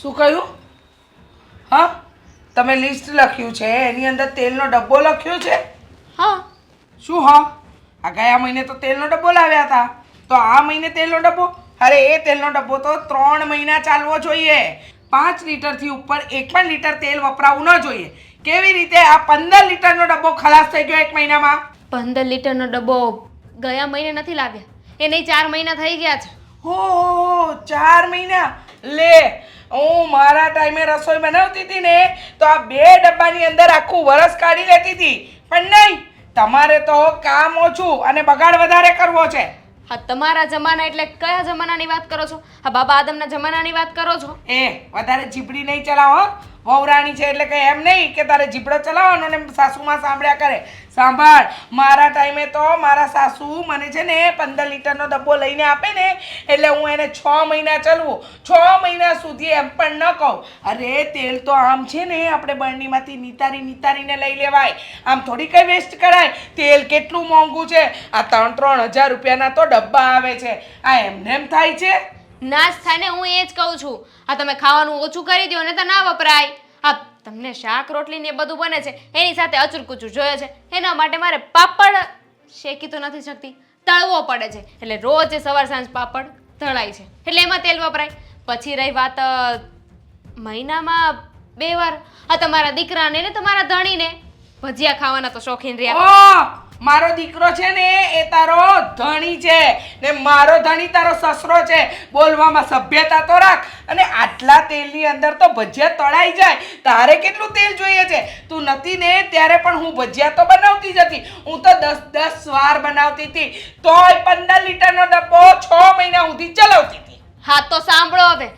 શું કહ્યું? હા, તમે લિસ્ટ લખ્યું છે એની અંદર તેલનો ડબ્બો લખ્યો છે? હા. શું હા? આ ગયા મહિને તો તેલનો ડબ્બો લાવ્યા હતા, તો આ મહિને તેલનો ડબ્બો? અરે એ તેલનો ડબ્બો તો 3 મહિના ચાલવો જોઈએ. 5 લીટરથી ઉપર 1 પણ લીટર તેલ વપરાવું ન જોઈએ. કેવી રીતે આ 15 લીટરનો ડબ્બો ખલાસ થઈ ગયો 1 મહિનામાં? 15 લીટરનો ડબ્બો ગયા મહિને નથી લાવ્યા, એને 4 મહિના થઈ ગયા છે. હો 4 મહિના? લે, હું મારા ટાઈમે રસોઈ બનાવતી હતી ને તો આ 2 ડબ્બાની અંદર આખું વરસ કાઢી લેતી હતી. પણ નહીં, તમારે તો કામ ઓછું અને બગાડ વધારે કરવો છે. હા, તમારા જમાના એટલે કયા જમાનાની વાત કરો છો? હા, બાબા આદમના જમાનાની વાત કરો છો? એ વધારે જીભડી નહીં ચલાવો. વહુરાણી છે એટલે કે એમ નહીં કે તારે જીભડો ચલાવવાનો ને સાસુમાં સાંભળ્યા કરે. સાંભળ, મારા ટાઈમે તો મારા સાસુ મને છે ને 15 લીટરનો ડબ્બો લઈને આપે ને એટલે હું એને 6 મહિના ચલવું. 6 મહિના સુધી એમ પણ ન કહું. અરે તેલ તો આમ છે ને આપણે બરણીમાંથી નિતારીને લઈ લેવાય, આમ થોડી કઈ વેસ્ટ કરાય. તેલ કેટલું મોંઘું છે, આ 3-3 હજાર રૂપિયાના તો ડબ્બા આવે છે. આ એમને એમ થાય છે? નાશ થાય ને, હું એ જ કહું છું. આ તમે ખાવાનું ઓછું કરી દો ને તો ના વપરાય. હા, તમને શાક રોટલી ને એ બધું બને છે, એની સાથે અચૂર-કુચૂર જોઈએ છે, એના માટે મારે પાપડ શેકી તો નથી શકતી, તળવો પડે છે. એટલે રોજ સવાર સાંજ પાપડ તળાય છે, એટલે એમાં તેલ વપરાય. પછી રહી વાત મહિનામાં 2 વાર આ તમારા દીકરાને ને તમારા ધણીને ભજીયા ખાવાના તો શોખીન રહ્યા. મારો દીકરો છે ને એ તારો ધણી છે ને મારો ધણી તારો સસરો છે. બોલવામાં સભ્યતા તો રાખ. અને આટલા તેલની અંદર તો ભજીયા તળાઈ જાય. તારે કેટલું તેલ જોઈએ છે? તું નથી ને ત્યારે પણ હું ભજીયા તો બનાવતી જ હતી. હું તો 10 વાર બનાવતી હતી, તોય 15 લીટરનો ડબ્બો 6 મહિના સુધી ચલાવતી હતી. હા, તો સાંભળો હવે,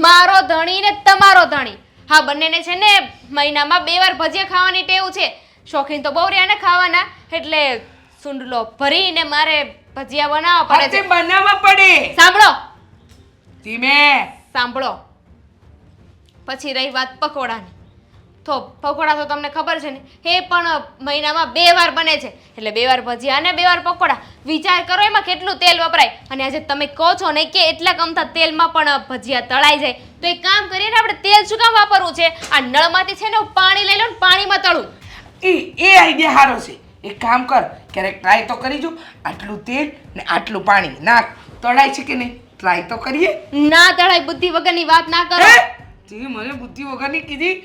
મારો ધણી ને તમારો ધણી, હા, બંનેને છે ને મહિનામાં 2 વાર ભજીયા ખાવાની ટેવ છે. શોખીન તો બહુ રહ્યા ને ખાવાના, એટલે સુંડલો ભરીને મારે ભજીયા બનાવવા પડે છે. બનાવવા પડે. સાંભળો, ધીમે સાંભળો. પછી રહી વાત પકોડાની, તો પકોડા તો તમને ખબર છે ને, એ પણ મહિનામાં 2 વાર બને છે. એટલે 2 વાર ભજીયા અને 2 વાર પકોડા. વિચાર કરો એમાં કેટલું તેલ વપરાય. અને આજે તમે કહો છો ને કે એટલા કમતા તેલમાં પણ ભજીયા તળાઈ જાય, તો એક કામ કરીએ ને, આપણે તેલ શું કામ વાપરવું છે? આ નળમાંથી છે ને હું પાણી લઈ લઉં ને પાણીમાં તળું. એ આઈડિયા સારો છે. એક કામ કર, ક્યારેક ટ્રાય તો કરી જો. આટલું તેલ ને આટલું પાણી નાખ, તળાય છે કે નહીં ટ્રાય તો કરીએ. ના તળાય, બુદ્ધિ વગરની વાત ના કરો. તે મને બુદ્ધિ વગરની કીધી?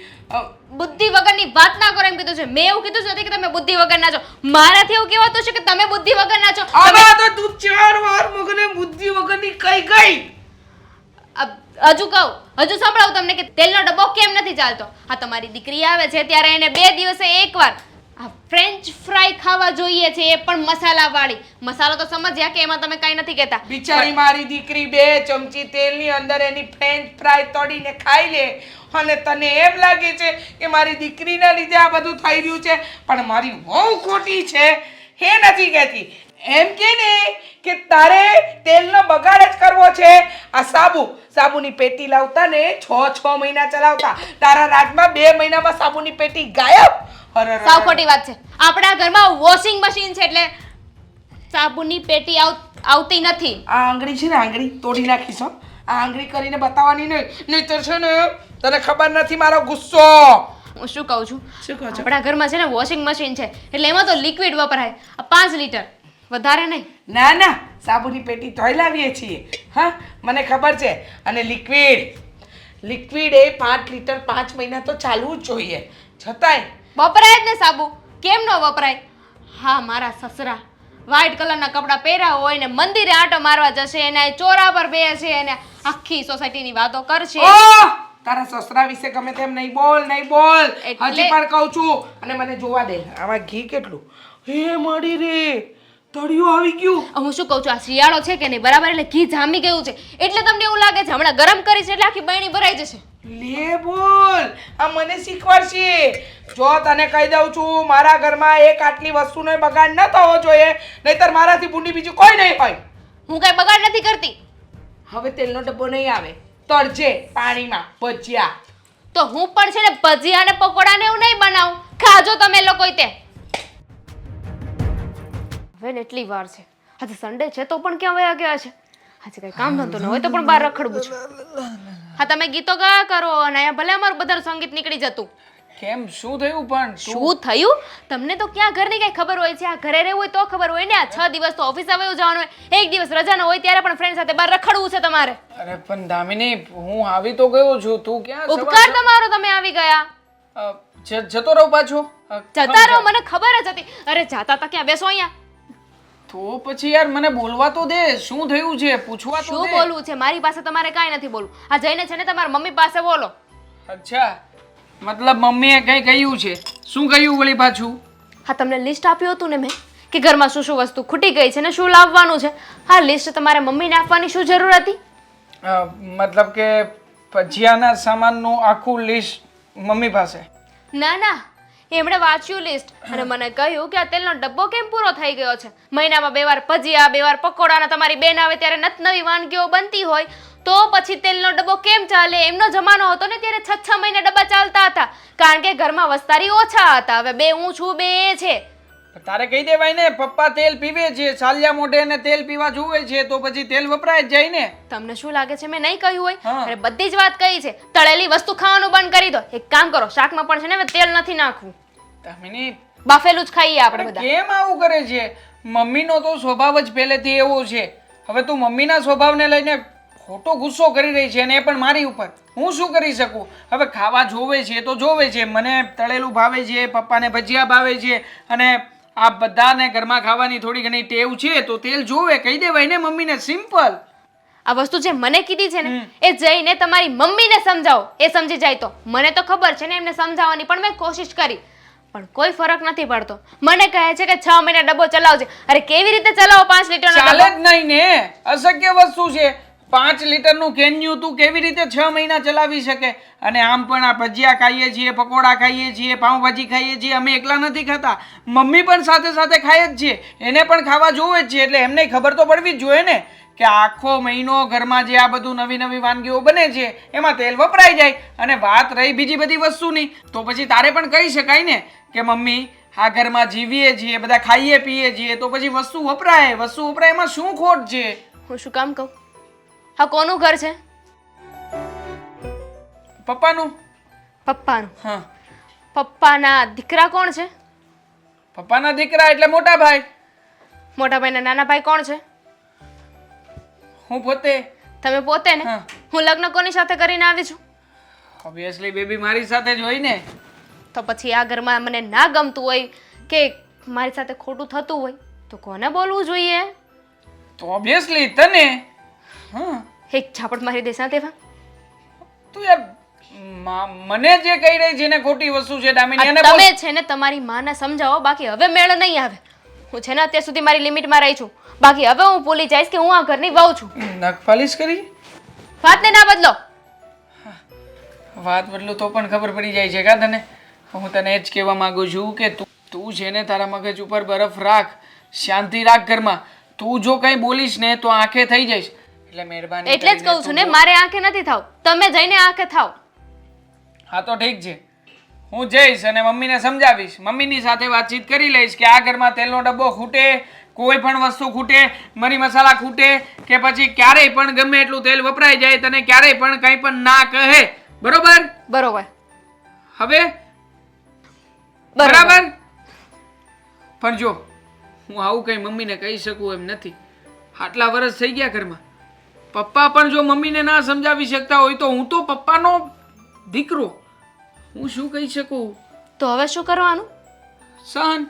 બુદ્ધિ વગરની વાત ના કરો એમ કીધું છે. મેં એવું કીધું નથી કે તમે બુદ્ધિ વગર ના છો. મારાથી એવું કહેવાતું છે કે તમે બુદ્ધિ વગર ના છો. આવા તો તું 4 વાર મગને બુદ્ધિ વગરની કઈ ગઈ. હજુ કહું, હજુ સંભળાવું તમને કે તેલનો ડબ્બો કેમ નથી ચાલતો. આ તમારી દીકરી આવે છે ત્યારે એને 2 દિવસે 1 વાર આ ફ્રેન્ચ ફ્રાય ખાવા જોઈએ છે, એ પણ મસાલાવાળી. મસાલો તો સમજ્યા કે એમાં તમે કાંઈ નથી કહેતા. બિચારી મારી દીકરી 2 ચમચી તેલની અંદર એની ફ્રેન્ચ ફ્રાય તળીને ખાઈ લે અને તને એમ લાગે છે કે મારી દીકરીના લીધે આ બધું થઈ રહ્યું છે. પણ મારી બહુ ખોટી છે, એ નથી કહેતી. એમ કે ને કે તારે તેલનો બગાડ જ કરવો છે. આ સાબુની પેટી લાવતા ને 6 મહિના ચલાવતા, તારા રાજમાં 2 મહિનામાં સાબુની પેટી ગાયબ. સાવ ખોટી વાત છે. આપણા ઘરમાં વોશિંગ મશીન છે એટલે સાબુની પેટી આવતી નથી. આ આંગળી છે ને, આંગળી તોડી નાખીશ. આ આંગળી કરીને બતાવવાની નહીંતર છે ને તને ખબર નથી મારો ગુસ્સો. હું શું કહું છું, શું કહો છો? આપણા ઘરમાં છે ને વોશિંગ મશીન છે એટલે એમાં તો લિક્વિડ વપરાય 5 લીટર, વધારે નહીં. ના, સાબુની પેટી તોય લાવીએ છીએ. હા, મને ખબર છે. અને લિક્વિડ એ 5 લીટર 5 મહિના તો ચાલવું જ જોઈએ. છતાંય વપરાય જ ને સાબુ, કેમ ન વપરાય? હા, મારા સસરા વ્હાઈટ કલરના કપડાં પહેર્યા હોય ને મંદિરે આંટો મારવા જશે, એને ચોરા પર બેસે, એને આખી સોસાયટીની વાતો કરશે. તારા સસરા વિશે ગમે તેમ નહીં બોલ. હજી પણ કહું છું. અને મને જોવા દે, આમાં ઘી કેટલું. હે મળી રે, તળિયું આવી ગયું. હું શું કહું છું, આ શિયાળો છે કે નહીં બરાબર, એટલે ઘી જામી ગયું છે, એટલે તમને એવું લાગે છે હમણાં ગરમ કરીશ એટલે આખી બરણી ભરાઈ જશે. લે બોલ, આ મને શીખવાડશે. જો તને કહી દઉં છું, મારા ઘરમાં એક આટલી વસ્તુનો બગાડ ન થવો જોઈએ, નહીતર મારાથી બુંડી બીજું કોઈ નહીં હોય. હું કઈ બગાડ નથી કરતી. હવે તેલનો ડબ્બો નહીં આવે, તળજે પાણીમાં ભજીયા. તો હું પણ છે ને ભજીયા અને પકોડા ને એવું નહીં બનાવું, ખાજો તમે લોકો તે. હવે એટલી વાર છે, આજે સન્ડે છે તો પણ ક્યાં વયા ગયા છે. આજે કઈ કામ ધંધો ન હોય તો પણ બહાર રખડવું છું. હા તમે ગીતો ગાયા કરો અને અહીંયા ભલે અમારું બધાનું સંગીત નીકળી જતું. કેમ શું થયું પણ શું થયું? તમને તો ક્યાં ઘરની કઈ ખબર હોય છે? આ ઘરે રહેવું હોય તો ખબર હોય ને. આ 6 દિવસ તો ઓફિસ આવે જવાનું હોય, એક દિવસ રજાનો હોય ત્યારે પણ ફ્રેન્ડ સાથે બહાર રખડવું છે તમારે. અરે પણ દામિની હું આવી તો ગયો છું, તું ક્યાં ઉપકાર તમારો, તમે આવી ગયા. જતો રહો પાછો. જતા રહો, મને ખબર જ હતી. અરે જાતા તા ક્યાં? બેસો અહીંયા. તો પછી યાર મને બોલવા તો દે, શું થયું છે પૂછવા તો શું દે. બોલવું છે? મારી પાસે તમારે કાંઈ નથી બોલવું. આ જઈને છે ને તમારા મમ્મી પાસે બોલો. અચ્છા, મતલબ મમ્મીએ કઈ કહ્યું છે? શું કહ્યું વળી પાછું? હા તમને લિસ્ટ આપ્યું હતું ને મેં કે ઘરમાં શું શું વસ્તુ ખૂટી ગઈ છે ને શું લાવવાનું છે. હા લિસ્ટ તમારે મમ્મીને આપવાની શું જરૂર હતી? મતલબ કે ભજીયાના સામાનનું આખું લિસ્ટ મમ્મી પાસે? ના ના, એમણે વાંચ્યું લિસ્ટ અને મને કહ્યું કે આ તેલનો ડબ્બો કેમ પૂરો થઈ ગયો છે. મહિનામાં 2 વાર ભજીયા, 2 વાર પકોડા અને તમારી બેન આવે ત્યારે નવી વાનગીઓ બનતી હોય તો પછી તેલનો ડબ્બો કેમ ચાલે? એમનો જમાનો હતો ને ત્યારે 6-6 મહિને ડબ્બા ચાલતા હતા કારણ કે ઘરમાં વસ્તારી ઓછા હતા. હવે 2 હું છું 2 એ છે. તારે કહી દેવાય ને, પપ્પા તેલ પીવે છે, ચાલ્યા મોઢે ને તેલ પીવા જોવે છે તો પછી તેલ વપરાય જ જાય ને. તમને શું લાગે છે મેં નહીં કહ્યું હોય? હા. અરે બધી જ વાત કહી છે. તળેલી વસ્તુ ખાવાનું બંધ કરી દો. એક કામ કરો, શાકમાં પણ છે ને હવે તેલ નથી નાખવું, દામિની બાફેલું જ ખાઈએ આપણે બધા. કેમ આવું કરે છે? મમ્મીનો તો સ્વભાવ જ પહેલેથી એવો છે. હવે તું મમ્મીના સ્વભાવને લઈને ખોટો ગુસ્સો કરી રહી છે અને એ પણ મારી ઉપર. હું શું કરી શકું? હવે ખાવા જોવે છે તો જોવે છે. મને તળેલું ભાવે છે, પપ્પાને ભજીયા ભાવે છે અને આ બધાને ઘરમાં ખાવાની થોડી ઘણી ટેવ છે તો તેલ જોવે, કહી દેવાય ને મમ્મીને. સિમ્પલ. આ વસ્તુ જે મને કીધી છે ને એ જઈને તમારી મમ્મીને સમજાવો, એ સમજી જાય તો. મને તો ખબર છે ને એમને સમજાવવાની, પણ મેં કોશિશ કરી પણ કોઈ ફરક નથી પડતો. મને કહે છે કે 6 મહિના ડબ્બો ચલાવજે. અરે કેવી રીતે ચલાવો 5 લીટરનો ચાલે ડબ્બો? જ નહીં ને, અશક્ય વસ્તુ છે. 5 લીટરનું કેન્યુ તું કેવી રીતે 6 મહિના ચલાવી શકે? અને આમ પણ આ ભજીયા ખાઈએ છીએ, પકોડા ખાઈએ છીએ, પાઉંભાજી ખાઈએ છીએ, અમે એકલા નથી ખાતા, મમ્મી પણ સાથે સાથે ખાય જ છે. એને પણ ખાવા જોવે જ છે એટલે એમને ખબર તો પડવી જ જોઈએ ને કે આખો મહિનો ઘરમાં જે આ બધું નવી નવી વાનગીઓ બને છે એમાં તેલ વપરાઈ જાય. અને વાત રહી બીજી બધી વસ્તુની તો પછી તારે પણ કહી શકાય ને કે મમ્મી આ ઘરમાં જીવીએ છીએ, બધા ખાઈએ પીએ છીએ તો પછી વસ્તુ વપરાય એમાં શું ખોટ છે? હું શું કામ કહું? હા કોનું ઘર છે? પપ્પાનું. પપ્પાનું. હા, પપ્પાના દીકરા કોણ છે? પપ્પાના દીકરા એટલે મોટા ભાઈ. મોટા ભાઈના નાના ભાઈ કોણ છે? હું પોતે. તમે પોતે ને? હા. હું લગ્ન કોની સાથે કરીને આવી છું? ઓબ્વિયસલી બેબી મારી સાથે જ હોય ને. તો પછી આ ઘરમાં મને ના ગમતું હોય કે મારી સાથે ખોટું થતું હોય તો કોને બોલવું જોઈએ? તો ઓબ્વિયસલી તને. હા, એક ઝાપટ મારી દેસા તેવા. તું યાર મને જે કહી રહી છે ને ખોટી વસ્તુ છે દામિની, એને બોલ. તમે છે ને તમારી માને સમજાવો, બાકી હવે મેળ નહીં આવે. હું છે ને અત્યાર સુધી મારી લિમિટમાં રહી છું, બાકી હવે હું ભૂલી જઈશ કે હું આ ઘરની વહુ છું. નખ પાલિશ કરી. વાતને ના બદલો. વાત બદલું તો પણ ખબર પડી જાય છે કા તને? હું તને એ જ કહેવા માંગુ છું કે તું છે ને તારા મગજ ઉપર બરફ રાખ, શાંતિ રાખ ઘરમાં. તું જો કંઈ બોલીશ ને તો આંખે થઈ જઈશ એટલે મહેરબાની એટલે જ કહું છું ને, મારે આંખે નથી થાવ, તમે જઈને આંખે થાવ. હા તો ઠીક છે, હું જઈશ અને મમ્મીને સમજાવીશ, મમ્મીની સાથે વાતચીત કરી લઈશ કે આ ઘરમાં તેલનો ડબ્બો ખૂટે, કોઈ પણ વસ્તુ ખૂટે, મરી મસાલા ખૂટે કે પછી ક્યારેય પણ ગમે એટલું તેલ વપરાઈ જાય તને ક્યારેય પણ કંઈ પણ ના કહે. બરોબર? બરોબર. હવે બરાબર. પણ જો હું આવું કઈ મમ્મીને કહી શકું એમ નથી. આટલા વર્ષ થઈ ગયા ઘરમાં, પપ્પા પણ જો મમ્મીને ના સમજાવી શકતા હોય તો હું તો પપ્પાનો દીકરો, હું શું કહી શકું? તો હવે શું કરવાનું? સહન.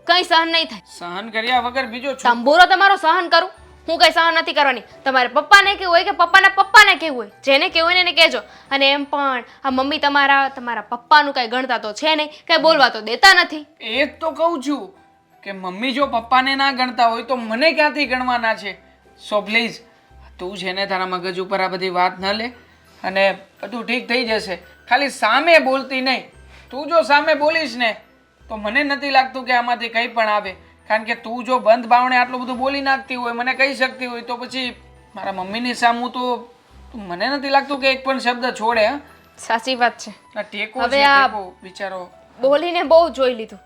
કઈ સહન નહીં થાય. સહન કર્યા વગર બીજો તંબુરો તમારો સહન કરું? હું કઈ સહન નથી કરવાની. તમારે પપ્પાને કેવું હોય કે પપ્પાના પપ્પાને કેવું હોય, જેને કેવું હોય ને એને કહેજો. અને એમ પણ આ મમ્મી તમારા પપ્પાનું કઈ ગણતા તો છે નહીં, કઈ બોલવા તો દેતા નથી. એ જ તો કહું છું કે મમ્મી જો પપ્પાને ના ગણતા હોય તો મને ક્યાંથી ગણવાના છે? સો પ્લીઝ તું છે ને તારા મગજ ઉપર આ બધી વાત ન લે અને બધું ઠીક થઈ જશે. ખાલી સામે બોલતી નહીં. તું જો સામે બોલીશ ને તો મને નથી લાગતું કે આમાંથી કંઈ પણ આવે. કારણ કે તું જો બંધ બાવણે આટલું બધું બોલી નાખતી હોય, મને કહી શકતી હોય તો પછી મારા મમ્મીની સામું તો મને નથી લાગતું કે એક પણ શબ્દ છોડે. હા સાચી વાત છે. આ ટેકો હવે છે, આ ટેકો બિચારો. બોલીને બહુ જોઈ લીધું.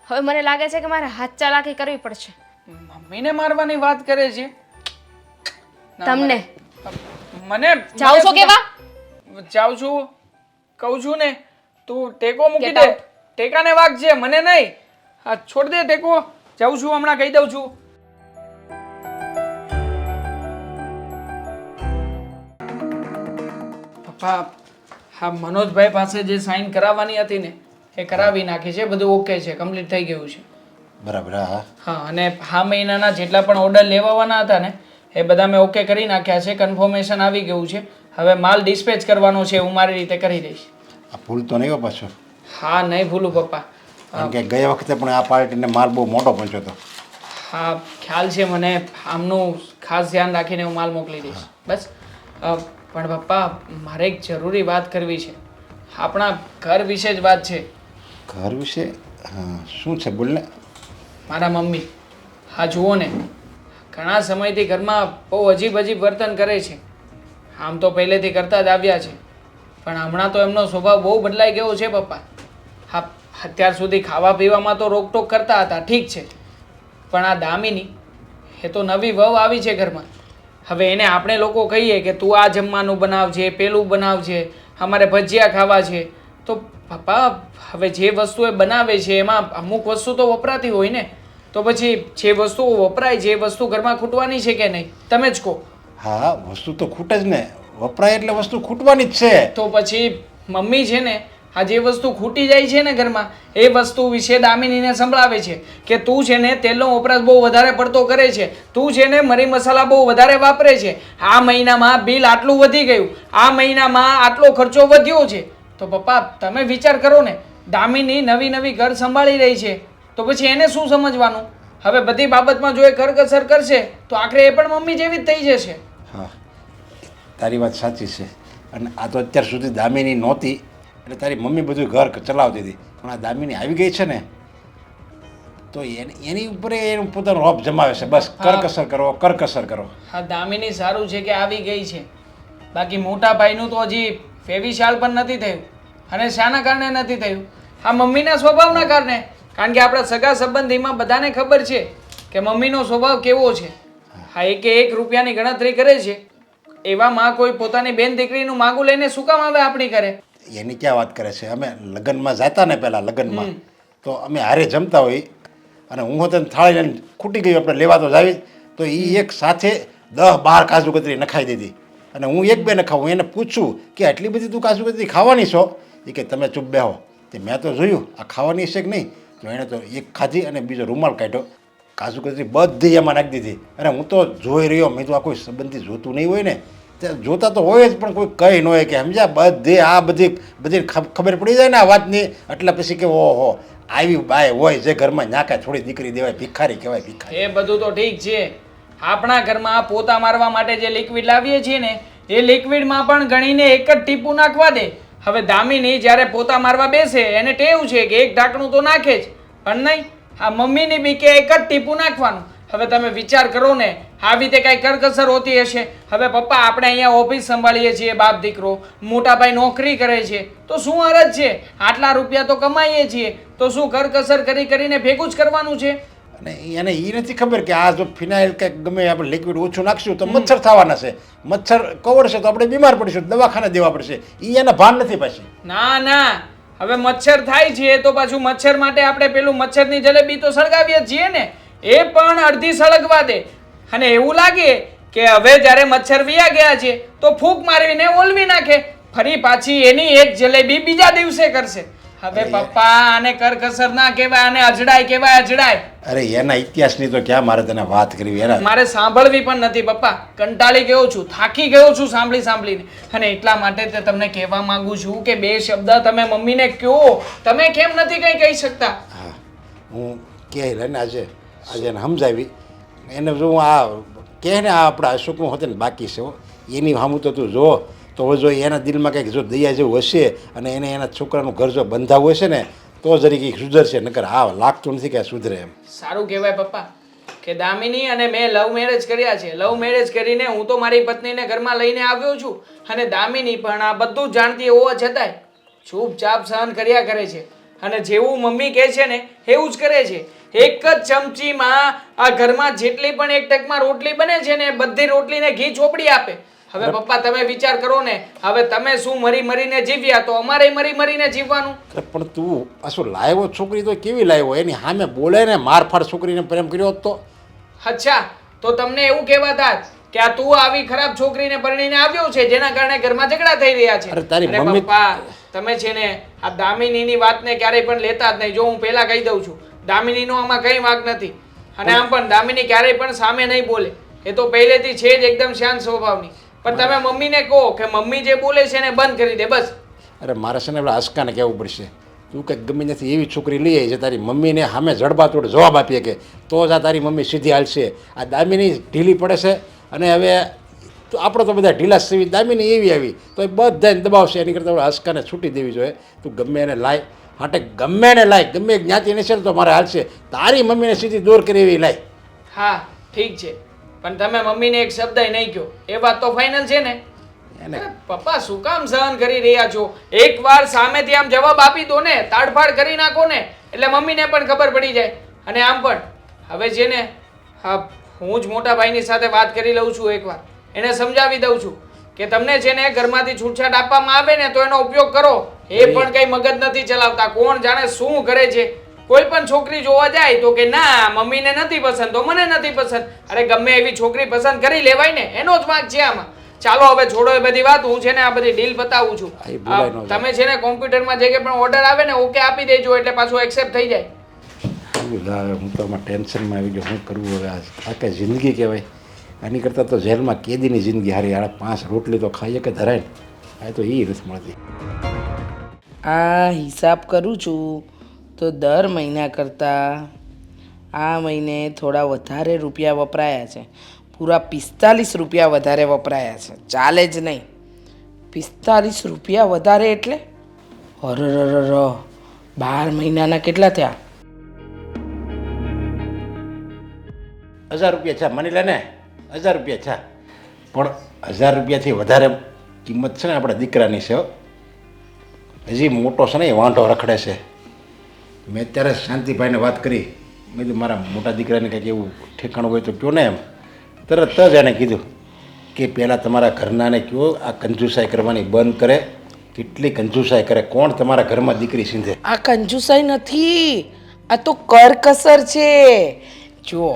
હવે મને લાગે છે કે મારે હાથ ચાલાકી કરવી પડશે. મમ્મીને મારવાની વાત કરે છે. તમને મને જાઓ છો કેવા જાઉં છું કહું છું ને તું ટેકો મૂકી દે ટેકાને વાગજે મને નહીં હા છોડ દે ટેકો જાઉં છું હમણાં કહી દઉં છું પપ્પા હા મનોજભાઈ પાસે જે સાઈન કરાવવાની હતી ને એ કરાવી નાખી છે બધું ઓકે છે કમ્પ્લીટ થઈ ગયું છે બરાબર હા હા અને આ મહિનાના જેટલા પણ ઓર્ડર લેવાના હતા ને એ બધા મેં ઓકે કરી નાખ્યા છે કન્ફર્મેશન આવી ગયું છે હવે માલ ડિસ્પેચ કરવાનો છે હું મારી રીતે કરી દઈશ આ ભૂલ તો નહીં હો પાછો હા નહીં ભૂલું પપ્પા કારણ કે ગયા વખતે પણ આ પાર્ટીને માલ બહુ મોટો પહોંચ્યો હતો હા ખ્યાલ છે મને આમનું ખાસ ધ્યાન રાખીને હું માલ મોકલી દઈશ બસ પણ પપ્પા મારે એક જરૂરી વાત કરવી છે આપણા ઘર વિશે જ વાત છે ઘર વિશે હા શું છે બોલને મારા મમ્મી હા જુઓ ને ઘણા સમયથી ઘરમાં બહુ અજીબ અજીબ વર્તન કરે છે આમ તો પહેલેથી કરતા જ આવ્યા છે પણ હમણાં તો એમનો સ્વભાવ બહુ બદલાઈ ગયો છે પપ્પા હા અત્યાર સુધી ખાવા પીવામાં તો રોકટોક કરતા હતા ઠીક છે પણ આ દામિની એ તો નવી વહુ આવી છે ઘરમાં હવે એને આપણે લોકો કહીએ કે તું આ જમવાનું બનાવજે પેલું બનાવજે અમારે ભજીયા ખાવા છે તો પપ્પા હવે જે વસ્તુ એ બનાવે છે એમાં અમુક વસ્તુ તો વપરાતી હોય ને તો પછી જે વસ્તુઓ વપરાય જે વસ્તુ ઘરમાં ખૂટવાની છે કે નહીં તમે જ કહો હા વસ્તુ તો ખૂટે જ ને વપરાય એટલે વસ્તુ ખૂટવાની જ છે તો પછી મમ્મી છે ને આ જે વસ્તુ ખૂટી જાય છે ને ઘરમાં એ વસ્તુ વિશે દામિનીને સંભળાવે છે કે તું છે ને તેલનો વપરાશ બહુ વધારે પડતો કરે છે તું છે ને મરી મસાલા બહુ વધારે વાપરે છે આ મહિનામાં બિલ આટલું વધી ગયું આ મહિનામાં આટલો ખર્ચો વધ્યો છે તો પપ્પા તમે વિચાર કરો ને દામિની નવી નવી ઘર સંભાળી રહી છે તો પછી એને શું સમજવાનું હવે બધી બાબતમાં જો એ કરકસર કરશે તો આખરે એ પણ મમ્મી જેવી જ થઈ જશે હા તારી વાત સાચી છે અને આ તો અત્યાર સુધી દામિની નહોતી એટલે તારી મમ્મી બધું ઘર ચલાવતી હતી પણ આ દામિની આવી ગઈ છે ને તો એની ઉપર એનું પોતાનો રોપ જમાવે છે બસ કરકસર કરો હા દામિની સારું છે કે આવી ગઈ છે બાકી મોટા ભાઈનું તો હજી ફેવિશાલ પણ નથી થયું અને શાના કારણે નથી થયું આ મમ્મીના સ્વભાવના કારણે કારણ કે આપણા સગા સંબંધીમાં બધાને ખબર છે કે મમ્મીનો સ્વભાવ કેવો છે હા એક રૂપિયાની ગણતરી કરે છે એવામાં કોઈ પોતાની બેન દીકરીનું માગું લઈને શું કામ આવે આપણી ઘરે એની ક્યાં વાત કરે છે અમે લગ્નમાં જતા ને પહેલાં લગ્નમાં તો અમે હારે જમતા હોય અને હું હોતે થાળી લઈને ખૂટી ગયું આપણે લેવા તો જાવી તો એ એક સાથે 10-12 કાજુ કતરી નખાઈ દીધી અને હું એક બે નખાવું એને પૂછું કે આટલી બધી તું કાજુ કતરી ખાવાની છો એ કે તમે ચૂપ બેહો તે મેં તો જોયું આ ખાવાની છે કે નહીં તો એણે તો એક ખાધી અને બીજો રૂમાલ કાઢ્યો કાજુ કતરી બધી એમાં નાખી દીધી અને હું તો જોઈ રહ્યો મેં તો આ કોઈ સંબંધી જોતું નહીં હોય ને તે જોતા તો હોય જ પણ કોઈ કહી ન હોય કે સમજ્યા બધે આ બધી ખબર પડી જાય ને આ વાતની એટલે પછી કે ઓહો આવી બાય હોય જે ઘરમાં નાકાય થોડી દીકરી દેવાય ભિખારી કહેવાય ભિખારી એ બધું તો ઠીક છે આપણા ઘરમાં પોતા મારવા માટે જે લિક્વિડ લાવીએ છીએ ને એ લિક્વિડમાં પણ ગણીને એક જ ટીપું નાખવા દે હવે દામિની જ્યારે પોતા મારવા બેસે એને ટેવ છે કે એક ઢાંકણું તો નાખે જ પણ નહીં આ મમ્મીની બી કે એક જ ટીપું નાખવાનું હવે તમે વિચાર કરો ને આવી રીતે કાંઈ કરકસર હોતી હશે હવે પપ્પા આપણે અહીંયા ઓફિસ સંભાળીએ છીએ બાપ દીકરો મોટા ભાઈ નોકરી કરે છે તો શું અરજ છે આટલા રૂપિયા તો કમાઈએ છીએ તો શું કરકસર કરીને ભેગું જ કરવાનું છે અને એને એ નથી ખબર કે આ જો ફિનાઇલ કે ગમે આપણે લિક્વિડ ઓછું નાખશું તો મચ્છર થવાના છે મચ્છર કવડશે તો આપણે બીમાર પડીશું દવાખાને દેવા પડશે એ એને ભાન નથી પાછી ના હવે મચ્છર થાય છે તો પાછું મચ્છર માટે આપણે પેલું મચ્છરની જલેબી તો સળગાવીએ જ છીએ ને એ પણ અડધી સળગવા દે અને એવું લાગે કે હવે જ્યારે મચ્છર વિયા ગયા છે તો ફૂંક મારીને ઓલવી નાખે ફરી પાછી એની એક જલેબી બીજા દિવસે કરશે હવે પપ્પા આને કરકસર ના કહેવાય આને અજડાય કહેવાય અજડાય અરે એના ઇતિહાસની તો ક્યાં મારે તને વાત કરવી એના મારે સાંભળવી પણ નથી પપ્પા કંટાળી ગયો છું થાકી ગયો છું સાંભળીને અને એટલા માટે તે તમને કહેવા માંગુ છું કે બે શબ્દ તમે મમ્મીને કહો તમે કેમ નથી કંઈ કહી શકતા હા હું કહે ને આજે એને સમજાવી એને જો આ કહે ને આ આપણા અશોકનું હતું ને બાકી છે એની સામું તો તું જો તો જો એના દિલમાં કંઈક જો દયા જેવું હશે અને એને એના છોકરાનું ઘર જો બંધાવું હશે ને તો જરી કંઈક સુધરશે નકર હા લાગતું નથી કે સુધરે એમ સારું કહેવાય પપ્પા કે દામિની અને મેં લવ મેરેજ કર્યા છે લવ મેરેજ કરીને હું તો મારી પત્નીને ઘરમાં લઈને આવ્યો છું અને દામિની પણ આ બધું જ જાણતી હોવા છતાંય ચૂપચાપ સહન કર્યા કરે છે અને જેવું મમ્મી કહે છે ને એવું જ કરે છે એક જ ચમચીમાં આ ઘરમાં જેટલી પણ એક ટકમાં રોટલી બને છે ને બધી રોટલીને ઘી ચોપડી આપે. હવે પપ્પા તમે વિચાર કરો ને, હવે તમે શું મરી મરીને જીવ્યા તો અમારે મરી મરીને જીવવાનું. અરે પણ તું આ શું લાવ્યો છોકરી તો કેવી લાવ્યો? એની સામે બોલે ને મારફાડ છોકરીને પ્રેમ કર્યો હોત તો? અચ્છા, તો તમને એવું કહેવાતા કે આ તું આવી ખરાબ છોકરીને પરણીને આવ્યો છે જેના કારણે ઘરમાં ઝઘડા થઈ રહ્યા છે. અરે તારી અરે મમ્મી- પપ્પા તમે છે ને આ દામિનીની વાતને ક્યારેય પણ લેતા જ નહીં. જો હું પહેલા કહી દઉં છું, દામિનીનો આમાં કંઈ વાંક નથી. અને આમ પણ દામિની ક્યારેય પણ સામે નહીં બોલે, એ તો પહેલેથી છે જ એકદમ શાંત સ્વભાવની. પણ તમે મમ્મીને કહો કે મમ્મી જે બોલે છે એને બંધ કરી દે બસ. અરે મારે છે ને પેલા અસ્કાને કહેવું પડશે, તું કંઈક ગમે નથી એવી છોકરી લઈ આવી છે તારી મમ્મીને સામે જડબાતોડ જવાબ આપીએ કે તો જ આ તારી મમ્મી સીધી હાલશે. આ દામિની ઢીલી પડે છે અને હવે તો આપણે તો બધા ઢીલા સીવી, દામિની એવી આવી તો એ બધાને દબાવશે. એની કરતાં અસ્કાને છૂટી દેવી જોઈએ. તું ગમે એને લાય, હાટે ગમે એને લાય, ગમે એક જ્ઞાતિને છે ને તો મારે હાલશે. તારી મમ્મીને સીધી દૂર કરી એવી લાય. હા ઠીક છે, પણ તમે મમ્મીને એક શબ્દ નહીં કહો, એ વાત તો ફાઇનલ છે ને? એને અરે પપ્પા શું કામ સહન કરી રહ્યા છો? એકવાર સામેથી આમ જવાબ આપી દો ને, તાડફાડ કરી નાખો ને, એટલે મમ્મીને પણ ખબર પડી જાય. અને આમ પણ હવે છે ને, હા હું જ મોટા ભાઈની સાથે વાત કરી લઉં છું, એકવાર એને સમજાવી દઉં છું કે તમને છે ને ઘરમાંથી છૂટછાટ આપવામાં આવે ને તો એનો ઉપયોગ કરો. એ પણ કઈ મગજ નથી ચલાવતા, કોણ જાણે શું કરે છે. કોઈ પણ છોકરી જોવા જાય તો કે ના મમ્મીને નથી પસંદ તો મને નથી પસંદ. અરે ગમે એવી છોકરી પસંદ કરી લેવાય ને, એનો જ વાંક છે આમાં. ચાલો હવે છોડો એ બધી વાત, હું છે ને આ બધી ડીલ બતાવું છું. આ એ બોલાય ન જાય. તમે છે ને કોમ્પ્યુટરમાં જે કે પણ ઓર્ડર આવે ને ઓકે આપી દેજો એટલે પાછું એક્સેપ્ટ થઈ જાય. હું તો આમાં ટેન્શનમાં આવી ગયો. શું કરવું હવે? આ કઈ જિંદગી કહેવાય? આની કરતાં તો જેલમાં કેદીની જિંદગી હારી. આડા 5 રોટલી તો ખાઈએ કે ધરાય આ તો એ નથી મળતી. આ હિસાબ કરું છું તો દર મહિના કરતાં આ મહિને થોડા વધારે રૂપિયા વપરાયા છે. પૂરા 45 રૂપિયા વધારે વપરાયા છે. ચાલે જ નહીં. 45 રૂપિયા વધારે એટલે અરરરર 12 મહિનાના કેટલા થયા? 1000 રૂપિયા છે માની લે ને, 1000 રૂપિયા છે. પણ 1000 રૂપિયાથી વધારે કિંમત છે ને આપણા દીકરાની છે હો. હજી મોટો છે ને એ વાંઢો રખડે છે. મેં અત્યારે શાંતિભાઈને વાત કરી, મેં કીધું મારા મોટા દીકરાને કંઈક એવું ઠેકાણું હોય તો કહો ને એમ. તરત જ એને કીધું કે પહેલાં તમારા ઘરનાને કહો આ કંજુસાઈ કરવાની બંધ કરે. કેટલી કંજુસાઈ કરે, કોણ તમારા ઘરમાં દીકરી સીંધે? આ કંજુસાઈ નથી, આ તો કરકસર છે. જુઓ,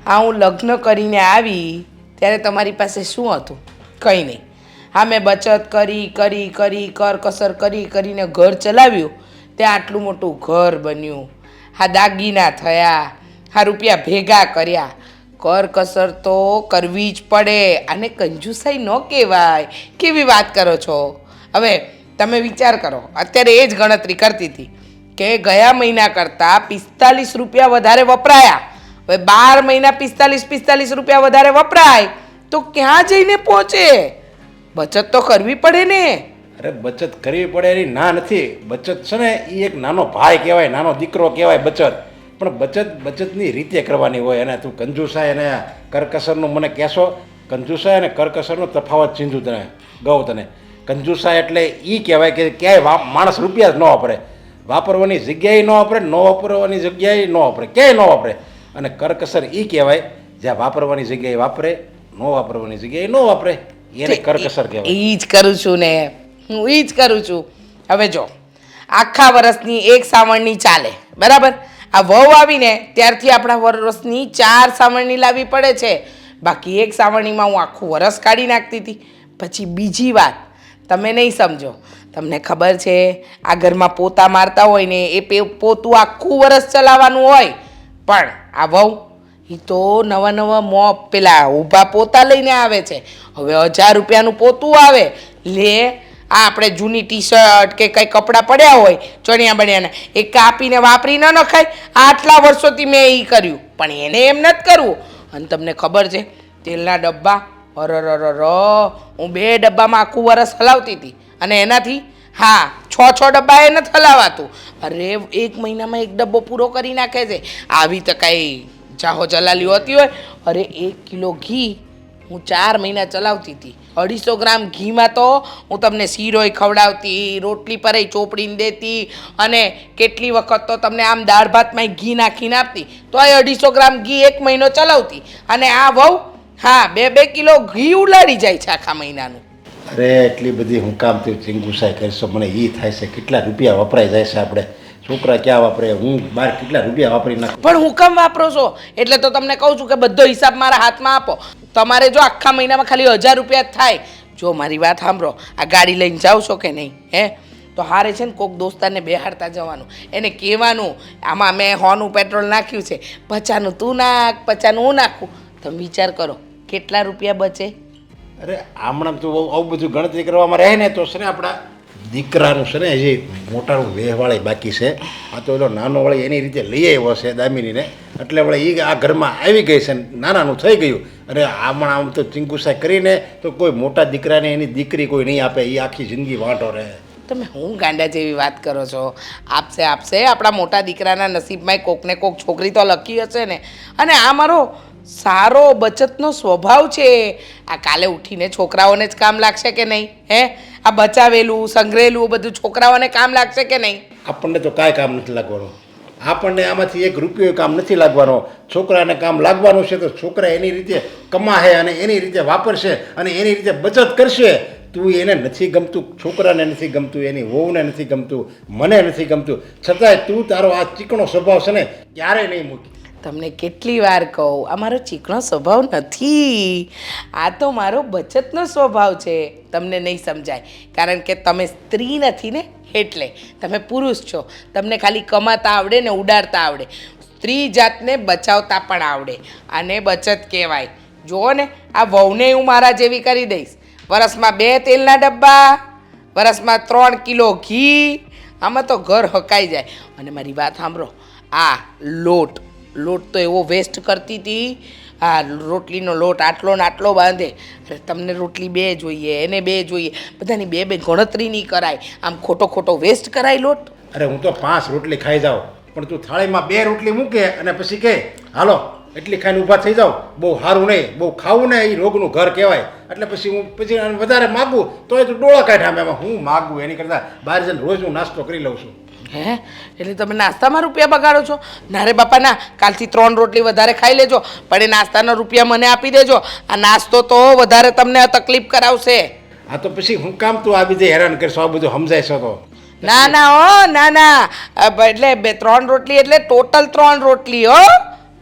આ હું લગ્ન કરીને આવી ત્યારે તમારી પાસે શું હતું? કંઈ નહીં. હા મેં બચત કરી કરી કરી કરકસર કરી કરીને ઘર ચલાવ્યું, ત્યાં આટલું મોટું ઘર બન્યું. હા દાગીના થયા, હા રૂપિયા ભેગા કર્યા. કરકસર તો કરવી જ પડે. આને કંજુસાઈ ન કહેવાય. કેવી વાત કરો છો? હવે તમે વિચાર કરો, અત્યારે એ જ ગણતરી કરતી હતી કે ગયા મહિના કરતાં 45 રૂપિયા વધારે વપરાયા. હવે 12 મહિના 45 રૂપિયા વધારે વપરાય તો ક્યાં જઈને પહોંચે? બચત તો કરવી પડે ને. અરે બચત કરવી પડે એની ના નથી. બચત છે ને એ એક નાનો ભાઈ કહેવાય, નાનો દીકરો કહેવાય બચત. પણ બચતની રીતે કરવાની હોય. અને તું કંજુસાઈ અને કરકસરનું મને કહેશો? કંજુસાઈ અને કરકસરનો તફાવત ચીંધું તને ગૌ તને. કંજુસાઈ એટલે એ કહેવાય કે ક્યાંય માણસ રૂપિયા જ ન વાપરે, વાપરવાની જગ્યાએ ન વાપરે, ન વાપરવાની જગ્યાએ ન વાપરે, ક્યાંય ન વાપરે. અને કરકસર એ કહેવાય જ્યાં વાપરવાની જગ્યાએ વાપરે, ન વાપરવાની જગ્યાએ ન વાપરે, એને કરકસર કહેવાય. એ જ કરું છું ને, હું એ જ કરું છું. હવે જો આખા વર્ષની એક સાવણની ચાલે બરાબર. આ વહુ આવીને ત્યારથી આપણા વર્ષની 4 સાવણની લાવવી પડે છે. બાકી એક સાવરણીમાં હું આખું વરસ કાઢી નાખતી હતી. પછી બીજી વાત તમે નહીં સમજો, તમને ખબર છે આ ઘરમાં પોતા મારતા હોય ને એ પોતું આખું વરસ ચલાવવાનું હોય, પણ આ વહુ એ તો નવા નવા મોપ પેલા ઊભા પોતા લઈને આવે છે. હવે 1000 રૂપિયાનું પોતું આવે લે. આ આપણે જૂની ટી શર્ટ કે કંઈ કપડાં પડ્યા હોય ચણિયા બણિયાના એ કાપીને વાપરી ન નખાય. આટલા વર્ષોથી મેં એ કર્યું, પણ એને એમ નથી કરવું. અને તમને ખબર છે તેલના ડબ્બા અરરરર હું 2 ડબ્બામાં આખું વરસ હલાવતી હતી અને એનાથી હા 6 ડબ્બા એ નથી હલાવાતું. અરે 1 મહિનામાં 1 ડબ્બો પૂરો કરી નાખે છે. આવી તો કાંઈ જાહો જલાલી હોતી હોય? અરે 1 કિલો ઘી હું 4 મહિના ચલાવતી હતી. 250 ગ્રામ ઘીમાં તો હું તમને શીરોય ખવડાવતી, રોટલી પર ચોપડીને દેતી, અને કેટલી વખત તો તમને આમ દાળ ભાતમાં ઘી નાખીને આપતી, તો એ 250 ગ્રામ ઘી 1 મહિનો ચલાવતી. અને આ વહુ હા 2-2 કિલો ઘી ઉલાડી જાય છે આખા મહિનાનું. અરે એટલી બધી હું કામ થયું ચિંગુસાઈ કરશો, મને એ થાય છે કેટલા રૂપિયા વપરાઈ જાય છે આપણે. છોકરા ક્યાં વાપરે, હું બહાર કેટલા રૂપિયા વાપરી નાખું. પણ હું કેમ વાપરો છો? એટલે તો તમને કહું છું કે બધો હિસાબ મારા હાથમાં આપો. તમારે જો આખા મહિનામાં ખાલી 1000 રૂપિયા જ થાય. જો મારી વાત સાંભળો, આ ગાડી લઈને જાઓ છો કે નહીં હે, તો હારે છે ને કોક દોસ્તારને બેહાડતા જવાનું, એને કહેવાનું આમાં મેં 100નું પેટ્રોલ નાખ્યું છે, 50નું તું નાખ, 50નું હું નાખું. તમે વિચાર કરો કેટલા રૂપિયા બચે. અરે હમણાં તો આવું બધું ગણતરી કરવામાં રહે ને તો છે ને આપણા દીકરાનું છે ને હજી મોટાનું વેહવાળી બાકી છે. આ તો એનો નાનો વળી એની રીતે લઈ આવ્યો છે દામિનીને, એટલે વળી એ આ ઘરમાં આવી ગઈ છે, નાનાનું થઈ ગયું. અને હમણાં આમ તો ચિંકુસાઈ કરીને તો કોઈ મોટા દીકરાને એની દીકરી કોઈ નહીં આપે, એ આખી જિંદગી વાંટો રહે. તમે હું ગાંડા જેવી વાત કરો છો? આપશે આપણા મોટા દીકરાના નસીબમાં કોકને કોક છોકરી તો લખી હશે ને. અને આ મારો સારો બચતનો સ્વભાવ છે. આ કાલે ઉઠીને છોકરાઓને જ કામ લાગશે કે નહીં હે? આ બચાવેલું સંગ્રહેલું બધું છોકરાઓને કામ લાગશે કે નહીં? આપણને તો કાંઈ કામ નથી લાગવાનું. આપણને આમાંથી 1 રૂપિયો કામ નથી લાગવાનો. છોકરાને કામ લાગવાનું છે તો છોકરા એની રીતે કમાશે અને એની રીતે વાપરશે અને એની રીતે બચત કરશે. તું એને નથી ગમતું, છોકરાને નથી ગમતું, એની વહુને નથી ગમતું, મને નથી ગમતું, છતાંય તું તારો આ ચીકણો સ્વભાવ છે ને ક્યારેય નહીં મૂકી. તમને કેટલી વાર કહું, આ મારો ચીકણો સ્વભાવ નથી, આ તો મારો બચતનો સ્વભાવ છે. તમને નહીં સમજાય કારણ કે તમે સ્ત્રી નથી ને, એટલે તમે પુરુષ છો. તમને ખાલી કમાતા આવડે ને ઉડાડતા આવડે, સ્ત્રી જાતને બચાવતા પણ આવડે. આને બચત કહેવાય. જુઓ ને, આ વહુને હું મારા જેવી કરી દઈશ. વરસમાં 2 તેલના ડબ્બા, વરસમાં 3 કિલો ઘી, આમાં તો ઘર હકાઈ જાય. અને મારી વાત સાંભળો, આ લોટ તો એવો વેસ્ટ કરતી હતી. આ રોટલીનો લોટ આટલો ને આટલો બાંધે. અરે તમને રોટલી 2 જોઈએ, એને 2 જોઈએ, બધાની 2 ગણતરી નહીં કરાય. આમ ખોટો વેસ્ટ કરાય લોટ. અરે હું તો 5 રોટલી ખાઈ જાઉં, પણ તું થાળીમાં 2 રોટલી મૂકે અને પછી કહે હાલો એટલી ખાઈને ઊભા થઈ જાઓ, બહુ સારું નહીં, બહુ ખાવું ને એ રોગનું ઘર કહેવાય. એટલે પછી હું વધારે માગું તો એ તો ડોળા કાઢ્યા. એમાં હું માગું એની કરતાં બહાર જઈને રોજ હું નાસ્તો કરી લઉં છું. હે? એટલે તમે નાસ્તામાં રૂપિયા બગાડો છો? ના રે બાપા ના, કાલથી 3 રોટલી વધારે ખાઈ લેજો, પણ એ નાસ્તાના રૂપિયા મને આપી દેજો. આ નાસ્તો તો વધારે તમને તકલીફ કરાવશે. હા તો પછી હું કામ તું આ બીજે હેરાન કરશો? આ બધું સમજાય છે તો? ના એટલે 3 રોટલી એટલે ટોટલ 3 રોટલી હો,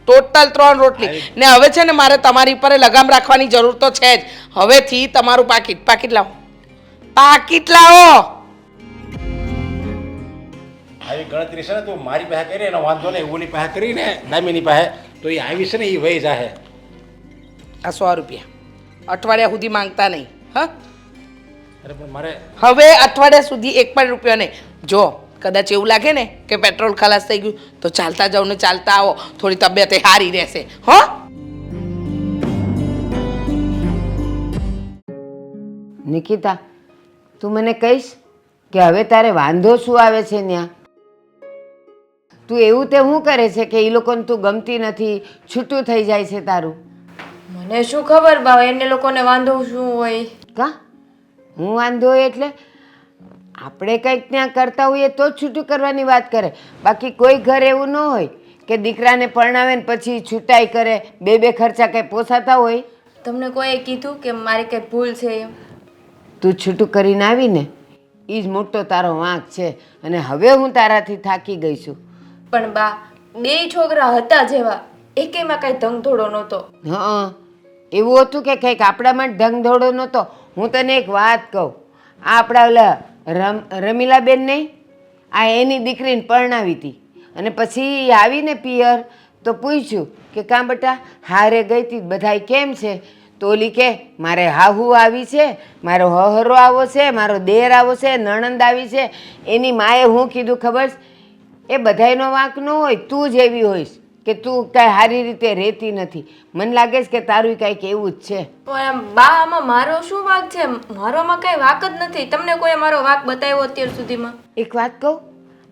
ટોટલ 3 રોટલી. ને હવે છે ને મારે તમારી પર લગામ રાખવાની જરૂર તો છે જ. હવેથી તમારું પાકીટ લાવો, પાકીટ લાવો. આવી ગણતરી છે ને તું મારી પાસે કરી એનો વાંધો નહીં, ઓલી પાસે કરીને દામિની પાસે તો એ આવી છે ને એ વહી જાહે. આ 100 રૂપિયા અઠવાડિયા સુધી માંગતા નહીં હા? અરે પણ મારે હવે અઠવાડિયા સુધી 1 પણ રૂપિયો નહીં. જો કદાચ એવું લાગે ને કે પેટ્રોલ ખલાસ થઈ ગયું તો ચાલતા જાઓ ને ચાલતા આવો, થોડી તબિયત સારી રહેશે હો. નિકિતા, તું મને કહીશ કે હવે તારે વાંધો શું આવે છે ત્યાં? તું એવું તે શું કરે છે કે એ લોકોને તું ગમતી નથી, છૂટું થઈ જાય છે તારું? મને શું ખબર બા, એને લોકોને વાંધો શું હોય? કા હું વાંધો હોય એટલે આપણે કંઈક ત્યાં કરતા હોઈએ તો જ છૂટું કરવાની વાત કરે. બાકી કોઈ ઘર એવું ન હોય કે દીકરાને પરણાવે ને પછી છૂટાઈ કરે, 2 ખર્ચા કંઈ પોસાતા હોય. તમને કોઈએ કીધું કે મારી કંઈ ભૂલ છે એમ? તું છૂટું કરીને આવીને એ જ મોટો તારો વાંક છે. અને હવે હું તારાથી થાકી ગઈ છું. પણ બા, 2 છોકરા હતા જેવા, એકેયમાં કાંઈ ધંધોડો નહોતો. હા, એવું હતું કે કંઈક આપણામાં ઢંગધોડો નહોતો. હું તને એક વાત કહું, આ આપણા ઓલા રમીલાબેન નહીં, આ એની દીકરીને પરણાવી હતી અને પછી આવીને પિયર તો પૂછ્યું કે કાં બેટા હારે ગઈ હતી, બધાય કેમ છે? તો ઓલી કે મારે હાહુ આવી છે, મારો હહરો આવો છે, મારો દેર આવો છે, નણંદ આવી છે. એની માએ હું કીધું ખબર? એ બધાયનો વાંક ન હોય, તું જ એવી હોઈશ કે તું કાંઈ સારી રીતે રહેતી નથી. મને લાગે છે કે તારું કાંઈક એવું જ છે. પણ બા, આમાં મારો શું વાંક છે? મારોમાં કાંઈ વાંક જ નથી. તમને કોઈ મારો વાંક બતાવ્યો અત્યાર સુધીમાં? એક વાત કહું,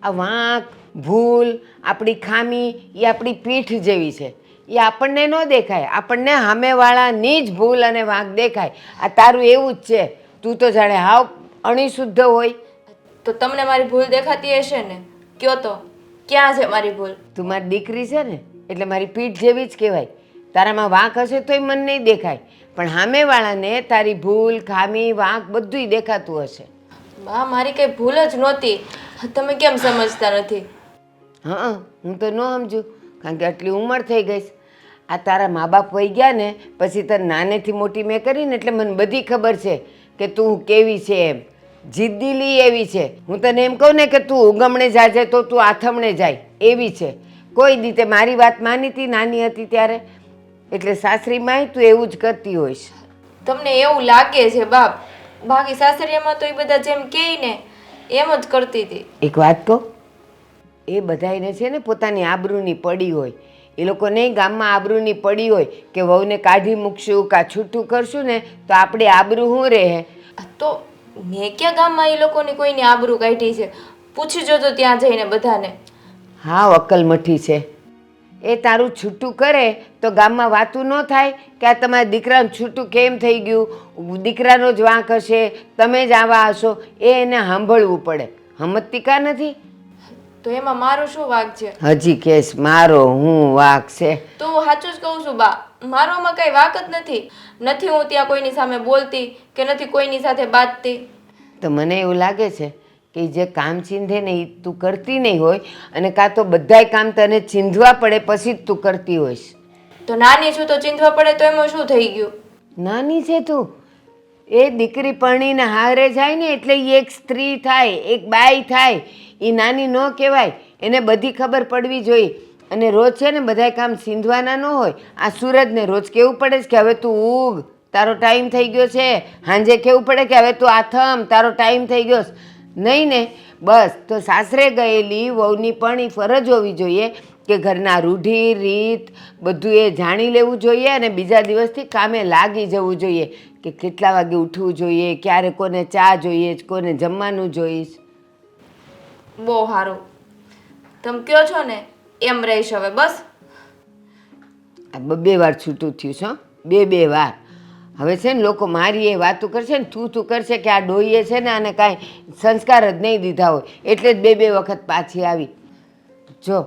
આ વાંક ભૂલ આપણી ખામી એ આપણી પીઠ જેવી છે. એ આપણને ન દેખાય, આપણને સામેવાળાની જ ભૂલ અને વાંક દેખાય. આ તારું એવું જ છે, તું તો જાણે હાવ અણિશુદ્ધ હોય. તો તમને મારી ભૂલ દેખાતી હશે ને? કયો તો ક્યાં છે મારી ભૂલ? તું મારી દીકરી છે ને એટલે મારી પીઠ જેવી જ કહેવાય. તારામાં વાંક હશે તોય મને નહીં દેખાય, પણ સામેવાળાને તારી ભૂલ ખામી વાંક બધુંય દેખાતું હશે. બા મારી કઈ ભૂલ જ નહોતી, તમે કેમ સમજતા નથી? હા, હું તો ન સમજુ, કારણ કે આટલી ઉંમર થઈ ગઈ. આ તારા મા બાપ વહી ગયા ને પછી તને નાનેથી મોટી મેં કરીને એટલે મને બધી ખબર છે કે તું કેવી છે એમ. જિદ્દીલી એવી છે. હું તને એમ કહું ને કે તું ઉગમણે જાજે તો તું આથમણે જાય એવી છે. કોઈ રીતે મારી વાત માની હતી નાની હતી ત્યારે, એટલે સાસરીમાંય તું એવું જ કરતી હોઈશ. તમને એવું લાગે છે બાપ, બાકી સાસરિયામાં તો એ બધા જેમ કહે ને એમ જ કરતી હતી. એક વાત કહું, એ બધાયને છે ને પોતાની આબરૂની પડી હોય. એ લોકોને ગામમાં આબરૂની પડી હોય કે વહુને કાઢી મૂકશું કાં છૂટું કરશું ને તો આપણી આબરૂ શું રહે? તો મેં ક્યાં ગામમાં એ લોકોની કોઈની આબરૂ કાઢી છે? પૂછી જોજો ત્યાં જઈને બધાને. હા, અક્કલમઠી છે. એ તારું છૂટું કરે તો ગામમાં વાતું ન થાય કે આ તમારા દીકરાનું છૂટું કેમ થઈ ગયું, દીકરાનો જ વાંક હશે, તમે જ આવા હશો. એ એને સાંભળવું પડે. સમજતી કા નથી? તો એમાં મારો શું વાંક છે? હજી કેસ મારો હું વાંક છે? તો હું સાચું જ કહું છું બા, મારોમાં કઈ વાંક જ નથી. નથી હું ત્યાં કોઈની સામે બોલતી કે નથી કોઈની સાથે બાતતી. તો મને એવું લાગે છે કે જે કામ ચીંધે ને એ તું કરતી નહીં હોય, અને કાં તો બધાય કામ તને ચીંધવા પડે પછી જ તું કરતી હોઈશ. તો નાની છું તો ચીંધવા પડે તો એમાં શું થઈ ગયું? નાની છે તું. એ દીકરી પરણીને હારે જાય ને એટલે એ એક સ્ત્રી થાય, એક બાઈ થાય. એ નાની ન કહેવાય. એને બધી ખબર પડવી જોઈએ. અને રોજ છે ને બધાય કામ ચીંધવાના ન હોય. આ સૂરજને રોજ કહેવું પડે છે કે હવે તું ઊગ, તારો ટાઈમ થઈ ગયો છે. સાંજે કહેવું પડે કે હવે તું આથમ, તારો ટાઈમ થઈ ગયો છે. નહીં ને? બસ, તો સાસરે ગયેલી વહુની પણ એ ફરજ હોવી જોઈએ કે ઘરના રૂઢિ રીત બધું એ જાણી લેવું જોઈએ અને બીજા દિવસથી કામે લાગી જવું જોઈએ કે કેટલા વાગે ઉઠવું જોઈએ, ક્યારે કોને ચા જોઈએ, કોને જમવાનું જોઈશ. બહુ સારું, તમે કયો છો ને એમ રહીશ હવે. બસ આ બે વાર છૂટું થયું છે, બે વાર. હવે છે ને લોકો મારી એ વાતો કરશે ને તું કરશે કે આ ડોહીએ છે ને આને કાંઈ સંસ્કાર જ નહીં દીધા હોય એટલે જ બે વખત પાછી આવી. જો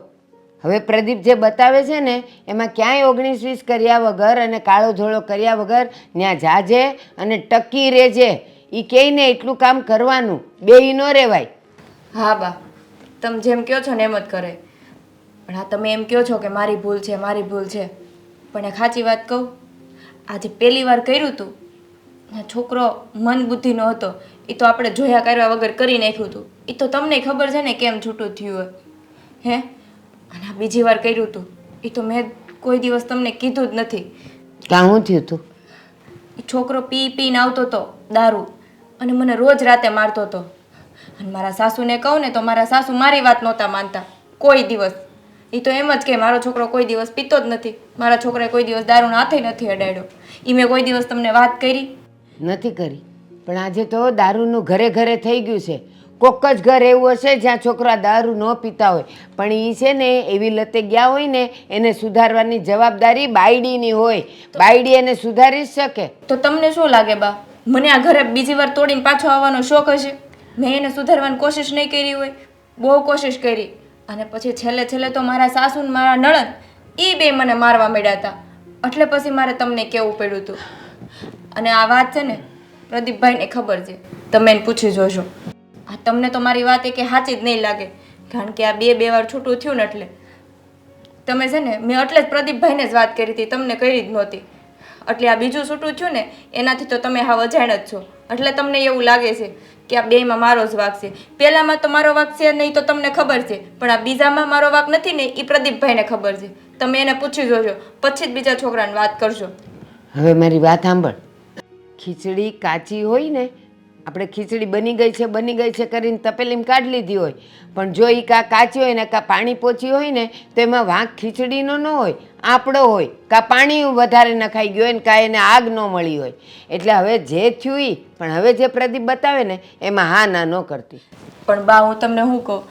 હવે પ્રદીપ જે બતાવે છે ને એમાં ક્યાંય 19-20 કર્યા વગર અને કાળો ધોળો કર્યા વગર ત્યાં જાજે અને ટકી રહેજે. એ કહે ને એટલું કામ કરવાનું, બેય ન રહેવાય. હા બા, તમે જેમ કહો છો ને એમ જ કરે. પણ હા, તમે એમ કહો છો કે મારી ભૂલ છે મારી ભૂલ છે, પણ એક સાચી વાત કહું, આજે પહેલી વાર કર્યું હતું છોકરો મન બુદ્ધિનો હતો એ તો આપણે જોયા કર્યા વગર કરી નાખ્યું હતું. એ તો તમને ખબર છે ને કેમ છૂટું થયું હોય હે. અને આ બીજી વાર કર્યું હતું એ તો મેં કોઈ દિવસ તમને કીધું જ નથી. કાં શું થયું હતું? એ છોકરો પીને આવતો હતો દારૂ અને મને રોજ રાતે મારતો હતો. અને મારા સાસુને કહું ને તો મારા સાસુ મારી વાત નહોતા માનતા કોઈ દિવસ. એ તો એમ જ કે મારો છોકરો કોઈ દિવસ પીતો જ નથી, મારા છોકરાએ કોઈ દિવસ દારૂનો હાથે નથી અડાડ્યો. એ મેં કોઈ દિવસ તમને વાત કરી નથી કરી? પણ આજે તો દારૂનું ઘરે ઘરે થઈ ગયું છે. કોક જ ઘર એવું હશે જ્યાં છોકરા દારૂ ન પીતા હોય, પણ એ છે ને એવી લતે ગયા હોય ને એને સુધારવાની જવાબદારી બાયડીની હોય. બાયડી એને સુધારી જ શકે. તો તમને શું લાગે બા, મને આ ઘરે બીજી વાર તોડીને પાછો આવવાનો શોખ હશે? મેં એને સુધારવાની કોશિશ નહીં કરી હોય? બહુ કોશિશ કરી. અને પછી છેલ્લે તો મારા સાસુ ને મારા નણંદ એ બે મને મારવા માંડ્યા હતા. એટલે પછી મારે તમને કહેવું પડ્યું હતું. અને આ વાત છે ને પ્રદીપભાઈને ખબર છે, તમે એને પૂછી જોશો. આ તમને તો મારી વાત કે સાચી જ નહીં લાગે, કારણ કે આ બે વાર છૂટું થયું ને એટલે તમે છે ને મેં એટલે જ પ્રદીપભાઈને જ વાત કરી હતી, તમને કરી જ નહોતી. એટલે આ બીજું છૂટું થયું ને એનાથી તો તમે હા અજાણ જ છો. એટલે તમને એવું લાગે છે કે આ બેમાં મારો જ વાક છે. પહેલામાં તો મારો વાક છે નહીં તો તમને ખબર છે, પણ આ બીજામાં મારો વાક નથી ને એ પ્રદીપભાઈને ખબર છે. તમે એને પૂછી જોજો, પછી જ બીજા છોકરાને વાત કરજો. હવે મારી વાત સાંભળ. ખીચડી કાચી હોય ને, આપણે ખીચડી બની ગઈ છે કરીને તપેલીમાં કાઢી લીધી હોય, પણ જો એ કાચી હોય ને કાં પાણી પોચી હોય ને તો એમાં વાંક ખીચડીનો ન હોય, આપણો હોય. કાં પાણી વધારે નખાઈ ગયું હોય ને કાં એને આગ ન મળી હોય. એટલે હવે જે થયું એ, પણ હવે જે પ્રદીપ બતાવે ને એમાં હા ના ન કરતી. પણ બા હું તમને શું કહું,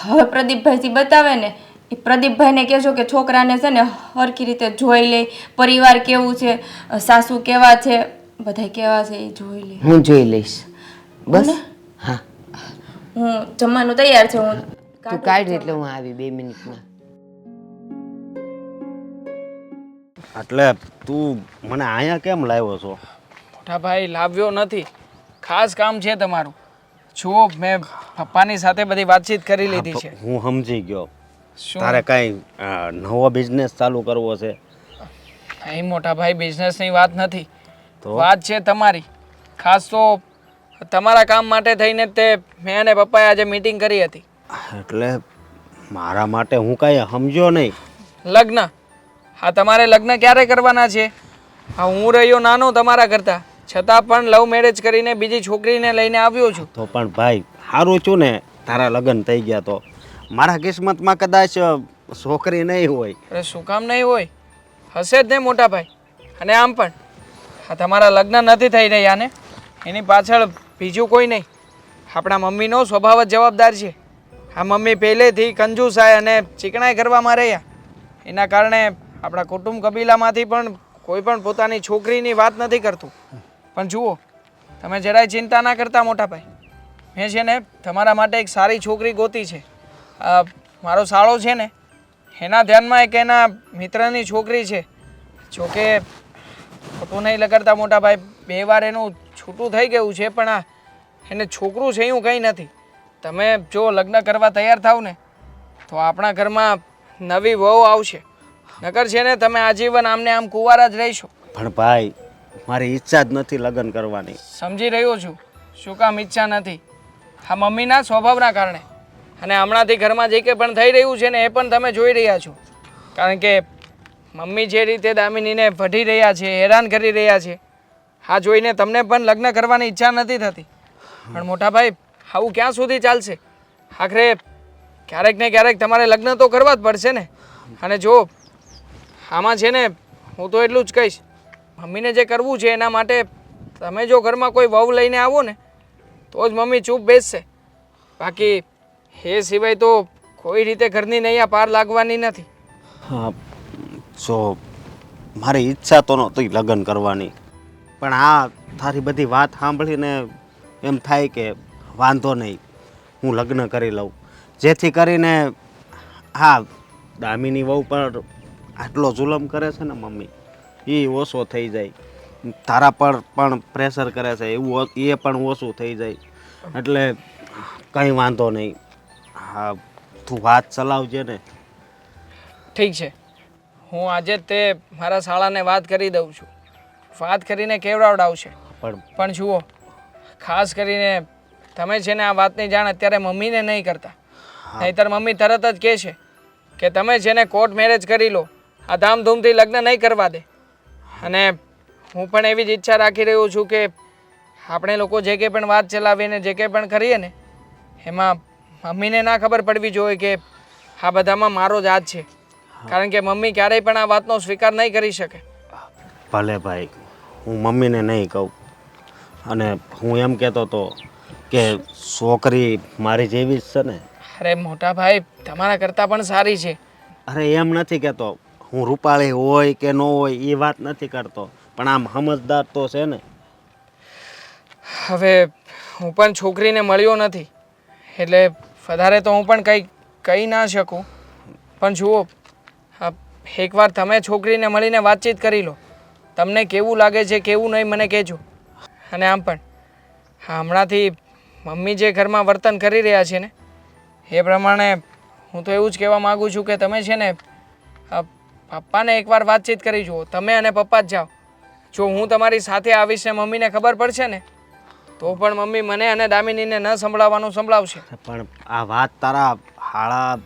હવે પ્રદીપભાઈથી બતાવે ને એ પ્રદીપભાઈને કહેજો કે છોકરાને છે ને સરખી રીતે જોઈ લે, પરિવાર કેવું છે, સાસુ કેવા છે, બધાય કેવા છે એ જોઈ લે. હું જોઈ લઈશ બસ. હા હું જમવાનું તૈયાર છે, હું તું કાઢ એટલે હું આવી 2 મિનિટમાં. એટલે તું મને અહીંયા કેમ લાવ્યો છો? મોટા ભાઈ લાવ્યો નથી, ખાસ કામ છે તમારું. જુઓ મેં પપ્પાની સાથે બધી વાતચીત કરી લીધી છે. હું સમજી ગયો. શું? તારે કાંઈ નવો બિઝનેસ ચાલુ કરવો છે? અહીં મોટા ભાઈ બિઝનેસની વાત નથી, તો વાત છે તમારી. ખાસ તો તમારા કામ માટે થઈને તે મેં અને પપ્પાએ આજે મીટિંગ કરી હતી. એટલે મારા માટે હું કાંઈ સમજ્યો નહીં. લગ્ન, હા તમારે લગ્ન ક્યારે કરવાના છે? હા હું રહ્યો નાનો તમારા કરતાં, છતાં પણ લવ મેરેજ કરીને બીજી છોકરીને લઈને આવ્યો છું. તો પણ ભાઈ સારું છું ને, તારા લગ્ન થઈ ગયા તો મારા કિસ્મતમાં કદાચ છોકરી નહીં હોય. અરે શું કામ નહીં હોય? હશે જ ને મોટા ભાઈ. અને આમ પણ હા તમારા લગ્ન નથી થઈ રહ્યા ને, એની પાછળ બીજું કોઈ નહીં, આપણા મમ્મીનો સ્વભાવ જ જવાબદાર છે. આ મમ્મી પહેલેથી કંજૂસાઈ અને ચીકણાઈ કરવામાં રહ્યા, એના કારણે આપણા કુટુંબ કબીલામાંથી પણ કોઈ પણ પોતાની છોકરીની વાત નથી કરતું. પણ જુઓ, તમે જરાય ચિંતા ના કરતા મોટા ભાઈ, મેં છે ને તમારા માટે એક સારી છોકરી ગોતી છે. મારો સાળો છે ને એના ધ્યાનમાં એક એના મિત્રની છોકરી છે. જોકે ખોટું નહીં લગાડતા મોટા ભાઈ, 2 વાર એનું છૂટું થઈ ગયું છે, પણ આ એને છોકરું છે એવું કંઈ નથી. તમે જો લગ્ન કરવા તૈયાર થાવ ને તો આપણા ઘરમાં નવી વહુ આવશે, નકર છે ને તમે આજીવન આમને આમ કુંવારા જ રહીશો. પણ ભાઈ મારી ઈચ્છા જ નથી લગ્ન કરવાની. સમજી રહ્યો છું શું કામ ઈચ્છા નથી. હા મમ્મીના સ્વભાવના કારણે, અને હમણાંથી ઘરમાં જે કંઈ પણ થઈ રહ્યું છે ને એ પણ તમે જોઈ રહ્યા છો. કારણ કે મમ્મી જે રીતે દામિનીને વઢી રહ્યા છે, હેરાન કરી રહ્યા છે, હા જોઈને તમને પણ લગ્ન કરવાની ઈચ્છા નથી થતી. પણ મોટા ભાઈ આવું ક્યાં સુધી ચાલશે? આખરે ક્યારેક ને ક્યારેક તમારે લગ્ન તો કરવા જ પડશે ને. અને જો આમાં છે ને હું તો એટલું જ કહીશ, મમ્મીને જે કરવું છે એના માટે તમે જો ઘરમાં કોઈ વહુ લઈને આવો ને તો જ મમ્મી ચૂપ બેસશે. બાકી એ સિવાય તો કોઈ રીતે ઘરની નૈયા પાર લાગવાની નથી. હા, જો મારી ઈચ્છા તો નહોતી લગ્ન કરવાની, પણ આ તારી બધી વાત સાંભળીને એમ થાય કે વાંધો નહીં, હું લગ્ન કરી લઉં, જેથી કરીને હા દામિની વહુ પર આટલો જુલમ કરે છે ને મમ્મી, એ ઓછો થઈ જાય. તારા પર પણ પ્રેશર કરે છે એવું એ પણ ઓછું થઈ જાય. એટલે કંઈ વાંધો નહીં. હા તું વાત ચલાવજે ને. ઠીક છે, હું આજે જ તે મારા શાળાને વાત કરી દઉં છું, વાત કરીને કેવડાવડાવશે. પણ જુઓ, ખાસ કરીને તમે છે ને આ વાતની જાણ અત્યારે મમ્મીને નહીં કરતા, નહીંતર મમ્મી તરત જ કહે છે કે તમે છે ને કોર્ટ મેરેજ કરી લો, આ ધામધૂમથી લગ્ન નહીં કરવા દે. અને હું પણ એવી જ ઈચ્છા રાખી રહ્યો છું કે આપણે લોકો જે કંઈ પણ વાત ચલાવીને જે કંઈ પણ કરીએ ને એમાં મમ્મીને ના ખબર પડવી જોઈએ કે આ બધામાં મારો જ હાથ છે. કારણ કે મમ્મી ક્યારેય પણ આ વાતનો સ્વીકાર નહીં કરી શકે. ભલે ભાઈ, હું મમ્મીને નહીં કહું. અને હું એમ કહેતો હતો કે છોકરી મારી જેવી જ છે ને. અરે મોટા ભાઈ, તમારા કરતાં પણ સારી છે. અરે એમ નથી કહેતો, હું રૂપાળી હોય કે ન હોય એ વાત નથી કરતો, પણ આમ સમજદાર તો છે ને. હવે હું પણ છોકરીને મળ્યો નથી એટલે વધારે તો હું પણ કંઈ કહી ના શકું. પણ જુઓ, એકવાર તમે છોકરીને મળીને વાતચીત કરી લો, તમને કેવું લાગે છે કેવું નહીં મને કહેજો. અને આમ પણ હમણાંથી મમ્મી જે ઘરમાં વર્તન કરી રહ્યા છે ને એ પ્રમાણે હું તો એવું જ કહેવા માગું છું કે તમે છે ને પપ્પાને એકવાર વાતચીત કરી જુઓ. તમે અને પપ્પા જ જાઓ. જો હું તમારી સાથે આવીશ ને મમ્મીને ખબર પડશે ને તો પણ મમ્મી મને અને દામિનીને ન સંભળાવવાનું સંભળાવશે. પણ આ વાત તારા હાળા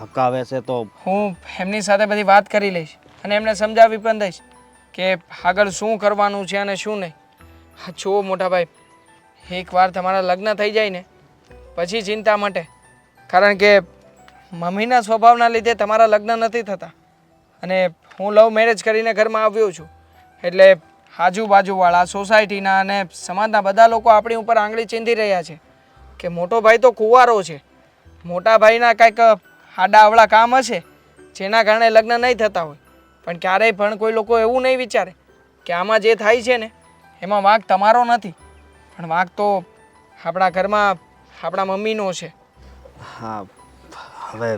હકાવે છે તો હું એમની સાથે બધી વાત કરી લઈશ અને એમને સમજાવી પણ દઈશ કે આગળ શું કરવાનું છે અને શું નહીં. જુઓ મોટા ભાઈ, એકવાર તમારા લગ્ન થઈ જાય ને પછી ચિંતા મટે. કારણ કે મમ્મીના સ્વભાવના લીધે તમારા લગ્ન નથી થતા અને હું લવ મેરેજ કરીને ઘરમાં આવ્યો છું એટલે આજુબાજુવાળા, સોસાયટીના અને સમાજના બધા લોકો આપણી ઉપર આંગળી ચીંધી રહ્યા છે કે મોટો ભાઈ તો કુંવારો છે, મોટા ભાઈના કાંઈક આડા અવળા કામ હશે જેના કારણે લગ્ન નહીં થતા હોય, પણ ક્યારેય પણ કોઈ લોકો એવું નહીં વિચારે કે આમાં જે થાય છે ને એમાં વાંક તમારો નથી, પણ વાંક તો આપણા ઘરમાં આપણા મમ્મીનો છે. હા, હવે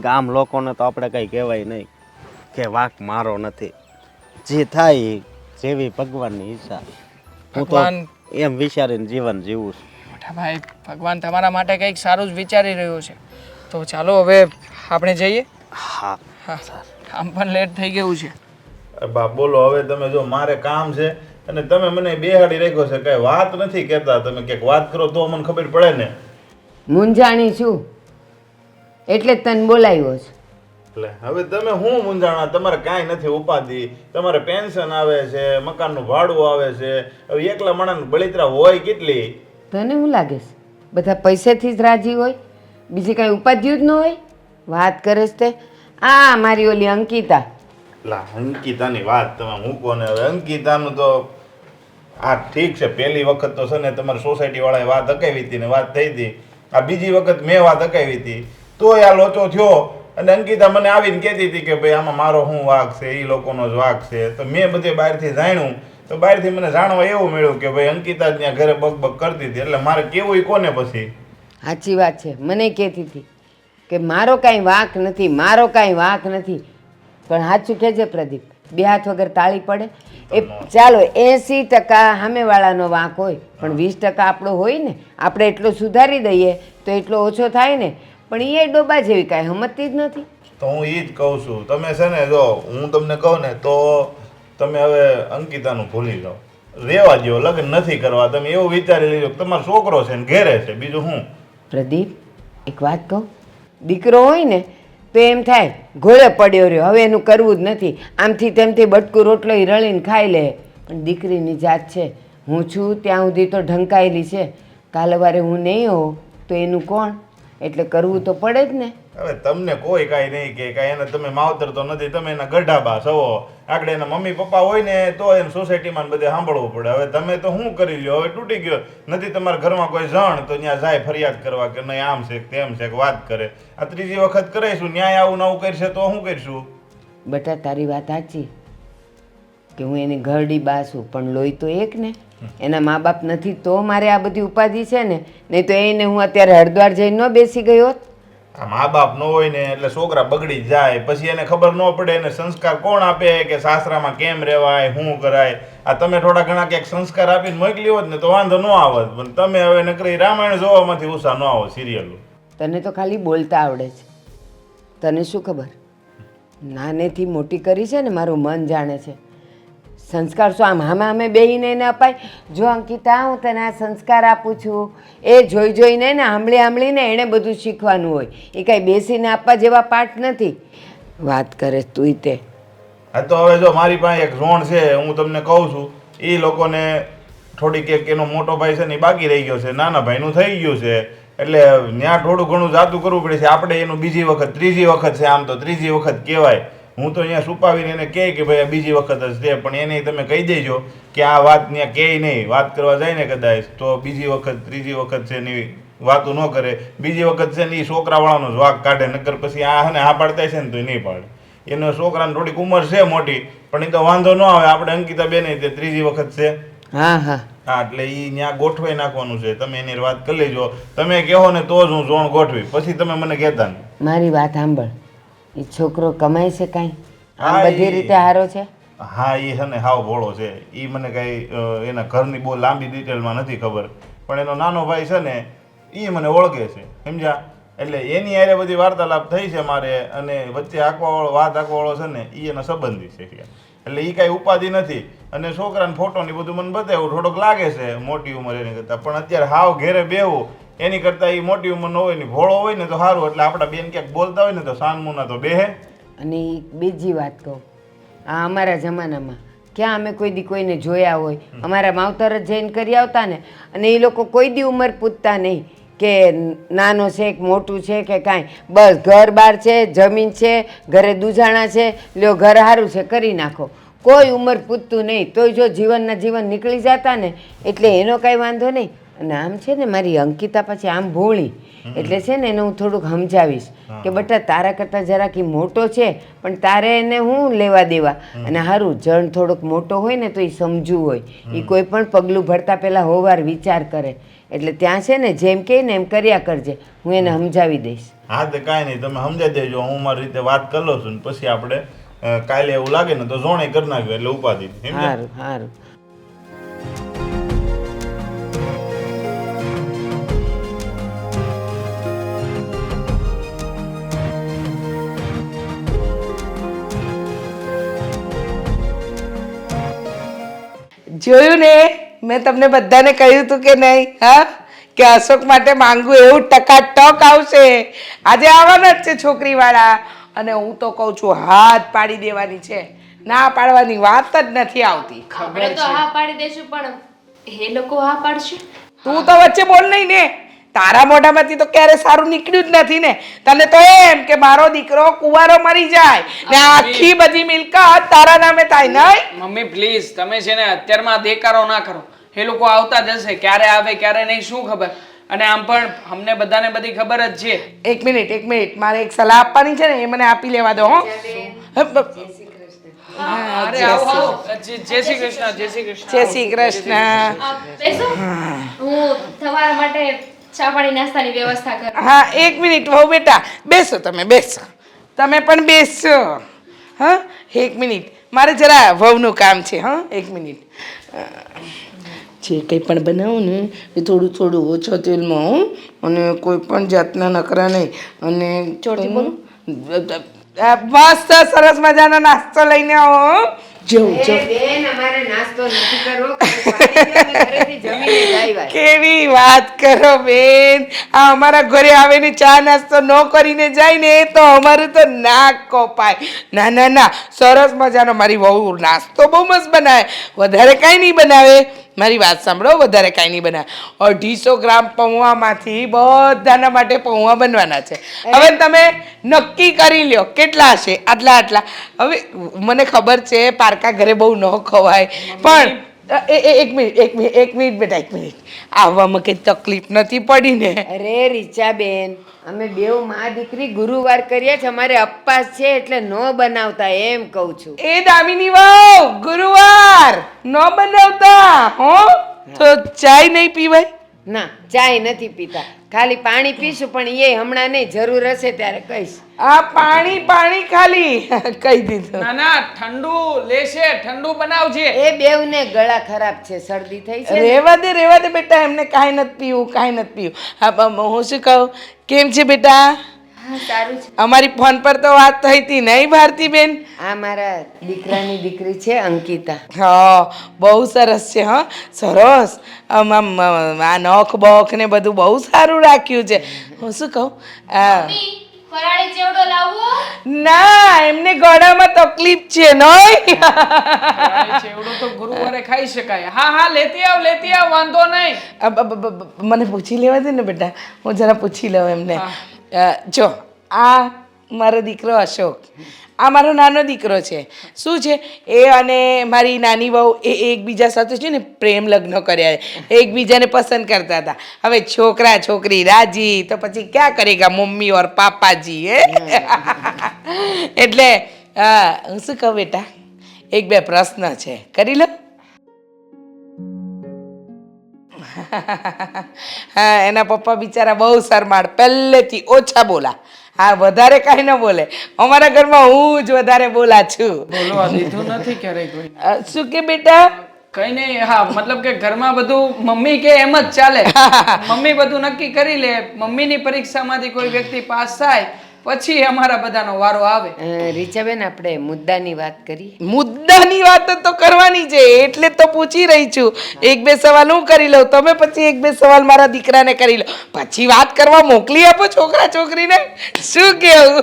ગામ લોકોને તો આપણે કંઈ કહેવાય નહીં કે વાંક મારો નથી. જે થાય એ જેવી ભગવાનની ઈચ્છા. હું તો ભગવાન- એમ વિચારીને જીવન જીવું છું. મોટા ભાઈ, ભગવાન તમારા માટે કંઈક સારું જ વિચારી રહ્યો છે. તો ચાલો હવે આપણે જઈએ. હા, હા, કામ પણ લેટ થઈ ગયું છે. બા બોલો હવે તમે, જો મારે કામ છે અને તમે મને બેહાડી રાખ્યો છે, કઈ વાત નથી કહેતા. તમે ક્યાંક વાત કરો તો મને ખબર પડે ને. મૂંઝાણી છું એટલે જ તને બોલાવ્યો છે. એટલે હવે તમે હું મૂંઝાણા, તમારે કાંઈ નથી ઉપાધિ, તમારે પેન્શન આવે છે, મકાનનું ભાડું આવે છે, હવે એકલા માણસનું બળિતરા હોય કેટલી. તને શું લાગે છે બધા પૈસેથી જ રાજી હોય, બીજી કાંઈ ઉપાધિઓ જ ન હોય? વાત કરે છે તે આ મારી ઓલી અંકિતા. લા અંકિતાની વાત તમે મૂકો ને. હવે અંકિતાનું તો આ ઠીક છે, પહેલી વખત તો છે ને તમારી સોસાયટી વાળાએ વાત અકાવી હતી ને વાત થઈ હતી. આ બીજી વખત મેં વાત અકાવી હતી તોય આ લોચો થયો, અને અંકિતા મને આવીને કહેતી હતી કે ભાઈ આમાં મારો શું વાંક છે, એ લોકોનો જ વાંક છે. તો મેં બધે બહારથી જાણ્યું, તો બહારથી મને જાણવા એવું મળ્યું કે ભાઈ અંકિતા જ ત્યાં ઘરે બગ કરતી હતી. એટલે મારે કેવું કોને પછી? સાચી વાત છે, મને કહેતી હતી કે મારો કાંઈ વાંક નથી, મારો કાંઈ વાંક નથી. પણ સાચું કહેજે પ્રદીપ, બે હાથ વગર તાળી પડે? એ ચાલો 80% સામેવાળાનો વાંક હોય, પણ 20% આપણો હોય ને. આપણે એટલો સુધારી દઈએ તો એટલો ઓછો થાય ને. પણ એ ડોબા જેવી કાંઈ સમજતી જ નથી. તો હું એ જ કહું છું, તમે છે ને, જો હું તમને કહું ને તો તમે હવે અંકિતાનું ભૂલી જાઓ, રેવા દો, લગ્ન નથી કરવા. તમે એવું વિચારી લેજો કે તમારો છોકરો છે ને ઘેરે છે, બીજું શું. પ્રદીપ, એક વાત કહું, દીકરો હોય ને તો એમ થાય ઘોડે પડ્યો રહ્યો, હવે એનું કરવું જ નથી, આમથી તેમથી બટકું રોટલો ઈ રળીને ખાઈ લે. પણ દીકરીની જાત છે, હું છું ત્યાં સુધી તો ઢંકાયેલી છે. કાલે વારે હું નહીં હોઉં તો એનું કોણ? એટલે કરવું તો પડે જ ને. હવે તમને કોઈ કાંઈ નહીં કે કાંઈ, એને તમે માવતર તો નથી, તમે એના ગઢાબા સવો. આગળ એના મમ્મી પપ્પા હોય ને તો એને સોસાયટીમાં બધે સાંભળવું પડે. હવે તમે તો શું કરી લ્યો, હવે તૂટી ગયો નથી તમારા ઘરમાં કોઈ જણ તો ત્યાં જાય ફરિયાદ કરવા કે નહીં આમ છે તેમ છે, વાત કરે. આ ત્રીજી વખત કરીશું, ન્યાય આવું નવું કરશે તો શું કરીશું? બેટા તારી વાત સાચી કે હું એની ઘરડી બા છું, પણ લોહી તો એક ને. એના મા બાપ નથી તો મારે આ બધી ઉપાધિ છે ને, નહીં તો એને હું અત્યારે હરિદ્વાર જઈને ન બેસી ગયો હોત. આ મા બાપ ન હોય ને એટલે છોકરા બગડી જાય, પછી એને ખબર ન પડે એને સંસ્કાર કોણ આપે કે સાસરામાં કેમ રહેવાય, શું કરાય. આ તમે થોડા ઘણા ક્યાંક સંસ્કાર આપીને મોકલી હોત ને તો વાંધો ન આવત, પણ તમે હવે નકરી રામાયણ જોવામાંથી ઉષા ન આવો સિરિયલો. તને તો ખાલી બોલતા આવડે છે. તને શું ખબર, નાનેથી મોટી કરી છે ને, મારું મન જાણે છે. સંસ્કાર શું આમ હામે હામે બેહીને એને અપાય? જો અંકિતા, હું તને આ સંસ્કાર આપું છું, એ જોઈ જોઈને ને સાંભળીને એણે બધું શીખવાનું હોય. એ કાંઈ બેસીને આપવા જેવા પાઠ નથી. વાત કરે તું તે. હા તો હવે જો મારી પાસે એક ઝોણ છે, હું તમને કહું છું, એ લોકોને થોડીક એક એનો મોટો ભાઈ છે ને એ બાકી રહી ગયો છે, નાના ભાઈનું થઈ ગયું છે, એટલે ત્યાં થોડું ઘણું જાતું કરવું પડે છે. આપણે એનું બીજી વખત ત્રીજી વખત છે, આમ તો ત્રીજી વખત કહેવાય. હું તો અહીંયા છુપાવીને એને કહે કે ભાઈ આ બીજી વખત જ છે, પણ એને તમે કહી દેજો કે આ વાત ત્યાં કહે નહીં. વાત કરવા જાય ને કદાચ તો બીજી વખત ત્રીજી વખત છે ને વાતું ન કરે. બીજી વખત છે ને એ છોકરાવાળાનો જ વાંક કાઢે, નકર પછી આ ને આ પાડતા છે ને તો એ નહીં પાડે. એનો છોકરાને થોડીક ઉંમર છે મોટી, પણ એ તો વાંધો ન આવે. આપણે અંકિતા બેન તે ત્રીજી વખત છે. હા હા હા, એટલે એ ત્યાં ગોઠવાઈ નાખવાનું છે. તમે એની વાત કરી લેજો, તમે કહો ને તો જ હું ઝોણ ગોઠવી, પછી તમે મને કહેતા ને. મારી વાત સાંભળ, એ છોકરો કમાય છે કાંઈ? આમ હા, બધી રીતે સારો છે? હા, એ છે ને હાવ ભોળો છે. એ મને કાંઈ એના ઘરની બહુ લાંબી ડિટેલમાં નથી ખબર, પણ એનો નાનો ભાઈ છે ને એ મને ઓળખે છે, સમજ્યા? એટલે એની હારે બધી વાર્તાલાપ થઈ છે મારે, અને વચ્ચે વાત આંકવાવાળો છે ને એ એના સંબંધી છે. એટલે એ કાંઈ ઉપાધિ નથી. અને છોકરાને ફોટો ને બધું મને બતાવ્યું, થોડોક લાગે છે મોટી ઉંમર એની કરતાં, પણ અત્યારે હાવ ઘેરે બેહવું એની કરતાં એ મોટી ઉંમરનો હોય ને ભોળો હોય ને તો સારું. એટલે આપણા બેન ક્યાંક બોલતા હોય ને તો સાનમુના તો બેહે. અને એક બીજી વાત કહું, આ અમારા જમાનામાં ક્યાં અમે કોઈ દી કોઈને જોયા હોય? અમારા માવતર જ જઈને કરી આવતા ને, અને એ લોકો કોઈ દી ઉંમર પૂછતા નહીં કે નાનો છે કે મોટું છે કે કાંઈ. બસ ઘર બાર છે, જમીન છે, ઘરે દૂજાણા છે, લ્યો ઘર સારું છે કરી નાખો. કોઈ ઉંમર પૂછતું નહીં. તોય જો જીવનના જીવન નીકળી જતા ને એટલે એનો કાંઈ વાંધો નહીં. અને આમ છે ને મારી અંકિતા પછી આમ ભોળી એટલે છે ને એને હું થોડુંક સમજાવીશ કે બેટા તારા કરતાં જરાક ઈ મોટો છે પણ તારે એને હું લેવા દેવા અને સારું જણ થોડોક મોટો હોય ને તો એ સમજવું હોય એ કોઈ પણ પગલું ભરતા પહેલાં હોવાર વિચાર કરે એટલે ત્યાં છે ને જેમ કહે ને એમ કર્યા કરજે હું એને સમજાવી દઈશ. હા તે કાંઈ નહીં, તમે સમજાવી દેજો, હું મારી રીતે વાત કરી લઉં છું ને પછી આપણે કાલે એવું લાગે ને તો જોણે કરી નાખ્યું એટલે ઉપાધિ. સારું સારું. જોયું ને મેં તમને બધાને કહ્યું હતું કે નહીં? હા, કે અશોક માટે માંગુ એવું ટકાટક આવશે. આજે આવવાના જ છે છોકરીવાળા અને હું તો કહું છું હાથ પાડી દેવાની છે, ના પાડવાની વાત જ નથી આવતી. આપણે તો હા પાડી દઈશું પણ એ લોકો હા પાડશે? તું તો વચ્ચે બોલ નહીં ને, તારા મોઢામાંથી તો ક્યારે સારું નીકળ્યું જ નથી ને. તને તો એમ કે મારો દીકરો કુંવારો મરી જાય ને આખી બધી મિલકત તારા નામે થાય નહીં. મમ્મી પ્લીઝ તમે છે ને અત્યારમાં દેકારો ના કરો. એ લોકો આવતા જશે, ક્યારે આવે ક્યારે નહીં શું ખબર. અને આમ પણ અમને બધાને બધી ખબર જ છે. એક મિનિટ, મારે એક સલાહ આપવાની છે ને એ મને આપી લેવા દો. હો અરે આવો આવો. જય શ્રી કૃષ્ણ. જય શ્રી કૃષ્ણ. જય શ્રી કૃષ્ણ. બેસો, હું તમારા માટે ચા પાણી નાસ્તાની વ્યવસ્થા કરું. હા, એક મિનિટ વહુ બેટા, બેસો, તમે બેસો, તમે પણ બેસો. હા, એક મિનિટ, મારે જરા વહુનું કામ છે. હા, એક મિનિટ. જે કંઈ પણ બનાવું ને એ થોડું થોડું ઓછો તેલમાં હું, અને કોઈ પણ જાતના નકરા નહીં. અને જોરથી બોલો. મસ્ત સરસ મજાનો નાસ્તો લઈને આવો. જવું બેન અમારે નાસ્તો નથી કરવો, ઘરેથી જમીને જ આવ્યા. કેવી વાત કરો બેન, આ અમારા ઘરે આવીને ચા નાસ્તો ન કરીને જાય ને તો અમારું તો નાક કપાય. ના ના ના, સરસ મજાનો મારી વહુ નાસ્તો બહુ મસ્ત બનાવે, વધારે કાંઈ નહીં બનાવે. મારી વાત સાંભળો, વધારે કાંઈ નહીં બનાવે. 250 ગ્રામ પૌવામાંથી બધાના માટે પૌવા બનવાના છે. હવે તમે નક્કી કરી લ્યો કેટલા હશે. આટલા. હવે મને ખબર છે પારકા ઘરે બહુ ન ખવાય પણ એક મિનિટ બેટા, એક મિનિટ. આવવામાં કંઈ તકલીફ નથી પડી ને? અરે રીચાબેન, અમે બેવ માં દીકરી ગુરુવાર કરીએ છીએ, અમારે અપવાસ છે એટલે નો બનાવતા એમ કહું છું. એ દામિની વહુ, ગુરુવાર ન બનાવતા હો તો ચાય નહીં પીવાય? ના, ચાય નથી પીતા, ખાલી પાણી પીશું પણ એ હમણાં નહીં, જરૂર હશે ત્યારે કહીશ. આ પાણી ખાલી કહી દીધું. ના ના, ઠંડુ લેશે, ઠંડુ બનાવજે. એ બેવને ગળા ખરાબ છે, શરદી થઈ છે. રેવા દે બેટા, એમને કાંઈ નથી પીવું. હા, હું શું કહું, કેમ છે બેટા? સારું છે. અમારી ફોન પર તો વાત થઈ હતી નહીં ભારતીબેન? આ મારા દીકરાની દીકરી છે અંકિતા. હા, બહુ સરસ છે. હા, સરસ. આ નખ બખ ને બધું બહુ સારું રાખ્યું છે. હું શું કહું, ફરાળી ચેવડો લાવવો? ના, એમને ગળામાં તકલીફ છે નહીં. ચેવડો તો ગુરુવારે ખાઈ શકાય. હા, લેતી આવ, વાંધો નહીં. મને પૂછી લેવા દે ને બેટા, હું જરા પૂછી લઉં એમને. જો, આ મારો દીકરો અશોક, આ મારો નાનો દીકરો છે. શું છે, એ અને મારી નાની વહુ એ એકબીજા સાથે છે ને પ્રેમ લગ્ન કર્યા, એકબીજાને પસંદ કરતા હતા. હવે છોકરા છોકરી રાજી તો પછી ક્યાં કરેગા મમ્મી ઓર પાપાજી? એટલે હું શું કહું બેટા, એક બે પ્રશ્ન છે, કરી લો. હા, એના પપ્પા બિચારા બહુ શરમાળ, પહેલેથી ઓછા બોલા. હા, વધારે કાંઈ ન બોલે. અમારા ઘરમાં હું જ વધારે બોલા છું. બોલવા દીધું નથી ક્યારેય કોઈ. શું કે બેટા? કઈ નહીં. હા, મતલબ કે ઘરમાં બધું મમ્મી કે એમ જ ચાલે. મમ્મી બધું નક્કી કરી લે. મમ્મીની પરીક્ષામાંથી કોઈ વ્યક્તિ પાસ થાય પછી અમારા બધાનો વારો આવે. રીચાબેન, આપણે મુદ્દાની વાત કરી. મુદ્દાની વાત તો કરવાની છે એટલે તો પૂછી રહી છું. એક બે સવાલ હું કરી લઉં, તમે પછી એક બે સવાલ મારા દીકરાને કરી લો, પછી વાત કરવા મોકલી આપો છોકરા છોકરીને. શું કેવું?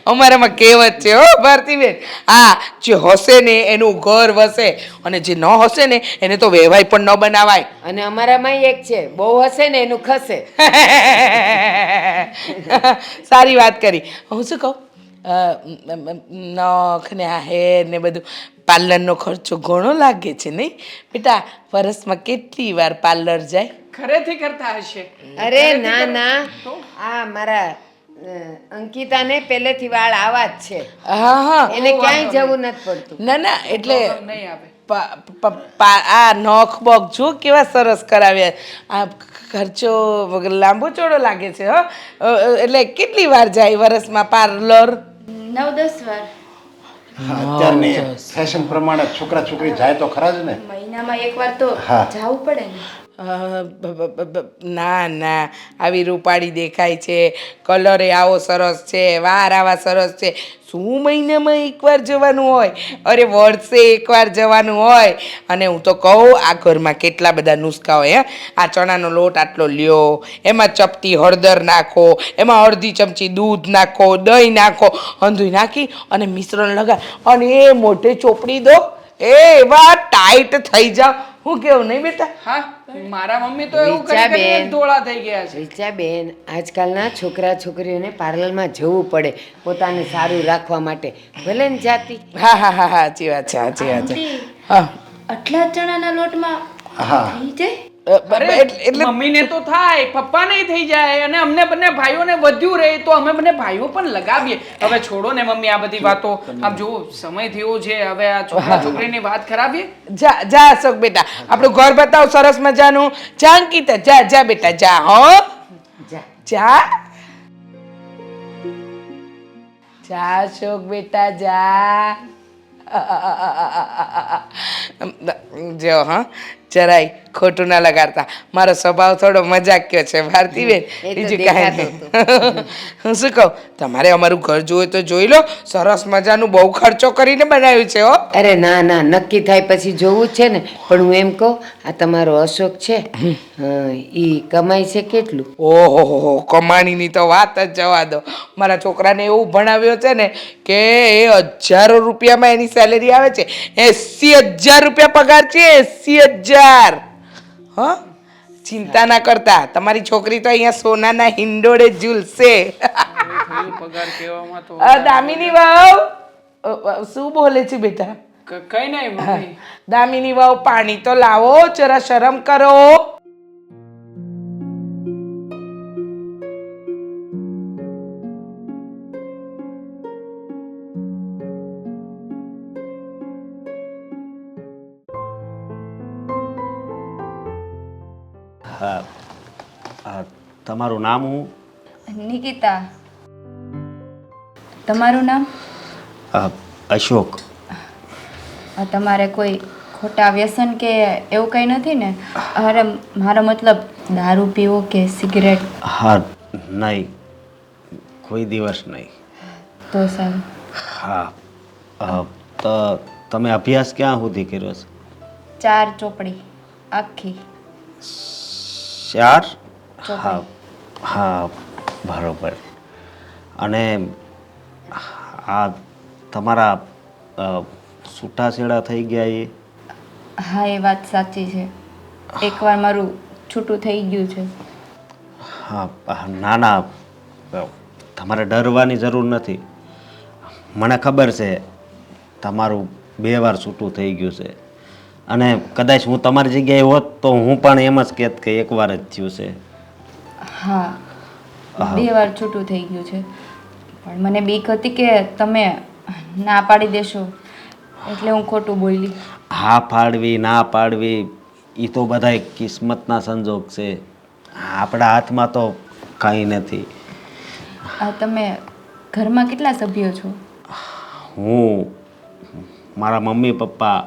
અમારામાં કહેવત છે હો ભારતીબેન. હા, જે હશે ને એનું ઘર વસે અને જે ન હશે ને એને તો વેવાય પણ ન બનાવાય. અને અમારામાં એક છે, બહુ હશે ને એનું ખસે. સારી વાત કરી. હું શું કહું, નખ ને આ હેર ને બધું પાર્લરનો ખર્ચો ઘણો લાગે છે નહીં બેટા? વરસમાં કેટલી વાર પાર્લર જાય? ઘરેથી કરતા હશે. અરે ના ના, આ મારા અંકિતાને પહેલેથી વાળ આવા જ છે, હા હા એને ક્યાંય જવું નથી પડતું. ના ના એટલે નહીં આવે. આ નખ બોખ જો કેવા સરસ કરાવ્યા. આ ખર્ચો લાંબો ચોડો લાગે છે હો. એટલે કેટલી વાર જાય વરસમાં પાર્લર? 9-10 વાર. અત્યારની ફેશન પ્રમાણે છોકરા છોકરી જાય તો ખરા જ ને. મહિનામાં એકવાર તો હા. જવું પડે ને. ના ના, આવી રૂપાળી દેખાય છે, કલરે આવો સરસ છે, વાર આવા સરસ છે, શું મહિનામાં એકવાર જવાનું હોય? અરે વર્ષે એકવાર જવાનું હોય. અને હું તો કહું, આ ઘરમાં કેટલા બધા નુસ્ખા હોય. આ ચણાનો લોટ આટલો લ્યો, એમાં ચપટી હળદર નાખો, એમાં અડધી ચમચી દૂધ નાખો, દહીં નાખો, હંધુઈ નાખી અને મિશ્રણ લગાવ અને એ મોઢે ચોપડી દો, એ એવા ટાઈટ થઈ જાવ. હું કેવું નહીં બેટા? હા, મારા મમ્મી તો એવું કરી રીચાબેન. કરીને ધોળા થઈ ગયા છે. રીચાબેન, આજકાલના છોકરા છોકરીઓને પાર્લરમાં જવું પડે પોતાને સારું રાખવા માટે, ભલે ને જાતી. હા હા હા હા, સાચી વાત છે, સાચી વાત છે. હા આટલા ચણાના લોટમાં હા થઈ જાય? એટલે મમ્મીને તો થાય, પપ્પાને થઈ જાય, અને અમને બંને ભાઈઓને વધ્યું રહે તો અમે બંને ભાઈઓ પણ લગાવીએ. હવે છોડો ને મમ્મી આ બધી વાતો. આમ જો સમય થયો છે, હવે આ છોકરા છોકરીની વાત ખરાબીએ. જા જા અશોક બેટા, આપણું ઘર બતાવ સરસ મજાનું. જા અંકિતા, જા જા બેટા, જા હો, જા. જા જા અશોક બેટા, જા. જો હા, જરાય ખોટું ના લગાડતા. મારો સ્વભાવ થોડો મજાક્યો છે ભારતીબેન, એ તો બીજું કાંઈ દેખાતું નહીં. હું શું કહું, તમારે અમારું ઘર જોયું તો જોઈ લો. સરસ મજાનું બહુ ખર્ચો કરીને બનાવ્યું છે હો. અરે ના ના, નક્કી થાય પછી જોવું જ છે ને. પણ હું એમ કહું, આ તમારો અશોક છે, ઈ કમાય છે કેટલું? ઓહો, કમાણીની તો વાત જ જવા દો. મારા છોકરાને એવું ભણાવ્યો છે ને કે એ હજારો રૂપિયામાં એની સેલેરી આવે છે. 80,000 રૂપિયા પગાર છે, 80,000. હા, ચિંતા ના કરતા, તમારી છોકરી તો અહીંયા સોનાના હિંડોળે ઝૂલશે. પગાર કહેવામાં તો દામિની વાવ, શું બોલે છે બેટા? કઈ નહીં મમ્મી. દામિની વાવ, પાણી તો લાવો, જરા શરમ કરો. હા, તમારું નામ હું? નિકિતા. તમારું નામ? અશોક. તમારે કોઈ ખોટા વ્યસન કે એવું કંઈ નથી ને? અરે મારો મતલબ દારૂ પીવો કે સિગરેટ? હા, નહીં, કોઈ દિવસ નહીં. તો સારું. હા, તો તમે અભ્યાસ ક્યાં સુધી કર્યો છે? 4 ચોપડી આખી. 4? ચોપડી. હા હા, બરોબર. અને આ તમારા છૂટાછેડા થઈ ગયા એ? હા, એ વાત સાચી છે. એકવાર મારું છૂટું થઈ ગયું છે. હા, ના ના, તમારે ડરવાની જરૂર નથી. મને ખબર છે તમારું 2 વાર છૂટું થઈ ગયું છે. અને કદાચ હું તમારી જગ્યાએ હોત તો હું પણ એમ જ કહેત કે 1 વાર જ થયું છે. હા, 2 વાર છૂટું થઈ ગયું છે. પણ મને બીક હતી કે તમે ના પાડી દેશો, એટલે હું ખોટું બોલી. હા પાડવી ના પાડવી એ તો બધાય કિસ્મતના સંજોગ છે, આપણા હાથમાં તો કંઈ નથી. તમે ઘરમાં કેટલા સભ્યો છો? હું, મારા મમ્મી પપ્પા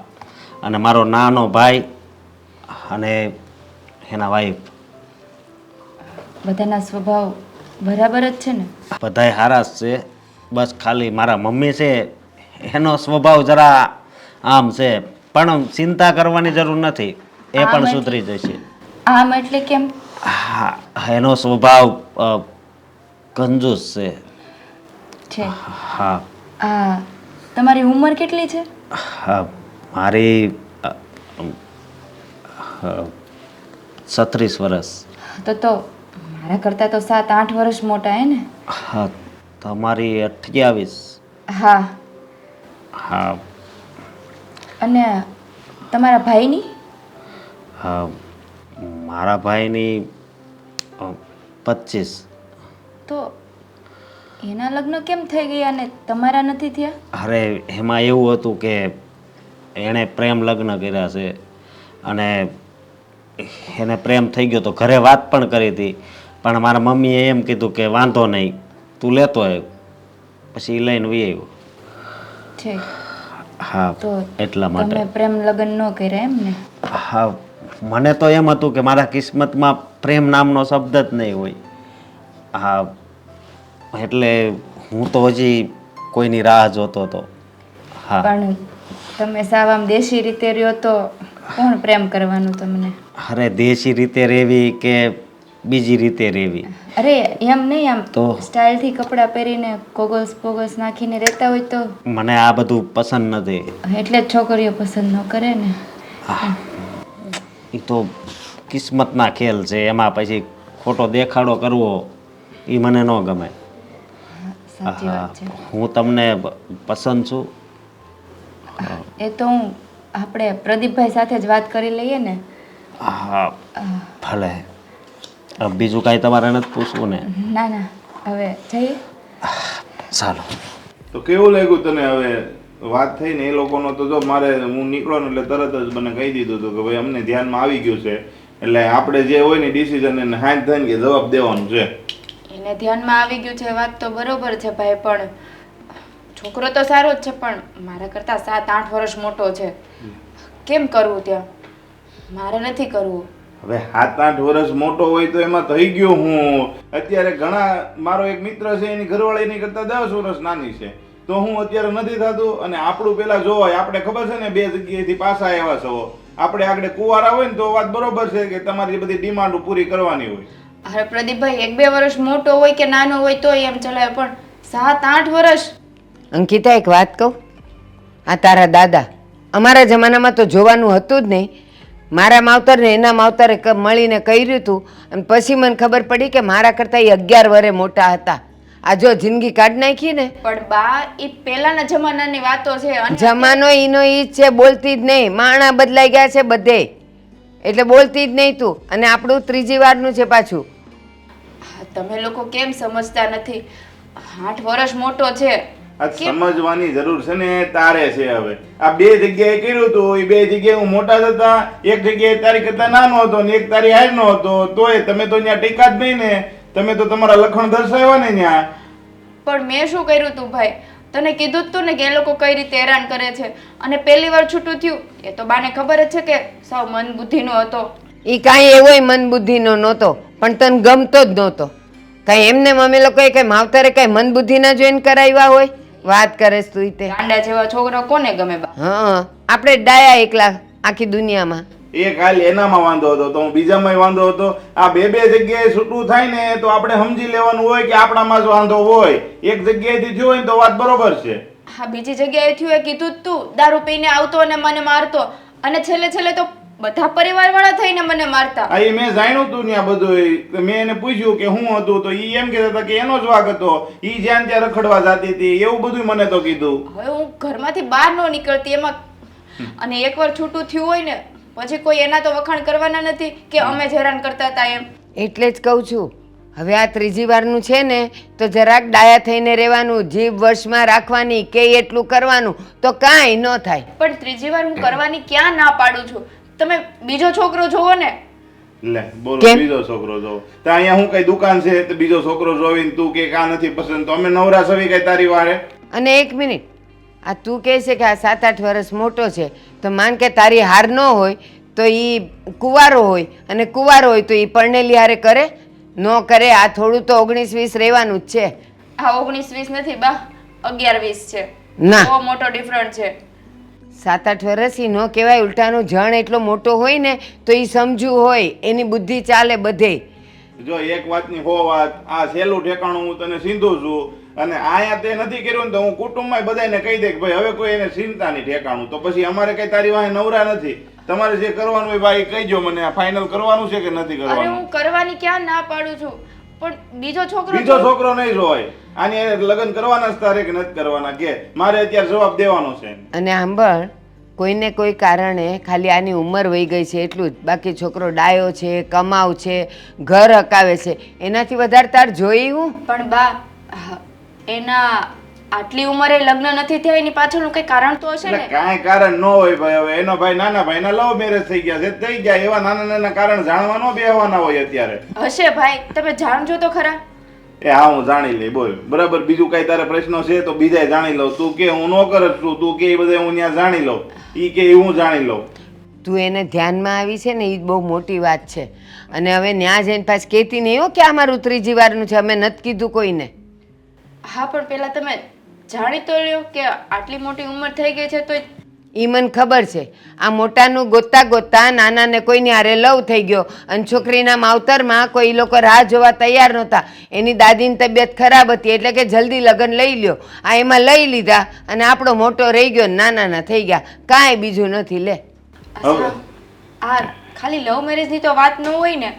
અને મારો નાનો ભાઈ અને એના વાઈફ. બધાના સ્વભાવ બરાબર જ છે ને? બધાય સારા જ છે, બસ ખાલી મારા મમ્મી છે એનો સ્વભાવ જરા આમ છે, પણ ચિંતા કરવાની જરૂર નથી, એ આમ પણ એટલે? સુધરી જશે. આમ એટલે કેમ? હા, એનો સ્વભાવ કંજૂસ છે. છે. હા તમારી ઉંમર કેટલી છે? હા, મારી 36 વર્ષ. તો મારા કરતાં તો 7-8 વર્ષ મોટા હે ને? હા, તમારી 28. હા. હા, અને તમારા ભાઈની? હા, મારા ભાઈની 25. તો એના લગ્ન કેમ થઈ ગયા અને તમારા નથી થયા? અરે એમાં એવું હતું કે એણે પ્રેમ લગ્ન કર્યા છે અને એને પ્રેમ થઈ ગયો તો ઘરે વાત પણ કરી હતી, પણ મારા મમ્મીએ એમ કીધું કે વાંધો નહીં, તું લેતો આવ. પછી એ લઈને વી આવ્યો. છે હા, તો એટલા માટે. તમે પ્રેમ લગ્ન ન કર્યા એમ ને? હા, મને તો એમ હતું કે મારા કિસ્મતમાં પ્રેમ નામનો શબ્દ જ નહીં હોય. હા, એટલે હું તો હજી કોઈની રાહ જોતો હતો. હા, પણ તમે સાવ આમ દેશી રીતે રહ્યો તો કોણ પ્રેમ કરવાનું તમને? અરે દેશી રીતે રહેવી કે બીજી રીતે રહેવી? અરે એમ નહીં, આમ તો? સ્ટાઇલથી કપડાં પહેરીને ગોગલ્સ પોગલ્સ નાખીને રહેતા હોય તો? મને આ બધું પસંદ નથી. એટલે જ છોકરીઓ પસંદ ન કરે ને. એ તો કિસ્મતના ખેલ છે, એમાં પછી ખોટો દેખાડો કરવો એ મને ન ગમે. સાચી વાત છે. હું તમને પસંદ છું. એ તો હું આપણે પ્રદીપભાઈ સાથે જ વાત કરી લઈએ ને. હા, ભલે. બીજું કાંઈ તમારે નથી પૂછવું ને? ના ના, હવે જઈએ. ચાલો. તો કેવું લાગ્યું તને? હવે વાત થઈ ને એ લોકોનો તો જો મારે હું નીકળો ને એટલે તરત જ મને કહી દીધું હતું કે ભાઈ અમને ધ્યાનમાં આવી ગયું છે, એટલે આપણે જે હોય ને ડિસિઝન એને હાથ થઈને કે જવાબ દેવાનું છે. એને ધ્યાનમાં આવી ગયું છે, વાત તો બરોબર છે ભાઈ, પણ છોકરો તો સારો જ છે, પણ મારા કરતાં 7-8 વર્ષ મોટો છે. કેમ કરવું ત્યાં? મારે નથી કરવું. હવે 7-8 વર્ષ મોટો હોય તો એમાં થઈ ગયો હું. અત્યારે ઘણા મારો એક મિત્ર છે એની ઘરવાળી એની કરતા 10 વર્ષ નાની છે, તો હું અત્યારે નથી થતું. અને આપણું પેલા જોવાય, આપણે ખબર છે ને 2 જગ્યાએથી પાછા આવ્યા છો, આપણે આગળ કુંવારા હોય ને તો વાત બરોબર છે કે તમારી બધી ડિમાન્ડ પૂરી કરવાની હોય. અરે પ્રદીપભાઈ, 1-2 વર્ષ મોટો હોય કે નાનો હોય તો એમ ચલાવે, પણ 7-8 વર્ષ. અંકિતા, એક વાત કહું? આ તારા દાદા અમારા જમાનામાં તો જોવાનું હતું જ નહીં. મારા માવતરને એના માવતરે મળીને કર્યું હતું, અને પછી મને ખબર પડી કે મારા કરતાં એ 11 વર્ષે મોટા હતા. આ જો જિંદગી કાઢી નાખી ને. પણ બા, એ પહેલાના જમાનાની વાતો છે. અને જમાનો ઈનો ઈ જ છે, બોલતી જ નહીં. માણા બદલાઈ ગયા છે બધે, એટલે બોલતી જ નહીં તું. અને આપણું 3જી વારનું છે પાછું. તમે લોકો કેમ સમજતા નથી? 8 વર્ષ મોટો છે. આ સમજવાની જરૂર છે ને તારે છે. હવે આ 2 જગ્યાએ કર્યું હતું, એ 2 જગ્યાએ હું મોટા જ હતા. એક જગ્યાએ તારી કરતા નાનો હતો ને એક તારી હાર નો હતો, તોય તમે તો ત્યાં ટીકા જ નહીં ને. તમે તો તમારા લખણ દર્શાવ્યા ને ત્યાં. પણ મેં શું કર્યું તું ભાઈ? તને કીધું જ તું ને કે એ લોકો કઈ રીતે હેરાન કરે છે. અને પહેલી વાર છૂટું થયું એ તો બાને ખબર જ છે કે સાવ મન બુદ્ધિનો હતો. એ કાંઈ એવોય મન બુદ્ધિનો નહોતો, પણ તને ગમતો જ નહોતો. કાંઈ એમને અમે લોકોએ કાંઈ માવતરે કાંઈ મન બુદ્ધિના જોઈને કરાવ્યા હોય? વાત કરે તું તે. ગાંડા જેવા છોકરા કોને ગમે બા? હા, આપણે ડાયા એકલા આખી દુનિયામાં. એક હાલ એનામાં વાંધો હતો તો હું બીજામાં વાંધો હતો. આ 2 જગ્યાએ છૂટું થાય ને તો આપણે સમજી લેવાનું હોય કે આપણામાં જ વાંધો હોય. એક જગ્યાએથી થયું હોય ને તો વાત બરોબર છે. હા, બીજી જગ્યાએ થયું એ કીધું જ તું. દારૂ પીને આવતો અને મને મારતો, અને છેલ્લે છેલ્લે તો બધા પરિવાર વાળા થઈને મને મારતા. આ એ મેં જાણ્યું તું ત્યાં બધું. મેં એને પૂછ્યું કે હું હતું તો ઈ એમ કહેતા હતા કે એનો જ વાગ હતો, ઈ જ્યાં ત્યાં રખડવા જતી હતી, એવું બધું મને તો કીધું. હવે હું ઘરમાંથી બહાર ન નીકળતી એમાં. અને એકવાર છૂટું થયું હોય ને પછી કોઈ એના તો વખાણ કરવાના નથી કે અમે જ હેરાન કરતા હતા એમ. એટલે જ કહું છું, હવે આ 3જી વારનું છે ને તો જરાક ડાયા થઈને રહેવાનું, જીભ વર્ષમાં રાખવાની, કે એટલું કરવાનું તો કાંઈ ન થાય. પણ 3જી વાર હું કરવાની ક્યાં ના પાડું છું? તમે બીજો છોકરો જોવો ને. લે બોલો, કેમ? બીજો છોકરો જોવો તો અહીંયા હું કઈ દુકાન છે તો બીજો છોકરો જોવીને તું કે કા નથી પસંદ, તો અમે નવરા સવી કઈ તારી વારે. અને એક મિનિટ, આ તું કહે છે કે આ 7-8 વર્ષ મોટો છે, તો માન કે તારી હાર ન હોય તો એ કુંવારો હોય, અને કુંવારો હોય તો એ પરણેલી હારે કરે? ન કરે. આ થોડું તો 19-20 રહેવાનું જ છે. આ 19-20 નથી બા, 11-20 છે. ના. બહુ મોટો ડિફરન્ટ છે. 7-8 વર્ષ ઈ ન કહેવાય. ઉલટાનો જણ એટલો મોટો હોય ને તો એ સમજુ હોય, એની બુદ્ધિ ચાલે બધે. જો એક વાતની હો વાત, આ સહેલું ઠેકાણું હું તને સીધું છું. અને આયા તે નથી કર્યું ને તો હું કુટુંબમાં બધાને કહી દે કે ભાઈ હવે કોઈ એને ચિંતા નહીં ઠેકાણું. તો પછી અમારે કઈ તારી વાહે નવરા નથી. તમારે જે કરવાનું હોય ભાઈ કહીજો મને. આ ફાઇનલ કરવાનું છે કે નથી અરે કરવાનું? હું કરવાની ક્યાં ના પાડું છું, પણ બીજો બીજો છોકરો નહીં જોવાય. આની લગ્ન કરવાના જ તારે કે નથી કરવાના કે મારે અત્યારે જવાબ દેવાનો છે. અને સાંભળ, કોઈને કોઈ કારણે ખાલી આની ઉંમર વહી ગઈ છે એટલું જ, બાકી છોકરો ડાયો છે, કમાવ છે, ઘર હકાવે છે, એનાથી વધારે તાર જોઈ હું. પણ બા એના આટલી ઉંમરે લગ્ન નથી થયા એની પાછળનું કઈ કારણ તો હશે એટલે ને? કાંઈ કારણ ન હોય ભાઈ. હવે એનો ભાઈ નાના ભાઈના લવ મેરેજ થઈ ગયા છે, થઈ ગયા. એવા નાના નાના કારણ જાણવા ન બેહવાના હોય અત્યારે. હશે ભાઈ, તમે જાણજો તો ખરા. એ હા, હું જાણી લઈ, બોલ. બરાબર, બીજું કઈ તારે પ્રશ્નો છે તો બીજા જાણી લઉં. તું કે હું ન કરત છું, તું કે એ બધા હું ત્યાં જાણી લઉં, ઈ કે હું જાણી લઉં. તું એને ધ્યાનમાં આવી છે ને એ બહુ મોટી વાત છે. અને હવે ન્યા જઈને પાછી કહેતી નહીં હો કે અમારું ત્રીજી વારનું છે, અમે નથી કીધું કોઈને. હા પણ પેલા તમે જાણી તો લ્યો કે આટલી મોટી ઉંમર થઈ ગઈ છે તો એ મને ખબર છે. આ મોટાનું ગોતતા ગોતતા નાનાને કોઈની હારે લવ થઈ ગયો અને છોકરીના માવતરમાં કોઈ લોકો રાહ જોવા તૈયાર નહોતા. એની દાદીની તબિયત ખરાબ હતી એટલે કે જલ્દી લગ્ન લઈ લ્યો. આ એમાં લઈ લીધા અને આપણો મોટો રહી ગયો, નાના થઈ ગયા. કાંઈ બીજું નથી. લે આ ખાલી લવ મેરેજ ની તો વાત ન હોય ને,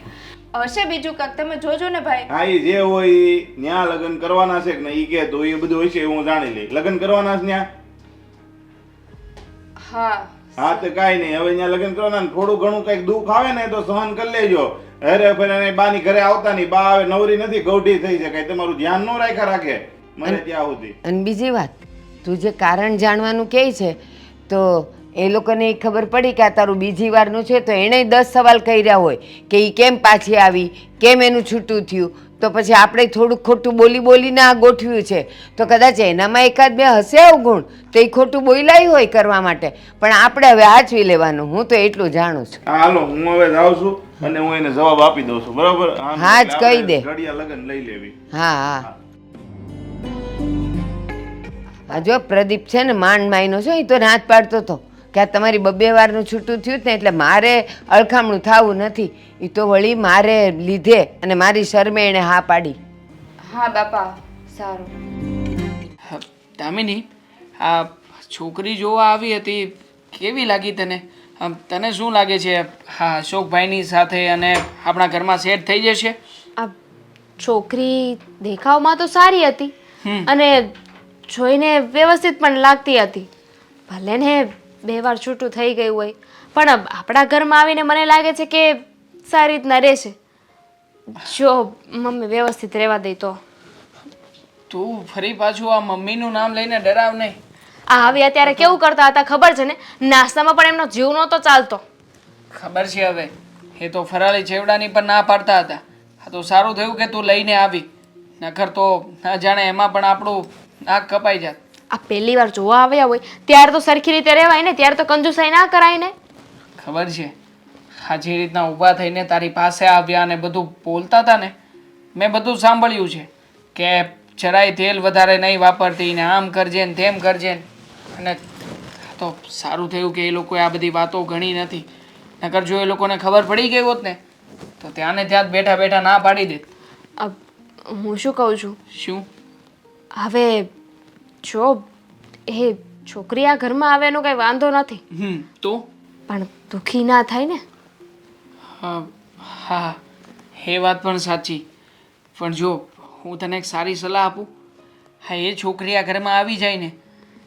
હશે બીજું કાંક. તમે જોજો ને ભાઈ. હા, ઈ જે હોય ઈ ન્યા લગ્ન કરવાના છે કે નહીં ઈ કે તો એ બધું હોય છે હું જાણી લઈ. લગ્ન કરવાના છે ન્યા? હા હા તો કાંઈ નહીં. હવે ન્યા લગ્ન કરવાના ને થોડું ઘણું કઈક દુઃખ આવે ને તો સહન કરી લેજો. અરે ફેર બાની ઘરે આવતા નહીં. બા હવે નવરી નથી, ગૌઢી થઈ છે. કઈ તમારું ધ્યાન ન રાખે મને ત્યાં સુધી. અને બીજી વાત, તું જે કારણ જાણવાનું કહે છે તો એ લોકોને ઈ ખબર પડી કે આ તારું બીજી વારનું છે તો એણે 10 સવાલ કર્યા હોય કે એ કેમ પાછી આવી, કેમ એનું છૂટું થયું. તો પછી આપણે થોડુંક ખોટું બોલીને આ ગોઠવ્યું છે તો કદાચ એનામાં એકાદ બે હશે અવગુણ તો એ ખોટું બોલાયું હોય કરવા માટે, પણ આપણે હવે આચવી લેવાનું. હું તો એટલું જાણું છું. હા હાલો, હું હવે જાઉં છું અને હું એને જવાબ આપી દઉં છું. બરાબર? હા જ કહી દે. ઘડિયા લગન લઈ લેવી. હા હા. આ જો પ્રદીપ છે ને માંડ માયનો છે, એ તો રાત પાડતો હતો કે આ તમારી 2 વારનું છૂટું થયું ને એટલે મારે અળખામણું થવું નથી. એ તો વળી મારે લીધે અને મારી શરમે એણે હા પાડી. હા બાપા સારું. દામિની, આ છોકરી જોવા આવી હતી, કેવી લાગી તને? તને શું લાગે છે હા અશોકભાઈની સાથે અને આપણા ઘરમાં સેટ થઈ જશે? આ છોકરી દેખાવમાં તો સારી હતી અને જોઈને વ્યવસ્થિત પણ લાગતી હતી. ભલે ને 2 વાર છૂટું થઈ ગયું હોય પણ આપણા ઘરમાં આવીને મને લાગે છે કે સારી રીતના રહેશે જો મમ્મી વ્યવસ્થિત રહેવા દે તો. તું ફરી પાછું આ મમ્મીનું નામ લઈને ડરાવ નહીં. આ હવે અત્યારે કેવું કરતા હતા ખબર છે ને, નાસ્તામાં પણ એમનો જીવ નહોતો ચાલતો. ખબર છે હવે, એ તો ફરાળી ચેવડાની પણ ના પાડતા હતા. આ તો સારું થયું કે તું લઈને આવી, નકર તો ના જાણે એમાં પણ આપણું નાક કપાઈ જાત. આ પહેલી વાર જોવા આવ્યા હોય ત્યારે તો સરખી રીતે રહેવાય ને, ત્યારે તો કંજુસાઈ ના કરાય ને. ખબર છે, આ જે રીતના ઊભા થઈને તારી પાસે આવ્યા અને બધું બોલતા હતા ને, મેં બધું સાંભળ્યું છે કે જરાય તેલ વધારે નહીં વાપરતી ને આમ કરજે ને તેમ કરજે ને. અને તો સારું થયું કે એ લોકોએ આ બધી વાતો ગણી નથી, નકર જો એ લોકોને ખબર પડી ગઈ હોત ને તો ત્યાં ને ત્યાં જ બેઠા બેઠા ના પાડી દેત. હું શું કહું છું, શું? હવે જો એ છોકરી આ ઘરમાં આવે એનો કઈ વાંધો નથી, તો પણ દુઃખી ના થાય ને. હા, એ વાત પણ સાચી. પણ જો હું તને એક સારી સલાહ આપું, હા એ છોકરી આ ઘરમાં આવી જાય ને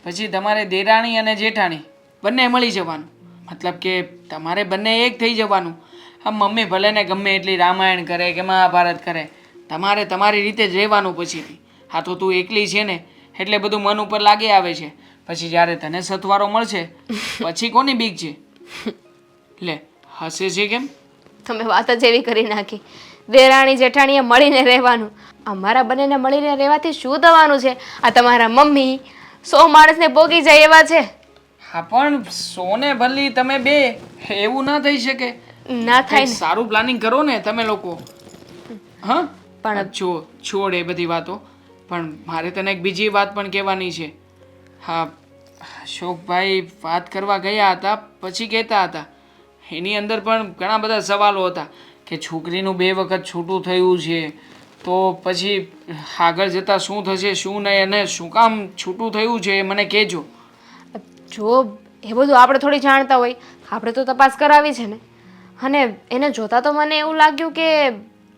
પછી તમારે દેરાણી અને જેઠાણી બંને મળી જવાનું. મતલબ કે તમારે બંને એક થઈ જવાનું. હા મમ્મી ભલે ને ગમે એટલી રામાયણ કરે કે મહાભારત કરે, તમારે તમારી રીતે જ રહેવાનું પછીથી. હા તો તું એકલી છે ને એટલે બધું મન ઉપર લાગી આવે છે. પછી જ્યારે તને સથવારો મળશે પછી કોની બીક છે? લે હસે છે કેમ? તમે વાત જ એવી કરી નાખી. દેરાણી જેઠાણીએ મળીને રહેવાનું. અમારા બંનેને મળીને રહેવાથી શું થવાનું છે? આ તમારા મમ્મી 100 માણસને ભોગી જાય એવા છે. હા પણ સોને ભલી તમે બે, એવું ના થઈ શકે. ના થાય કંઈક ને. સારું પ્લાનિંગ કરો ને તમે લોકો. હા પણ છોડ એ બધી વાતો. પણ મારે તને એક બીજી વાત પણ કહેવાની છે. હા અશોકભાઈ વાત કરવા ગયા હતા પછી કહેતા હતા એની અંદર પણ ઘણા બધા સવાલો હતા કે છોકરીનું 2 વખત છૂટું થયું છે તો પછી આગળ જતાં શું થશે શું નહીં અને શું કામ છૂટું થયું છે એ મને કહેજો. જો એ બધું આપણે થોડી જાણતા હોય, આપણે તો તપાસ કરાવી છે ને. અને એને જોતાં તો મને એવું લાગ્યું કે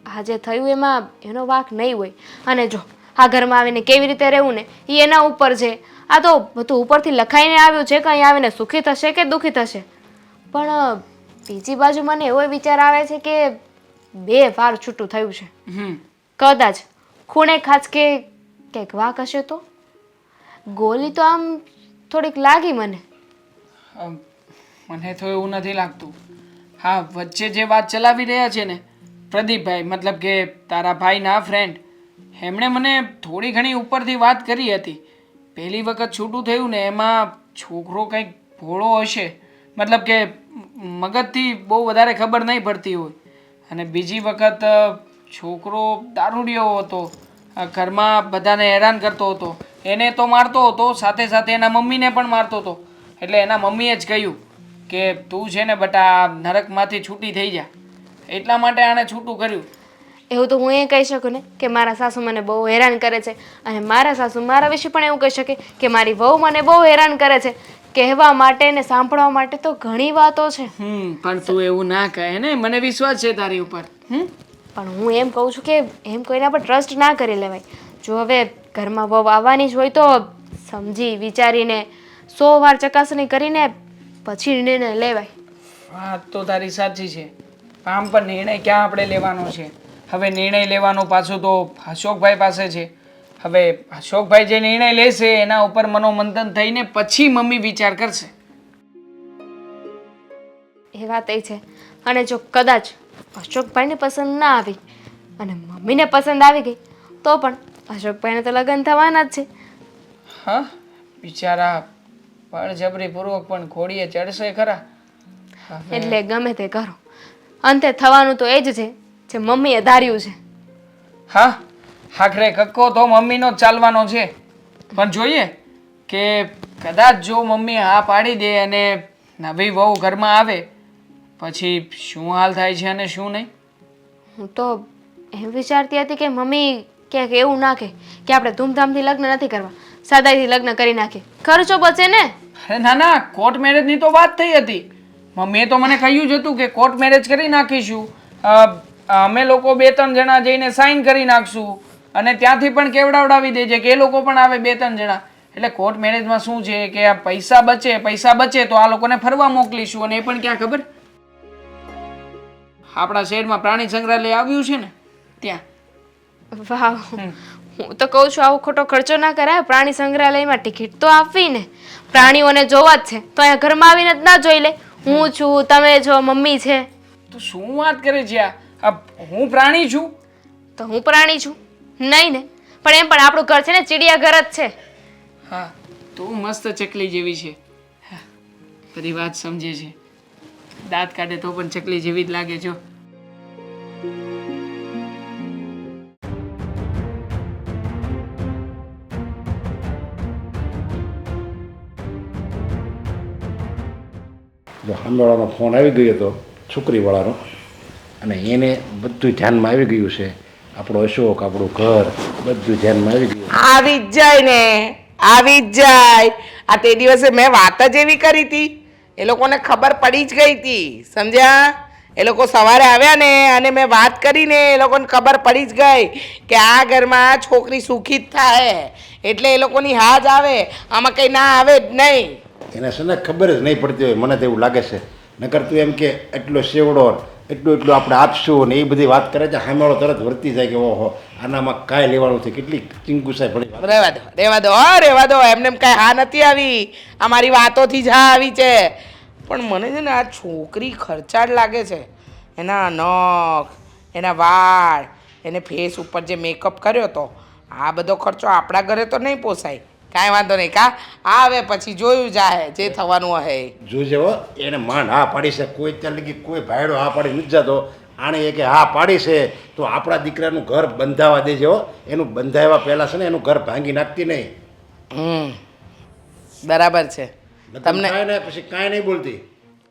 આ જે થયું એમાં એનો વાંક નહીં હોય. અને જો આ ઘરમાં આવીને કેવી રીતે રહેવું ને એ એના ઉપર છે. આ તો બધું ઉપરથી લખાઈને આવ્યું છે કે અહીં આવીને સુખી થશે કે દુઃખી થશે. પણ બીજી બાજુ મને એવો વિચાર આવે છે કે 2 વાર છૂટું થયું છે. કદાચ ખૂણે ખાસ કે કંઈક વાક હશે તો. ગોલી તો આમ થોડીક લાગી મને. મને તો એવું નથી લાગતું. હા, વચ્ચે જે વાત ચલાવી રહ્યા છે ને પ્રદીપભાઈ, મતલબ કે તારા ભાઈના ફ્રેન્ડ, એમણે મને થોડી ઘણી ઉપરથી વાત કરી હતી. પહેલી વખત છૂટું થયું ને એમાં છોકરો કંઈક ભોળો હશે, મતલબ કે મગજથી બહુ વધારે ખબર નહીં પડતી હોય. અને બીજી વખત છોકરો દારૂડિયો હતો, ઘરમાં બધાને હેરાન કરતો હતો, એને તો મારતો હતો, સાથે સાથે એના મમ્મીને પણ મારતો હતો. એટલે એના મમ્મીએ જ કહ્યું કે તું છે ને બટા નરકમાંથી છૂટી થઈ જા, એટલા માટે આણે છૂટું કર્યું. એવું તો હું એ કહી શકું ને કે મારા સાસુ મને બહુ હેરાન કરે છે, અને મારા સાસુ મારા વિશે પણ એવું કહી શકે કે મારી વહુ મને બહુ હેરાન કરે છે. કહેવા માટે ને સાંભળવા માટે તો ઘણી વાતો છે. પણ તું એવું ના કહે ને, મને વિશ્વાસ છે તારી ઉપર. પણ હું એમ કહું છું કે એમ કોઈના પર ટ્રસ્ટ ના કરી લેવાય. જો હવે ઘરમાં વહુ આવવાની જ હોય તો સમજી વિચારીને 100 વાર ચકાસણી કરીને પછી નિર્ણય લેવાય. વાત તો તારી સાચી છે. આમ પણ નિર્ણય ક્યાં આપણે લેવાનો છે? હવે નિર્ણય લેવાનો પાછું તો અશોકભાઈ પાસે છે. હવે અશોકભાઈ જે નિર્ણય લેશે એના ઉપર મનોમંથન થઈને પછી મમ્મી વિચાર કરશે. એ વાત એ છે. અને જો કદાચ અશોકભાઈને પસંદ ના આવી અને મમ્મીને પસંદ આવી ગઈ તો પણ અશોકભાઈને તો લગ્ન થવાના જ છે. હા, બિચારા બળજબરીપૂર્વક પણ ઘોડીએ ચડશે ખરા. એટલે ગમે તે કરો, અંતે થવાનું તો એ જ છે જે મમ્મીએ ધાર્યું છે. હા, આખરે કક્કો તો મમ્મીનો જ ચાલવાનો છે. પણ જોઈએ કે કદાચ જો મમ્મી હા પાડી દે અને નવી વહુ ઘરમાં આવે પછી શું હાલ થાય છે અને શું નહીં. હું તો એમ વિચારતી હતી કે મમ્મી ક્યાંક એવું ના કહે કે આપણે ધૂમધામથી લગ્ન નથી કરવા, સાદાઈથી લગ્ન કરી નાખીએ, ખર્ચો બચે ને. અરે ના ના, કોર્ટ મેરેજની તો વાત થઈ હતી. મમ્મીએ તો મને કહ્યું જ હતું કે કોર્ટ મેરેજ કરી નાખીશું, અમે લોકો 2-3 જણા જઈને સાઈન કરી નાખશું, અને ત્યાંથી પણ કેવડાવડાવી દેજે કે એ લોકો પણ આવે 2-3 જણા. એટલે કોર્ટ મેરેજમાં શું છે કે આ પૈસા બચે તો આ લોકોને ફરવા મોકલીશું. અને એ પણ ક્યાં ખબર? આપણા શહેરમાં પ્રાણી સંગ્રહાલય આવ્યું છે ને ત્યાં. વાહ, હું તો કહું છું આવો ખોટો ખર્ચો ના કરાય. પ્રાણી સંગ્રહાલયમાં ટિકિટ તો આપવી ને, પ્રાણીઓને જોવા જ છે તો અહીંયા ઘરમાં આવીને જ ના જોઈ લે. હું છું, તમે છો, મમ્મી છે. તું શું વાત કરે છે? હું પ્રાણી છું? તો હું પ્રાણી છું નહીં ને? પણ એમ પણ આપણું ઘર છે ને ચિડિયાઘર જ છે. હા, તું મસ્ત ચકલી જેવી છે, બધી વાત સમજે છે. દાંત કાઢે તો પણ ચકલી જેવી જ લાગે છો. જો સામેવાળાનો ફોન આવી ગયો હતો છોકરીવાળાનો, અને એને બધું ધ્યાનમાં આવી ગયું છે. આપણો અશોક, આપણું ઘર બધું ધ્યાનમાં આવી ગયું. આવી જ જાય ને, આવી જ જાય. આ તે દિવસે મેં વાત જ એવી કરી હતી, એ લોકોને ખબર પડી જ ગઈ હતી, સમજ્યા? એ લોકો સવારે આવ્યા ને અને મેં વાત કરીને એ લોકોને ખબર પડી જ ગઈ કે આ ઘરમાં છોકરી સુખી જ થાય, એટલે એ લોકોની હા જ આવે, આમાં કંઈ ના આવે જ નહીં. એને છે ને ખબર જ નહીં પડતી હોય, મને તો એવું લાગે છે. નકર તું એમ કે એટલો સેવડો, એટલું આપણે આપશું ને એ બધી વાત કરે છે, સામેવાળો તરત વર્તી જાય કે ઓહો આનામાં કાંઈ લેવાનું છે, કેટલી ચિંગુસાઈ પડી. રહેવા દો, એમને કાંઈ હા નથી આવી, અમારી વાતોથી જ હા આવી છે. પણ મને છે ને આ છોકરી ખર્ચાળ લાગે છે. એના નખ, એના વાળ, એને ફેસ ઉપર જે મેકઅપ કર્યો તો, આ બધો ખર્ચો આપણા ઘરે તો નહીં પોસાય. કાંઈ વાંધો નહીં, કા આવે પછી જોયું જાય જે થવાનું હે. જોજે હો, એને માંડ હા પાડી છે. કોઈ ત્યાં લગી કોઈ ભાઈડો હા પાડી નથી જતો. આણે એ કે હા પાડી છે તો આપણા દીકરાનું ઘર બંધાવા દેજે હો. એનું બંધાવ્યા પહેલાં છે ને એનું ઘર ભાંગી નાખતી નહીં. બરાબર છે. તમને ને પછી કાંઈ નહીં બોલતી.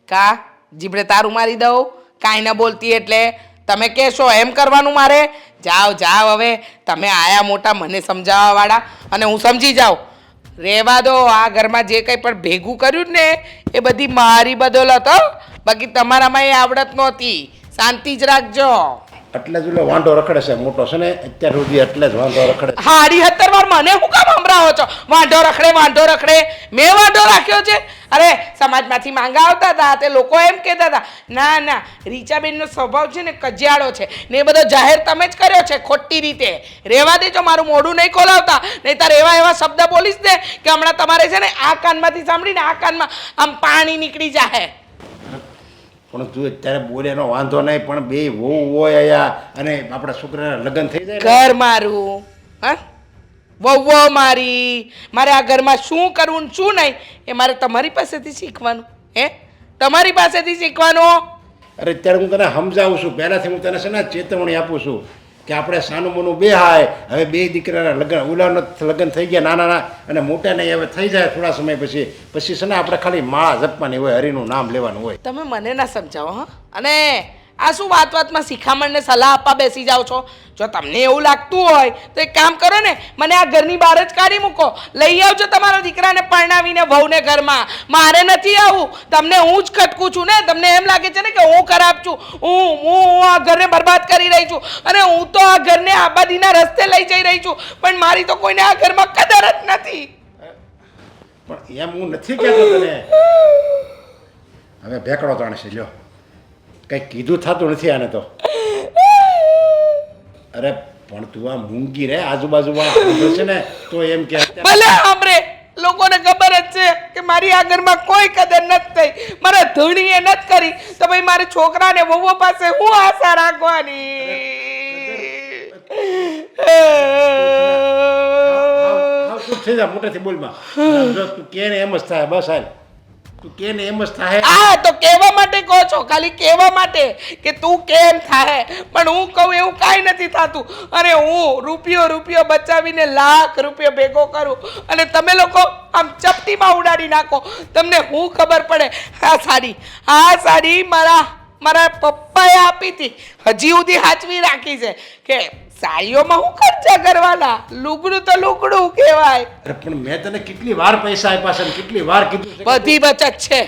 કા જીભડે તારું મારી દઉં? કાંઈ ન બોલતી એટલે તમે કહેશો એમ કરવાનું મારે? જાઓ હવે, તમે આયા મોટા મને સમજાવવા વાળા, અને હું સમજી જાઉં. રહેવા દો, આ ઘરમાં જે કંઈ પણ ભેગું કર્યું ને એ બધી મારી બદોલત હો, બાકી તમારામાં એ આવડત નહોતી. શાંતિ જ રાખજો. એટલે જ ઓલો વાંઢો રખડે છે મોટો છે ને અત્યાર સુધી એટલે જ વાંઢો રખડે છે. હાડી 70 વાર મને શું કામ સંભળાવો છો? વાંઢો રખડે મેં વાંઢો રાખ્યો છે? અરે સમાજમાંથી માંગા આવતા હતા તે લોકો એમ કહેતા હતા ના ના રીચાબેનનો સ્વભાવ છે ને કજિયાળો છે ને એ બધો જાહેર તમે જ કર્યો છે ખોટી રીતે. રહેવા દેજો, મારું મોઢું નહીં ખોલાવતા, નહીંતર એવા શબ્દ બોલીશ ને કે હમણાં તમારે છે ને આ કાનમાંથી સાંભળીને આ કાનમાં આમ પાણી નીકળી જાય. પણ તું અત્યારે બોલેનો વાંધો નહીં, પણ બે વહુ હોય અહીંયા અને આપણા છોકરાના લગ્ન થઈ જાય ને. ઘર મારું, હા વહુઓ મારી, મારે આ ઘરમાં શું કરવું ને શું નહીં એ મારે તમારી પાસેથી શીખવાનું. તમારી પાસેથી શીખવાનું. અરે અત્યારે હું તને સમજાવું છું, પહેલાંથી હું તને છે ને ચેતવણી આપું છું કે આપણે સાનું મનું બે હાય. હવે બે દીકરાના લગ્ન ઓલાનો લગ્ન થઈ ગયા નાના અને મોટા નહીં, હવે થઈ જાય થોડા સમય પછી છે ને આપણે ખાલી માળા જપવાની હોય, હરિનું નામ લેવાનું હોય. તમે મને ના સમજાવો હા. અને આ શું વાતમાં શિખામણને સલાહ આપવા બેસી જાઓ છો? જો તમને એવું લાગતું હોય તો એક કામ કરો ને, મને આ ઘરની બહાર જ કાઢી મૂકો, લઈ આવજો તમારા દીકરાને પરણાવીને વહુને ઘરમાં. મારે નથી આવું, તમને હું જ ખટકું છું ને. તમને એમ લાગે છે ને કે હું ખરાબ છું, હું આ ઘરને બરબાદ કરી રહી છું અને હું તો આ ઘરને આબાદીના રસ્તે લઈ જઈ રહી છું, પણ મારી તો કોઈને આ ઘરમાં કદર જ નથી. પણ એમ હું નથી કહેતો તને. હવે ભેકડો તાણે છે લ્યો, કંઈ કીધું થતું નથી આને તો. અરે પણ તું આ મૂંગી રે, આજુબાજુવાળા છે ને તો એમ કે ભલે સાંભળે, લોકોને ખબર જ છે કે મારી આ ઘરમાં કોઈ કદર નથી થઈ, મારા ધણીએ નથી કરી, તો ભાઈ મારે છોકરાને વહુઓ પાસે હું આશા રાખવાની? ચૂપ થઈ જા, મોટેથી બોલમાં. જો તું કે ને એમ જ થાય, બસ હાલ તું કે ને એમ જ થાય. આ તો કહેવા માટે કહો છો, ખાલી કહેવા માટે કે તું કેમ થાય, પણ હું કહું એવું કાંઈ નથી થતું. અને હું રૂપિયો બચાવીને લાખ રૂપિયો ભેગો કરું અને તમે લોકો આમ ચપટીમાં ઉડાડી નાખો. તમને હું ખબર પડે? આ સાડી મારા પપ્પાએ આપી હતી, હજી સુધી સાચવી રાખી છે કે સાડીઓમાં હું ખર્ચા કરવાના, લુગડું તો લુગડું કહેવાય. અરે પણ મેં તને કેટલી વાર પૈસા આપ્યા છે, કેટલી વાર કીધું છે. બધી બચત છે,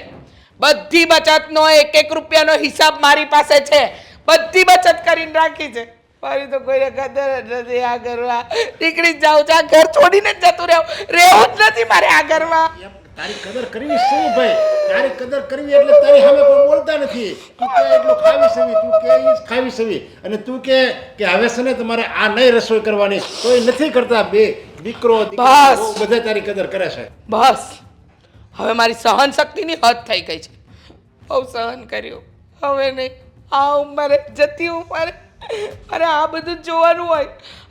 બધી બચતનો 1-1 રૂપિયાનો હિસાબ મારી પાસે છે, બધી બચત કરીને રાખી છે. મારી તો કોઈને કદર જ નથી આ ઘરમાં. નીકળી જ જાઉં છું, આ ઘર છોડીને જ જતું રહેવું જ નથી મારે આ ઘરમાં. તારી કદર કરવી શું ભાઈ? તારી કદર કરવી એટલે તારી સામે કોઈ બોલતા નથી. તું કે એટલું ખાવી સવી, તું કે ઈ ખાવી સવી, અને તું કે હવે છે ને તમારે આ નહીં રસોઈ કરવાની, તો એ નથી કરતા. બે દીકરો બધા તારી કદર કરે છે. બસ હવે મારી સહન શક્તિની હદ થઈ ગઈ છે, બહુ સહન કર્યું, હવે નહીં. આ ઉંમરે જતી ઉંમરે અરે આ બધું જોવાનું હોય.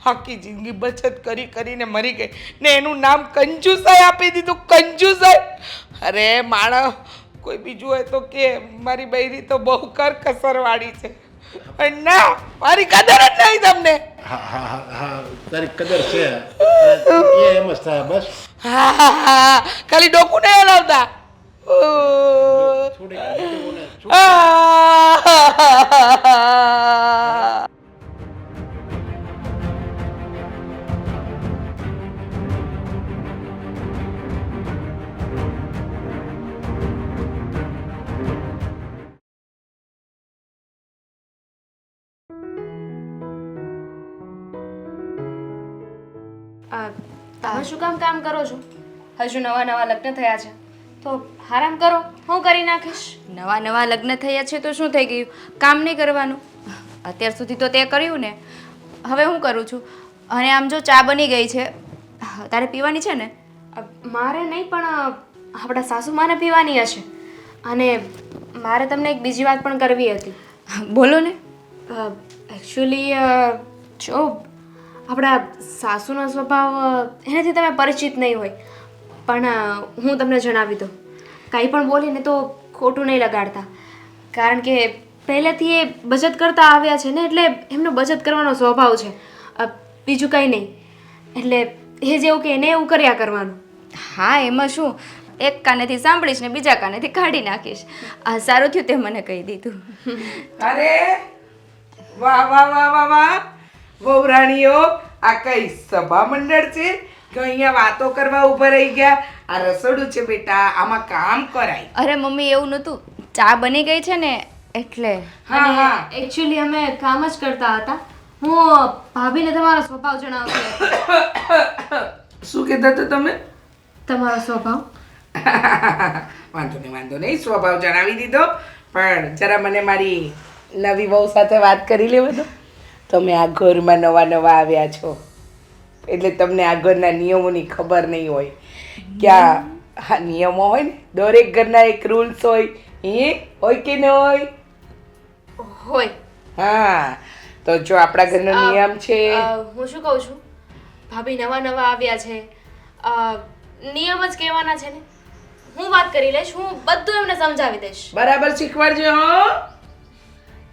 આખી જિંદગી બચત કરીને મરી ગઈ ને એનું નામ કંજુસાઈ આપી દીધું, કંજુસાઈ. અરે માણસ કોઈ બીજું હોય તો કે મારી બૈરી તો બહુ કરકસરવાળી છે, પણ ના, મારી કદર જ નહીં તમને. હા તારી કદર છે, તું કે એમ જ થાય બસ. હા ખાલી ડોકું નહીં હલાવતા. તમે શું કામ કરો છો? હજુ નવા લગ્ન થયા છે તો આરામ કરો, હું કરી નાખીશ. નવા લગ્ન થયા છે તો શું થઈ ગયું? કામ નહીં કરવાનું? અત્યાર સુધી તો તે કર્યું ને, હવે હું કરું છું. અને આમ જો ચા બની ગઈ છે, તારે પીવાની છે ને? મારે નહીં, પણ આપણા સાસુમાને પીવાની હશે. અને મારે તમને એક બીજી વાત પણ કરવી હતી. બોલો ને. એકચ્યુઅલી જો આપણા સાસુનો સ્વભાવ એનાથી તમે પરિચિત નહીં હોય, પણ હું તમને જણાવી દઉં. કાંઈ પણ બોલીને તો ખોટું નહીં લગાડતા, કારણ કે પહેલેથી એ બચત કરતા આવ્યા છે ને, એટલે એમનો બચત કરવાનો સ્વભાવ છે, બીજું કંઈ નહીં. એટલે એ જેવું કે એને એવું કર્યા કરવાનું. હા, એમાં શું, એક કાનેથી સાંભળીશ ને બીજા કાનેથી કાઢી નાખીશ. આ સારું થયું તે મને કહી દીધું. અરે વાહ વાહ વાહ વાહ વાહ, વહુરાણીઓ આ કઈ સભા મંડળ છે કે અહીંયા વાતો કરવા ઊભા રહી ગયા? આ રસોડું છે બેટા, આમાં કામ કરાય. અરે મમ્મી, એવું નહોતું, ચા બની ગઈ છે ને એટલે હા હા એકચ્યુઅલી અમે કામ જ કરતા હતા. હું ભાભીને તમારો સ્વભાવ જણાવતી હતી. શું કહેતા હતા તમે? તમારો સ્વભાવ વાંધો નહીં સ્વભાવ જણાવી દીધો, પણ જરા મને મારી નવી વહુ સાથે વાત કરી લેવો તો. તમે આ ઘરમાં નવા નવા આવ્યા છો એટલે તમને આ ઘરના નિયમોની ખબર નહીં હોય. ક્યાં આ નિયમો હોય ને, દરેક ઘરના એક રૂલ્સ હોય, એ હોય કે ન હોય? હોય. હા, તો જો આપણા ઘરનો નિયમ છે. હું શું કહું છું, ભાભી નવા નવા આવ્યા છે, નિયમ જ કહેવાના છે ને. હું વાત કરી લઈશ, હું બધું એમને સમજાવી દઈશ. બરાબર શીખવાડજો હો,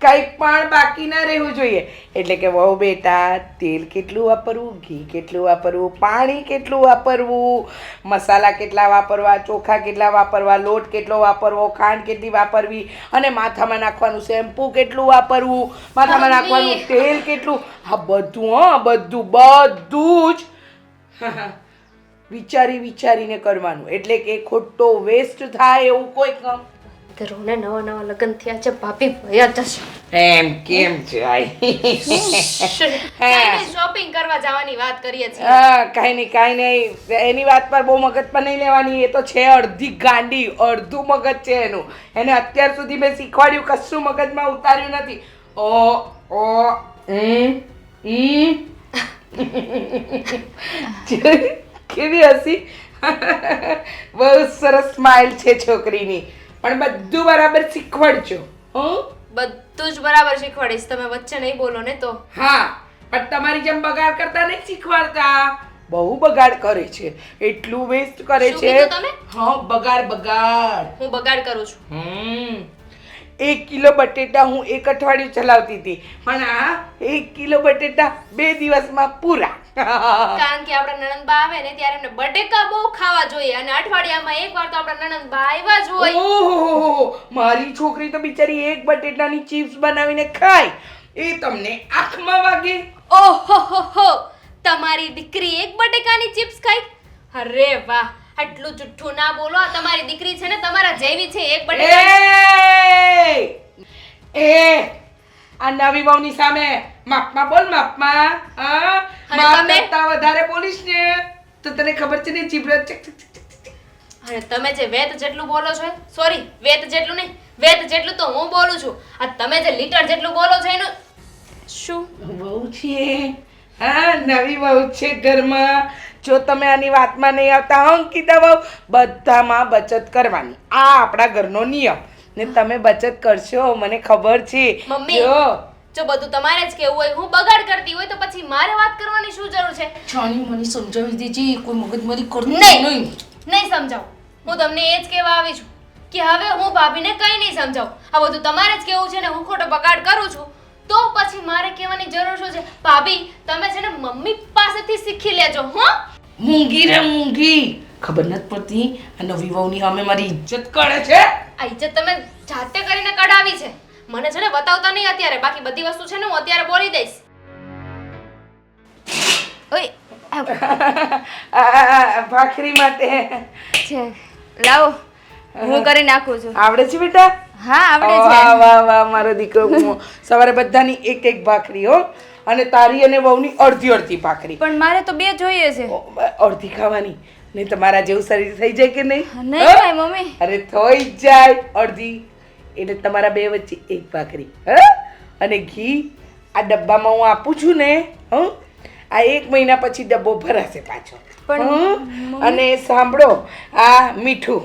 કંઈ પણ બાકી ના રહેવું જોઈએ. એટલે કે વહુ બેટા, તેલ કેટલું વાપરવું, ઘી કેટલું વાપરવું, પાણી કેટલું વાપરવું, મસાલા કેટલા વાપરવા, ચોખા કેટલા વાપરવા, લોટ કેટલો વાપરવો, ખાંડ કેટલી વાપરવી, અને માથામાં નાખવાનું શેમ્પૂ કેટલું વાપરવું, માથામાં નાખવાનું તેલ કેટલું, આ બધું બધું જ વિચારીને કરવાનું. એટલે કે ખોટો વેસ્ટ થાય એવું કોઈ કામ. રોને નવા નવા લગ્ન થયા છે, ભાભી ભયા જશે. એમ કેમ જાય? શોપિંગ કરવા જવાની વાત કરીએ છીએ. હા, કાંઈ નહીં. એની વાત પર બહુ મગજ પર નહીં લેવાની. એ તો છે અડધી ગાંડી, અડધું મગજ છે એનું. એને અત્યાર સુધી મેં શીખવાડ્યું, કશું મગજમાં ઉતાર્યું નથી. કેવી હસી! બહુ સરસ સ્માઇલ છે છોકરીની. પણ બધું બરાબર શીખવાડજો. બધું જ બરાબર શીખવાડીશ, તમે વચ્ચે નહીં બોલો ને તો. હા, પણ તમારી જેમ બગાડ કરતા નહીં શીખવાડતા. બહુ બગાડ કરે છે, એટલું વેસ્ટ કરે શું છે. કીધું તમે? હા, બગાડ. હું બગાડ કરું છું. 1 કિલો બટેટા હું એક અઠવાડિયું ચલાવતી હતી, પણ આ 1 કિલો બટેટા 2 દિવસમાં પૂરા. કારણ કે આપણા નણંદબા આવે ને ત્યારે એમને બટેકા બહુ ખાવા જોઈએ, અને અઠવાડિયામાં એકવાર તો આપણા નણંદબા આવ્યા જ હોય. ઓહો, મારી છોકરી તો બિચારી એક બટેટાની ચિપ્સ બનાવીને ખાય, એ તમને આંખમાં વાગે. ઓહો, તમારી દીકરી એક બટેકાની ચિપ્સ ખાઈ? અરે વાહ, આટલું જુઠ્ઠું ના બોલો. આ તમારી દીકરી છે ને તમારા જેવી છે. એક બટેકા આ નવી વહુની સામે માપમાં બોલ, માપમાં. હા, અને માપ તમે? કરતા વધારે બોલીશ ને તો તને ખબર છે ને જીભ અને તમે જે વેત જેટલું બોલો છો, સોરી વેત જેટલું નહીં, વેત જેટલું તો હું બોલું છું. આ તમે જે લીટર જેટલું બોલો છો એનું શું? વહુ છે. હા, નવી વહુ છે ઘરમાં. જો તમે આની વાતમાં નહીં આવતા, અંકિતા વહુ, બધામાં બચત કરવાની. આ આપણા ઘરનો નિયમ. ને તમે બચત કરશો, મને ખબર છે. મમ્મી, જો બધું તમારે જ કેવું હોય, હું બગાડ કરતી હોય તો પછી મારે વાત કરવાની શું જરૂર છે? છાની મને સમજાવી દેજે, કોઈ મગજમારી કરતું નહીં સમજાવું. હું તમને એ જ કહેવા આવી છું કે હવે હું ભાભીને કંઈ નહીં સમજાવું. આ બધું તમારે જ કેવું છે ને હું ખોટો બગાડ કરું છું તો પછી મારે કહેવાની જરૂર શું છે? ભાભી, તમે છે ને મમ્મી પાસેથી શીખી લેજો. મૂંગી રે મૂંગી, ખબર નથી પડતી આ નવી વહુની સામે મારી ઇજ્જત કરે છે. આ ઇજ્જત તમે જાતે કરીને કઢાવી છે. મને છે ને બતાવતા નહીં અત્યારે, બાકી બધી વસ્તુ છે ને હું અત્યારે બોલી દઈશ. ભાખરી માટે છે લાવો, હું કરી નાખું છું. આવડે છે બેટા? હા, આવડે છે. વાહ વાહ વાહ, મારો દીકરો. સવારે બધાની એક એક ભાખરી હો, અને તારી અને વહુની અડધી અડધી ભાખરી. પણ મારે તો 2 જોઈએ છે. અડધી ખાવાની, નહીં તમારા જેવું શરીર થઈ જાય કે નહીં? નહીં થાય મમ્મી. અરે થઈ જાય અડધી, એટલે તમારા 2 વચ્ચે એક ભાખરી. અને ઘી આ ડબ્બામાં હું આપું છું ને, આ 1 મહિના પછી ડબ્બો ભરાશે પાછો. અને સાંભળો, આ મીઠું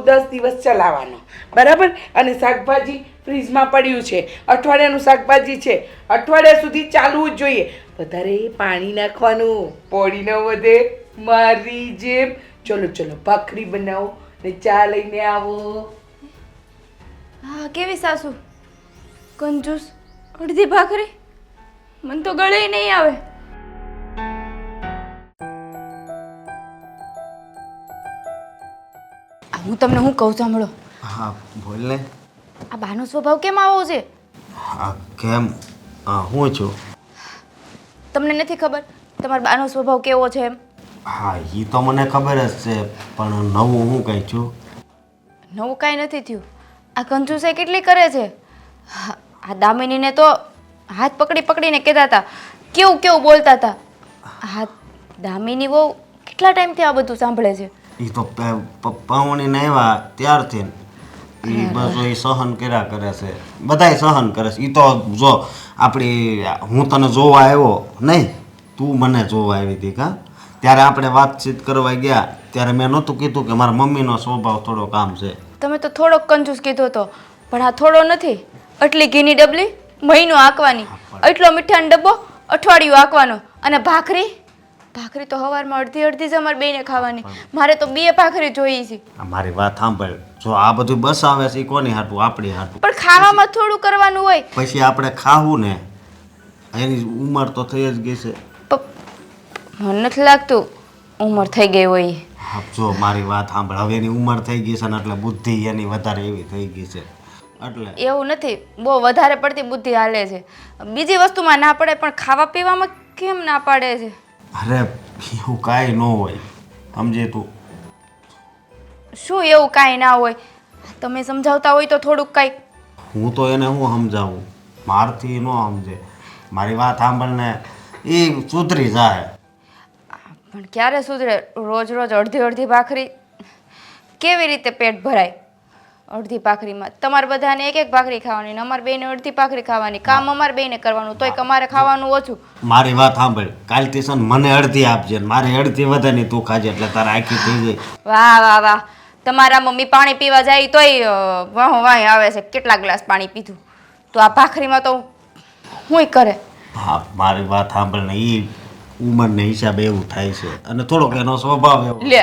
10 દિવસ ચલાવવાનું, બરાબર? અને શાકભાજી ફ્રીજમાં પડ્યું છે, અઠવાડિયાનું શાકભાજી છે, અઠવાડિયા સુધી ચાલવું જ જોઈએ. વધારે પાણી નાખવાનું, પોળી ન વધે, મારી જેમ. ચલો ભાખરી બનાવો ને ચા લઈને આવો. હા, કેવી સાસુ કંજૂસ. અડધી ભાખરી મને તો ગળે નહીં આવે. હું તમને હું કહું સાંભળો. હા બોલ ને. આ બાનો સ્વભાવ કેમ આવો છે? હા કેમ? હું છું. તમને નથી ખબર તમારા બાનો સ્વભાવ કેવો છે એમ? હા એ તો મને ખબર જ છે, પણ નવું હું કંઈ છું. નવું કાંઈ નથી થયું, આ કંજુસાઈ કેટલી કરે છે. આ દામિનીને તો હાથ પકડી પકડીને કહેતા હતા, કેવું કેવું બોલતા હતા. આ દામિની બહુ કેટલા ટાઈમથી આ બધું સાંભળે છે. એ તો પાવણીને આવ્યા ત્યારથી એ બધું એ સહન કર્યા કરે છે, બધાય સહન કરે છે. એ તો જો આપણી હું તને જોવા આવ્યો નહીં, તું મને જોવા આવી હતી કા, ત્યારે આપણે વાતચીત કરવા ગયા ત્યારે મેં નહોતું કીધું કે મારા મમ્મીનો સ્વભાવ થોડો કામ છે. તમે તો થોડોક કંજૂસ કીધો હતો, પણ આ થોડો નથી. આટલી ઘીની ડબલી મહિનો આંકવાની, એટલો મીઠાનો ડબ્બો અઠવાડિયું આંકવાનો, અને ભાખરી ભાખરી તો સવારમાં અડધી અડધી જ અમારે બેને ખાવાની. મારે તો 2 ભાખરી જોઈએ છે. મારી વાત સાંભળ, જો આ બધું બસ આવે છે એ કોની હાટું? આપણી હાટું. પણ ખાવામાં થોડું કરવાનું હોય. પછી આપણે ખાવું ને, એની ઉંમર તો થઈ જ ગઈ છે. મને નથી લાગતું ઉંમર થઈ ગઈ હોય. હા, જો મારી વાત સાંભળ, હવે એની ઉંમર થઈ ગઈ છે ને એટલે બુદ્ધિ એની વધારે એવી થઈ ગઈ છે. એટલે એવું નથી, બહુ વધારે પડતી બુદ્ધિ હાલે છે. બીજી વસ્તુમાં ના પડે પણ ખાવા પીવામાં કેમ ના પાડે છે? અરે એવું કાંઈ ન હોય, સમજે તું. શું એવું કાંઈ ના હોય? તમે સમજાવતા હોય તો થોડુંક કાંઈક. હું તો એને હું સમજાવું, મારથી ન સમજે. મારી વાત સાંભળને, એ સુધરી જાય. પણ ક્યારે સુધરે? રોજ રોજ અડધી અડધી ભાખરી કેવી રીતે પેટ ભરાય? અડધી ભાખરીમાં તમારે બધાને એક એક ભાખરી ખાવાની, ને અમારે બેને અડધી ભાખરી ખાવાની. કામ અમારે બેને કરવાનું, તોય અમારે ખાવાનું ઓછું. મારી વાત સાંભળ, કાલથી છે ને મને અડધી આપજે, મારે અડધી વધારે તું ખાજે, એટલે તારે આખી થઈ જાય. વાહ વાહ વાહ, તમારા મમ્મી પાણી પીવા જાય તોય વાહ આવે છે. કેટલા ગ્લાસ પાણી પીધું? તો આ ભાખરીમાં તો હુંય કરે. હા, મારી વાત સાંભળ ને, એ ઉંમરને હિસાબે એવું થાય છે, અને થોડોક એનો સ્વભાવ એવો. લે,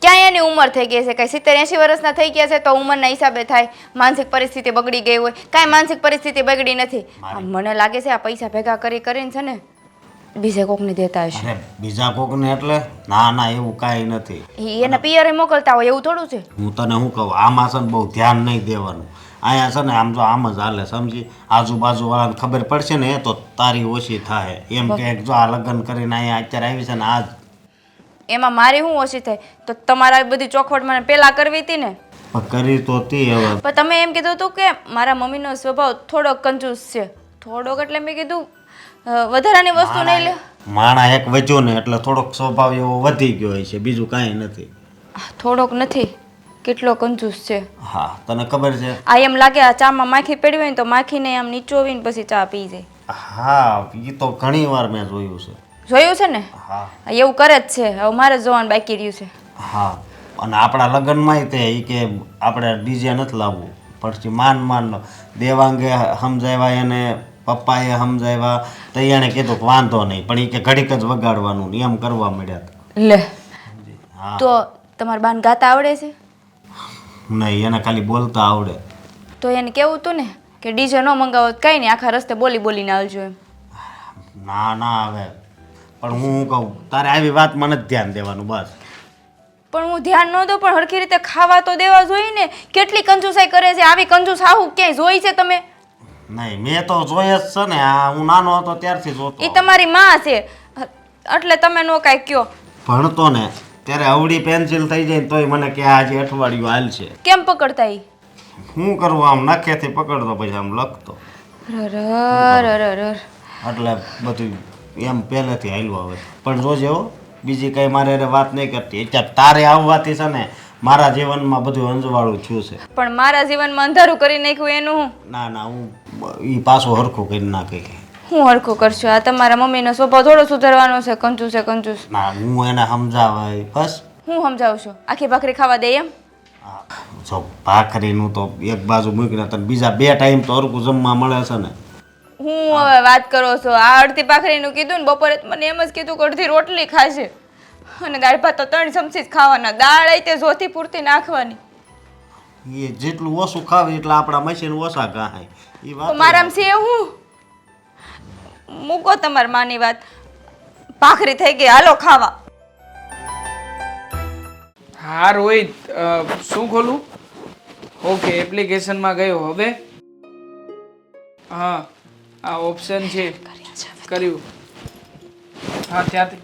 ક્યાં એની ઉંમર થઈ ગઈ છે? કઈ 70-80 વર્ષના થઈ ગયા છે તો ઉંમરના હિસાબે થાય? માનસિક પરિસ્થિતિ બગડી ગઈ હોય? કાંઈ માનસિક પરિસ્થિતિ બગડી નથી. મને લાગે છે આ પૈસા ભેગા કરી કરીને છે ને બીજે કોકને દેતા હશે. અરે બીજા કોકને એટલે? ના ના, એવું કાંઈ નથી. એના પિયરે મોકલતા હોય એવું થોડું છે. હું તને શું કહું, આમાં છે ને બહુ ધ્યાન નહીં દેવાનું. અહીંયા છે ને આમ જો આમ જ હાલે, સમજી? આજુબાજુ વાળાને ખબર પડશે ને તો તારી ઓછી થાય. એમ કે જો આ લગ્ન કરીને અહીંયા અત્યારે આવી છે ને આજ એમાં મારી શું ઓછી થાય? તો તમારા બધી ચોખવટ મને પેલા કરવી હતી ને. કરી તો તી હવે. પણ તમે એમ કીધું હતું કે મારા મમ્મીનો સ્વભાવ થોડોક કંજૂસ છે. થોડોક એટલે મેં કીધું વધારાની વસ્તુ નહીં લે. માણા એક વધ્યો ને એટલે થોડોક સ્વભાવ એવો વધી ગયો હોય છે, બીજું કાંઈ નથી. થોડોક નથી, કેટલો કંજૂસ છે. હા, તને ખબર છે? આ એમ લાગે આ ચામાં માખી પડી હોય ને તો માખીને આમ નીચોવીને પછી ચા પી જાય. હા, એ તો ઘણી વાર મેં જોયું છે. જોયું છે ને? હા, એવું કરે જ છે. હવે મારે જ જોવાનું બાકી રહ્યું છે. હા, અને આપણા લગ્નમાંય તે એ કે આપણે ડીજે નથી લાવવું. પછી માન દેવાંગે સમજાવ્યા, એને પપ્પાએ સમજાવ્યા, તો એણે કીધું કે વાંધો નહીં, પણ એ કે ઘડીક જ વગાડવાનું એમ કરવા મળ્યા હતા. લે, હા, તો તમારા બાન ગાતા આવડે છે? નહીં, એને ખાલી બોલતા આવડે. તો એને કેવું હતું ને કે ડીજે ન મંગાવો તો કાંઈ નહીં, આખા રસ્તે બોલી બોલીને આવજો એમ. ના ના, હવે પણ હું કહું, તારે આવી વાતમાં નથી ધ્યાન દેવાનું બસ. પણ હું ધ્યાન ન દઉં, પણ હરખી રીતે ખાવા તો દેવા જોઈએ ને. કેટલી કંજૂસાઈ કરે છે! આવી કંજૂસ આવું ક્યાંય જોઈ છે તમે? નહીં, મેં તો જોઈ જ છે ને. આ હું નાનો હતો ત્યારથી જોતો. એ તમારી માં છે એટલે તમે નો કાંઈ કયો. ભણતો ને ત્યારે અવળી પેન્સિલ થઈ જાય તોય મને કે આજે અઠવાડિયું હાલ છે. કેમ પકડતા ઈ? શું કરવું, આમ નખેથી પકડતો પછી આમ લખતો. એટલે બધું એમ પહેલેથી હાલ્યું હવે. પણ જોજે હો, બીજી કઈ મારે હારે વાત નહીં કરતી. અત્યારે તારે આવવાથી છે ને મારા જીવનમાં બધું અંજવાળું થયું છે. પણ મારા જીવનમાં અંધારું કરી નાખ્યું એનું? ના ના, હું એ પાછું હરખું કરી નાખી. હું હરખું કરશું? આ તમારા મમ્મીનો સ્વભાવ થોડો સુધારવાનો છે. કંજૂસ છે કંજૂસ. ના, હું એને સમજાવાય બસ. હું સમજાવશું? આખી ભાખરી ખાવા દે એમ? જો ભાખરીનું તો એક બાજુ મૂકીને તને બીજા 2 ટાઈમ તો હરખું જમવા મળે છે ને. હું હવે વાત કરો છો? આ અડધી ભાખરીનું કીધું ને બપોરે મને એમ જ કીધું કે અડધી રોટલી ખાશે, અને દાળ ભાત તો 3 ચમચી જ ખાવાના. દાળ આવી તે જોથી પૂરતી નાખવાની. એ જેટલું ઓછું ખાવે એટલે આપણા મશીન ઓછા ગાય. એ વાત મારામ છે હું મૂકો તમારી માની વાત. ભાખરી થઈ ગઈ, હાલો ખાવા. હા રોહિત, શું ખોલું? ઓકે, એપ્લિકેશનમાં ગયો. હવે હા, આ ઓપ્શન છે, કર્યું. હા, ત્યાંથી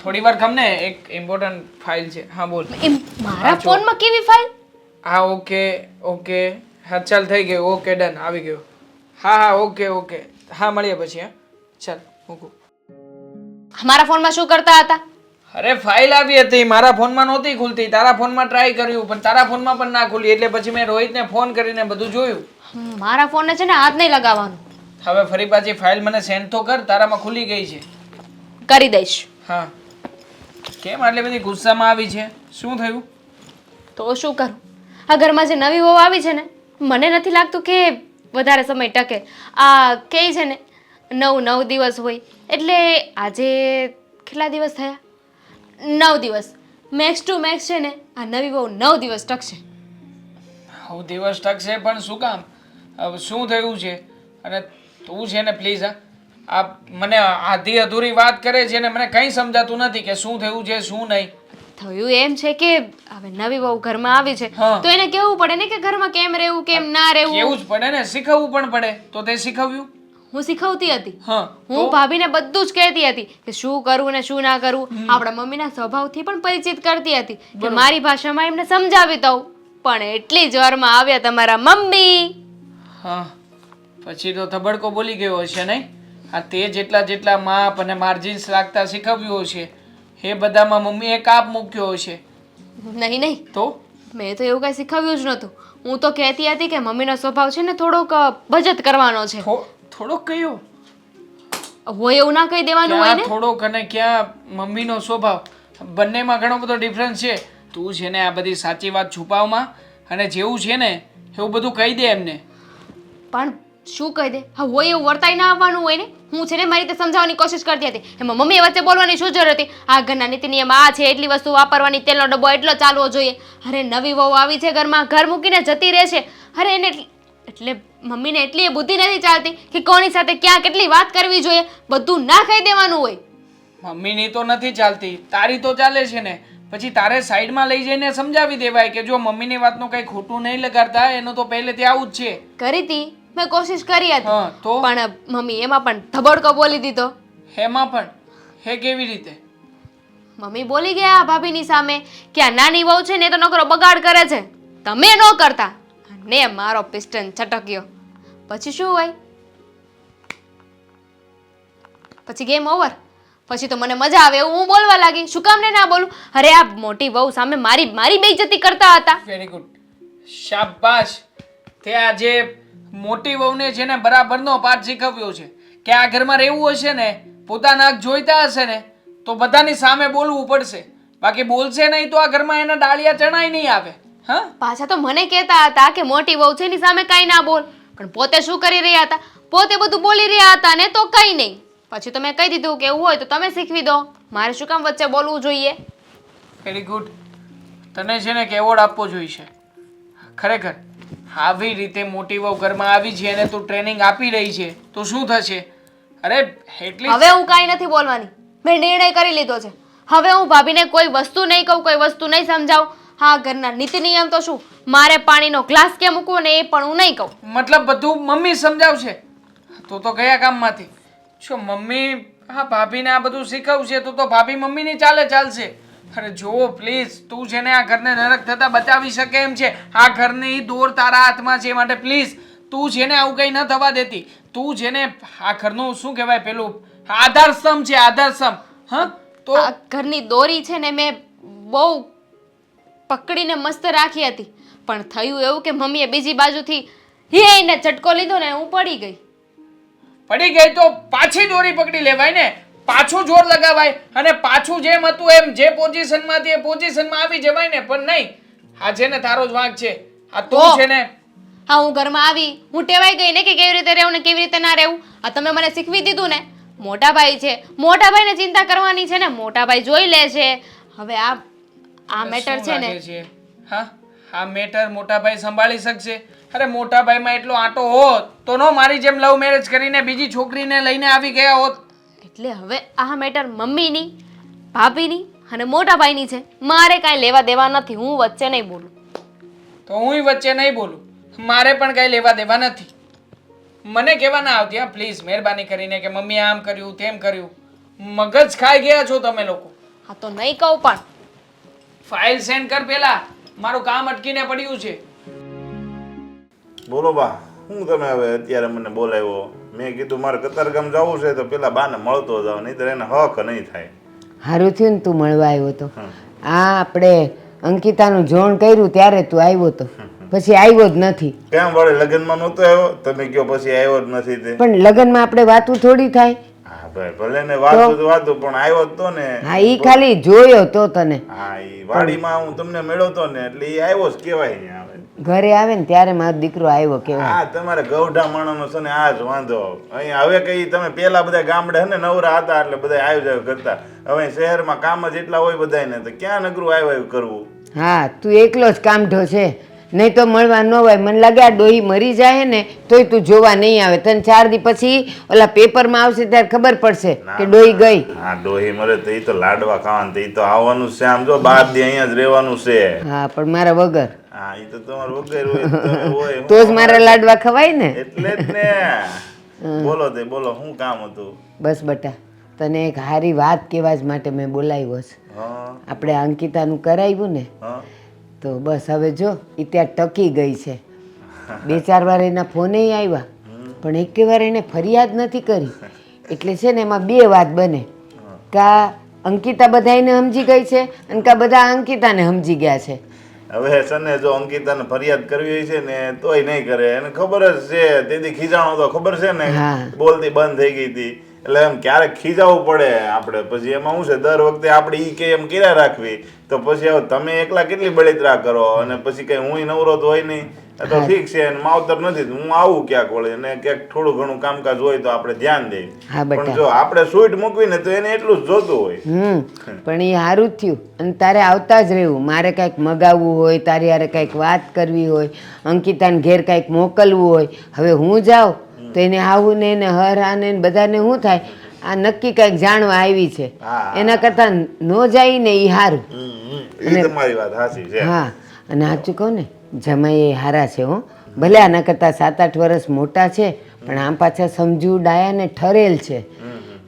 થોડી વાર ખમને, એક ઇમ્પોર્ટન્ટ ફાઇલ છે. હા બોલ. મારા ફોનમાં કેવી ફાઇલ? હા ઓકે ઓકે હા ચાલ થઈ ગયું ઓકે ડન આવી ગયું હા હા ઓકે ઓકે હા મળીએ પછી હા ચાલ મૂકું મારા ફોનમાં શું કરતા હતા? અરે ફાઇલ આવી હતી મારા ફોનમાં નહોતી ખુલતી તારા ફોનમાં ટ્રાય કર્યું પણ તારા ફોનમાં પણ ના ખુલી એટલે પછી મેં રોહિતને ફોન કરીને બધું જોયું મારા ફોનને છે ને હાથ નહીં લગાવવાનું. હવે ફરી પાછી ફાઇલ મને સેન્ડ તો કર તારામાં ખુલી ગઈ છે કરી દઈશ. હા કેમ આટલી બધી ગુસ્સામાં આવી છે શું થયું તો શું કરું? આ ઘરમાં જે નવી વહુ આવી છે ને મને નથી લાગતું કે વધારે સમય ટકે. આ કહે છે ને 9 દિવસ હોય એટલે આજે કેટલા દિવસ થયા? 9 દિવસ. મેક્સ ટુ મેક્સ છે ને આ નવી વહુ 9 દિવસ ટકશે. હું દિવસ ટકશે પણ શું કામ હવે શું થયું છે અને તું છે ને પ્લીઝ આ મને આધી અધૂરી વાત કરે છે ને મને કંઈ સમજાતું નથી કે શું થયું છે શું નહીં થયું એમ છે કે હવે નવી વહુ ઘરમાં આવી છે હા. તો એને કેવું પડે ને કે ઘરમાં કેમ રહેવું કેમ ના રહેવું. કેવું જ પડે ને શીખવવું પણ પડે તો તે શીખવ્યું હું શીખવતી હતી. હા હું ભાભીને બધું જ કહેતી હતી કે શું કરવું ને શું ના કરવું. આપણા મમ્મીના સ્વભાવથી પણ પરિચિત કરતી હતી કે મારી ભાષામાં એમને સમજાવી દઉં પણ એટલી જ વારમાં આવ્યા તમારા મમ્મી. હા પછી તો ધબડકો બોલી ગયો હશે નહીં આ તે જેટલા માપ અને માર્જિન્સ રાખતા શીખવ્યું હશે એ બધામાં મમ્મીએ કાપ મૂક્યો હશે નહીં તો મેં તો એવું કાંઈ શીખવ્યું જ નહોતું. હું તો કહેતી હતી કે મમ્મીનો સ્વભાવ છે ને થોડોક બચત કરવાનો છે. થોડોક કયો હોય એવું ના કહી દેવાનું હોય ક્યાં ને. થોડોક અને ક્યાં મમ્મીનો સ્વભાવ બંનેમાં ઘણો બધો ડિફરન્સ છે તું છે ને આ બધી સાચી વાત છુપાવમાં અને જેવું છે ને એવું બધું કહી દે એમને પણ શું કહી દે? હા હોય એવું વર્તાઈ ના આવવાનું હોય ને. હું છે ને મારી રીતે સમજાવવાની કોશિશ કરતી હતી એમાં મમ્મીએ વચ્ચે બોલવાની શું જરૂર હતી? આ ઘરના નીતિ નિયમ આ છે એટલી વસ્તુ વાપરવાની તેલનો ડબ્બો એટલો ચાલવો જોઈએ. અરે નવી વહુ આવી છે ઘરમાં ઘર મૂકીને જતી રહેશે. અરે એને એટલે મમ્મીને એટલી એ બુદ્ધિ નથી ચાલતી કે કોની સાથે ક્યાં કેટલી વાત કરવી જોઈએ બધું ના કહી દેવાનું હોય. મમ્મીની તો નથી ચાલતી તારી તો ચાલે છે ને પછી તારે સાઈડમાં લઈ જઈને સમજાવી દેવાય કે જો મમ્મીની વાતનું કંઈ ખોટું નહીં લગાડતા એનું તો પહેલેથી આવું જ છે કરી હતી મેં કોશિશ કરી હતી હા તો પણ મમ્મી એમાં પણ ધબડકો બોલી દીધો. હેમાં પણ હે કેવી રીતે મમ્મી બોલી ગયા ભાભીની સામે કે આ નાની વહુ છે ને એ તો નકરો બગાડ કરે છે તમે ન કરતા ને મારો પિસ્ટન છટક્યો. પછી શું હોય? પછી ગેમ ઓવર. પછી તો મને મજા આવે એવું હું બોલવા લાગી. શું કામ ને ના બોલું? અરે આ મોટી વહુ સામે મારી બેઇજ્જતી કરતા હતા. વેરી ગુડ શાબાશ તે આજે મોટી વહુને છે ને બરાબરનો પાઠ શીખવ્યો છે કે આ ઘરમાં રહેવું હશે ને પોતાના હક જોઈતા હશે ને તો બધાની સામે બોલવું પડશે બાકી બોલશે નહીં તો આ ઘરમાં એના ડાળિયા ચણાય નહીં આવે હા પાછા તો મને કહેતા હતા કે મોટી વહુ છે એની સામે કાંઈ ના બોલ પણ પોતે શું કરી રહ્યા હતા? પોતે બધું બોલી રહ્યા હતા ને તો કંઈ નહીં. પછી તો મેં કહી દીધું કે એવું હોય તો તમે શીખવી દો મારે શું કામ વચ્ચે બોલવું જોઈએ. વેરી ગુડ તને છે ને કે એવોર્ડ આપવો જોઈશે ખરેખર આવી રીતે મોટી વહુ ઘરમાં આવી છે અને તું ટ્રેનિંગ આપી રહી છે તો શું થશે? અરે એટલી હવે હું કાંઈ નથી બોલવાની. મેં નિર્ણય કરી લીધો છે. હવે હું ભાભીને કોઈ વસ્તુ નહીં કહું કોઈ વસ્તુ નહીં સમજાવું. હા ઘરના નીતિ નિયમ તો શું મારે પાણીનો ગ્લાસ કેમ મૂકવો ને એ પણ હું નહીં કહું. મતલબ બધું મમ્મી સમજાવશે તો કયા કામમાંથી જો મમ્મી હા ભાભીને આ બધું શીખવશે તો ભાભી મમ્મીની ચાલશે. અરે જો પ્લીઝ તું છે ને આ ઘરને નરક થતા બચાવી શકે એમ છે આ ઘરની દોર તારા હાથમાં છે માટે પ્લીઝ તું છે ને આવું કંઈ ન થવા દેતી. તું છે ને આ ઘરનું શું કહેવાય પેલું આધારસ્તંભ છે આધારસ્તંભ. હા તો આ ઘરની દોરી છે ને મેં બહુ પકડીને મસ્ત રાખી હતી પણ થયું એવું કે મમ્મીએ બીજી બાજુથી એને ઝટકો લીધો ને હું પડી ગઈ. પડી ગઈ તો પાછી દોરી પકડી લેવાય ને પાછું જોર લગાવાય અને પાછું જેમ હતું એમ જે પોઝિશનમાં હતી એ પોઝિશનમાં આવી જવાય ને પણ નહીં આ છે ને તારો જ વાંક છે આ તું છે ને હા હું ઘરમાં આવી હું ટેવાઈ ગઈ ને કે કેવી રીતે રહેવું ને કેવી રીતે ના રહેવું. આ તમે મને શીખવી દીધું ને. મોટા ભાઈ છે મોટા ભાઈને ચિંતા કરવાની છે ને મોટા ભાઈ જોઈ લે છે. હવે આ મેટર છે ને હા આ મેટર મોટા ભાઈ સંભાળી શકશે? અરે મોટા ભાઈમાં એટલો આંટો હોત તો નો મારી જેમ લવ મેરેજ કરીને બીજી છોકરીને લઈને આવી ગયા હોત. એટલે હવે આ મેટર મમ્મીની ભાભીની અને મોટા ભાઈની છે મારે કાંઈ લેવા દેવા નથી. હું વચ્ચે નહીં બોલું તો હું વચ્ચે નહીં બોલું મારે પણ કાંઈ લેવા દેવા નથી. મને કહેવા ના આવતી હા પ્લીઝ મહેરબાની કરીને કે મમ્મી આમ કર્યું તેમ કર્યું. મગજ ખાઈ ગયા છો તમે લોકો. હા તો નહીં કહું પણ ફાઇલ સેન્ડ કર પેલા મારું કામ અટકીને પડ્યું છે. બોલો બા, હું તમે હવે અત્યારે મને બોલાવ્યો? મેં કીધું મારે કતારગામ જવું છે તો પેલા બાને મળતો જાવ, નહીં તો એને હક નહીં થાય. સારું થયું ને તું મળવા આવ્યો તો. આ આપણે અંકિતાનું જોણ કર્યું ત્યારે તું આવ્યો તો, પછી આવ્યો જ નથી. કેમ વળે લગ્નમાં નહોતો આવ્યો? તમે કયો પછી આવ્યો જ નથી તે? પણ લગ્નમાં આપણે વાતું થોડી થાય. હા ભાઈ, ભલે ને વાતું તો વાતું, પણ આવ્યો જ તો ને. હા, ઈ ખાલી જોયો તો તને. હા, ઈ વાડીમાં હું તમને મળ્યો તો ને એટલે ઈ આવ્યો જ કહેવાય ને. આવે ઘરે આવે ને ત્યારે મારો દીકરો આવ્યો કેવાય. હા, તમારે ગૌઢા માણસનો છે ને આ જ વાંધો. અહીંયા હવે કઈ તમે પેલા બધા ગામડે હે ને નવરા હતા એટલે બધા આવ્યું જાય કરતા. હવે શહેરમાં કામ જ એટલા હોય બધાને તો ક્યાં નગરું આવ્યું કરવું. હા, તું એકલો જ કામઢો છે, નહીં તો મળવા ન હોય. મને લાગે આ ડોહી મરી જાય ને તોય તું જોવા નહીં આવે. તને 4 દી પછી ઓલા પેપરમાં આવશે ત્યારે ખબર પડશે કે ડોહી ગઈ. હા, ડોહી મરે તો ઈ તો લાડવા ખાવાનું, ઈ તો આવવાનું છે. આમ જો 12 દી અહીંયા જ રહેવાનું છે. હા, પણ મારા વગર. હા, ઈ તો તમારું વગર હોય તો તમે હોય. તો જ મારા લાડવા ખવાય ને. એટલે જ ને. બોલો તે બોલો, શું કામ હતું? બસ બટા, તને એક સારી વાત કહેવા જ માટે મેં બોલાવ્યો છે. હા આપણે અંકિતાનું કરાવ્યું ને હા તો બસ હવે જો ઈ ત્યાં ટકી ગઈ છે. 2-4 વાર એના ફોને આવ્યા પણ એકે વાર એને ફરિયાદ નથી કરી. એટલે છે ને એમાં 2 વાત બને, કા અંકિતા બધાને સમજી ગઈ છે અને કા બધા અંકિતાને સમજી ગયા છે. હવે છે ને જો અંકિતાને ફરિયાદ કરવી હોય છે ને તોય નહીં કરે. એને ખબર જ છે, તેથી ખીજાણો તો ખબર છે ને, હા. બોલતી બંધ થઈ ગઈ હતી. એટલે એમ ક્યારેક ખીજાવવું પડે આપણે. પછી એમાં શું છે, દર વખતે આપણે ઈ કે એમ કર્યા રાખવી તો પછી હવે તમે એકલા કેટલી બળતરા કરો અને પછી કઈ હું નવરો તો હોય નહીં. તો ઠીક છે, માવતર નથી તો હું આવું ક્યાંક વળે અને ક્યાંક થોડું ઘણું કામકાજ હોય તો આપણે ધ્યાન દઈએ. હા બેટા. પણ જો આપણે સ્વીટ મૂકવી ને તો એને એટલું જ જોતું હોય. પણ એ સારું જ થયું. અને તારે આવતા જ રહેવું. મારે કાંઈક મગાવવું હોય, તારી હારે કાંઈક વાત કરવી હોય, અંકિતાને ઘેર કાંઈક મોકલવું હોય. હવે હું જાઉં તો એને આવું ને એને હરાને ને બધાને શું થાય, આ નક્કી કાંઈક જાણવા આવી છે. હા. એના કરતાં ન જાય ને એ સારું. એ તમારી વાત સાચી છે. હા, અને સાચું કહું ને, જમાઈ એ હારા છે હો. ભલે આના કરતાં 7-8 વર્ષ મોટા છે પણ આમ પાછા સમજુ ડાયા ને ઠરેલ છે.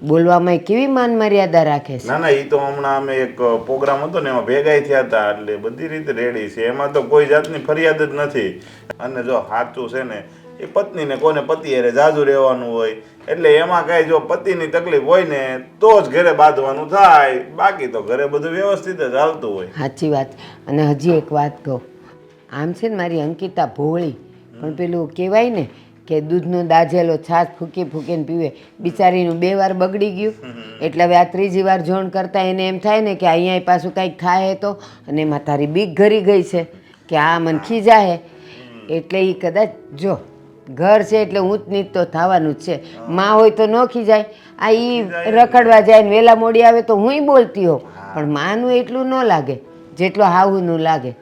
બોલવામાં કેવી માન મર્યાદા રાખે છે. ના ના, ઈ તો હમણાં અમે એક પ્રોગ્રામ હતો ને એમાં ભેગા થયા હતા એટલે બધી રીતે રેડી છે. એમાં તો કોઈ જાતની ફરિયાદ જ નથી. અને જો સાચું છે ને એ પત્નીને કોને પતિ હારે જાજુ રહેવાનું હોય એટલે એમાં કાંઈ જો પતિની તકલીફ હોય ને તો જ ઘરે બાંધવાનું થાય, બાકી તો ઘરે બધું વ્યવસ્થિત જ હાલતું હોય. સાચી વાત. અને હજી એક વાત કહું, આમ છે ને મારી અંકિતા ભોળી પણ પેલું કહેવાય ને કે દૂધનો દાજેલો છાશ ફૂંકી ફૂંકીને પીવે. બિચારીનું 2 વાર બગડી ગયું એટલે હવે આ 3જી વાર જોણ કરતાં એને એમ થાય ને કે અહીંયા પાછું કાંઈક થાય તો, અને એમાં તારી બીક ઘરી ગઈ છે કે આ મને ખીજાહે. એટલે એ કદાચ જો ઘર છે એટલે ઊંચ નીચ તો થવાનું જ છે. માં હોય તો ન ખીજાય. આ ઈ રખડવા જાય ને વેલા મોડી આવે તો હુંય બોલતી હોઉં પણ માનું એટલું ન લાગે જેટલું હાવુંનું લાગે.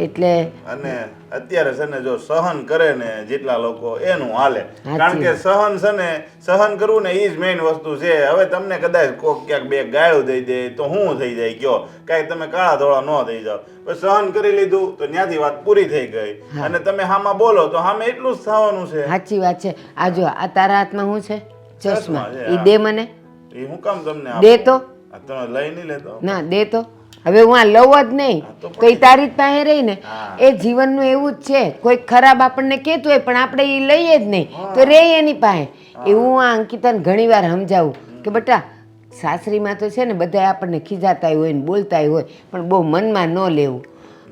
એટલે અને અત્યારે છે ને જો સહન કરે ને જેટલા લોકો એનું હાલે. કારણ કે સહન છે ને, સહન કરવું ને એ જ મેઇન વસ્તુ છે. હવે તમને કદાચ કોક ક્યાંક 2 ગાળું દઈ દે તો શું થઈ જાય કયો, કાંઈ તમે કાળા ધોળા ન થઈ જાઓ. પછી સહન કરી લીધું તો ત્યાંથી વાત પૂરી થઈ ગઈ. અને તમે હામાં બોલો તો હામે એટલું જ થવાનું છે. સાચી વાત છે. આ જો આ તારા હાથમાં શું છે? ચશ્મા. છે, એ દે મને. એ હું કામ તમને દે આપું? તો. આ તમે લઈ નહીં લેતો? ના દે તો. હવે હું આ લઉં જ નહીં તો એ તારી જ પાસે રહી ને. એ જીવનનું એવું જ છે, કોઈ ખરાબ આપણને કહેતું હોય પણ આપણે એ લઈએ જ નહીં તો રે એની પાસે. એવું આ અંકિતાને ઘણી વાર સમજાવું કે બેટા સાસરીમાં તો છે ને બધા આપણને ખીજાતા હોય ને બોલતા હોય પણ બહુ મનમાં ન લેવું.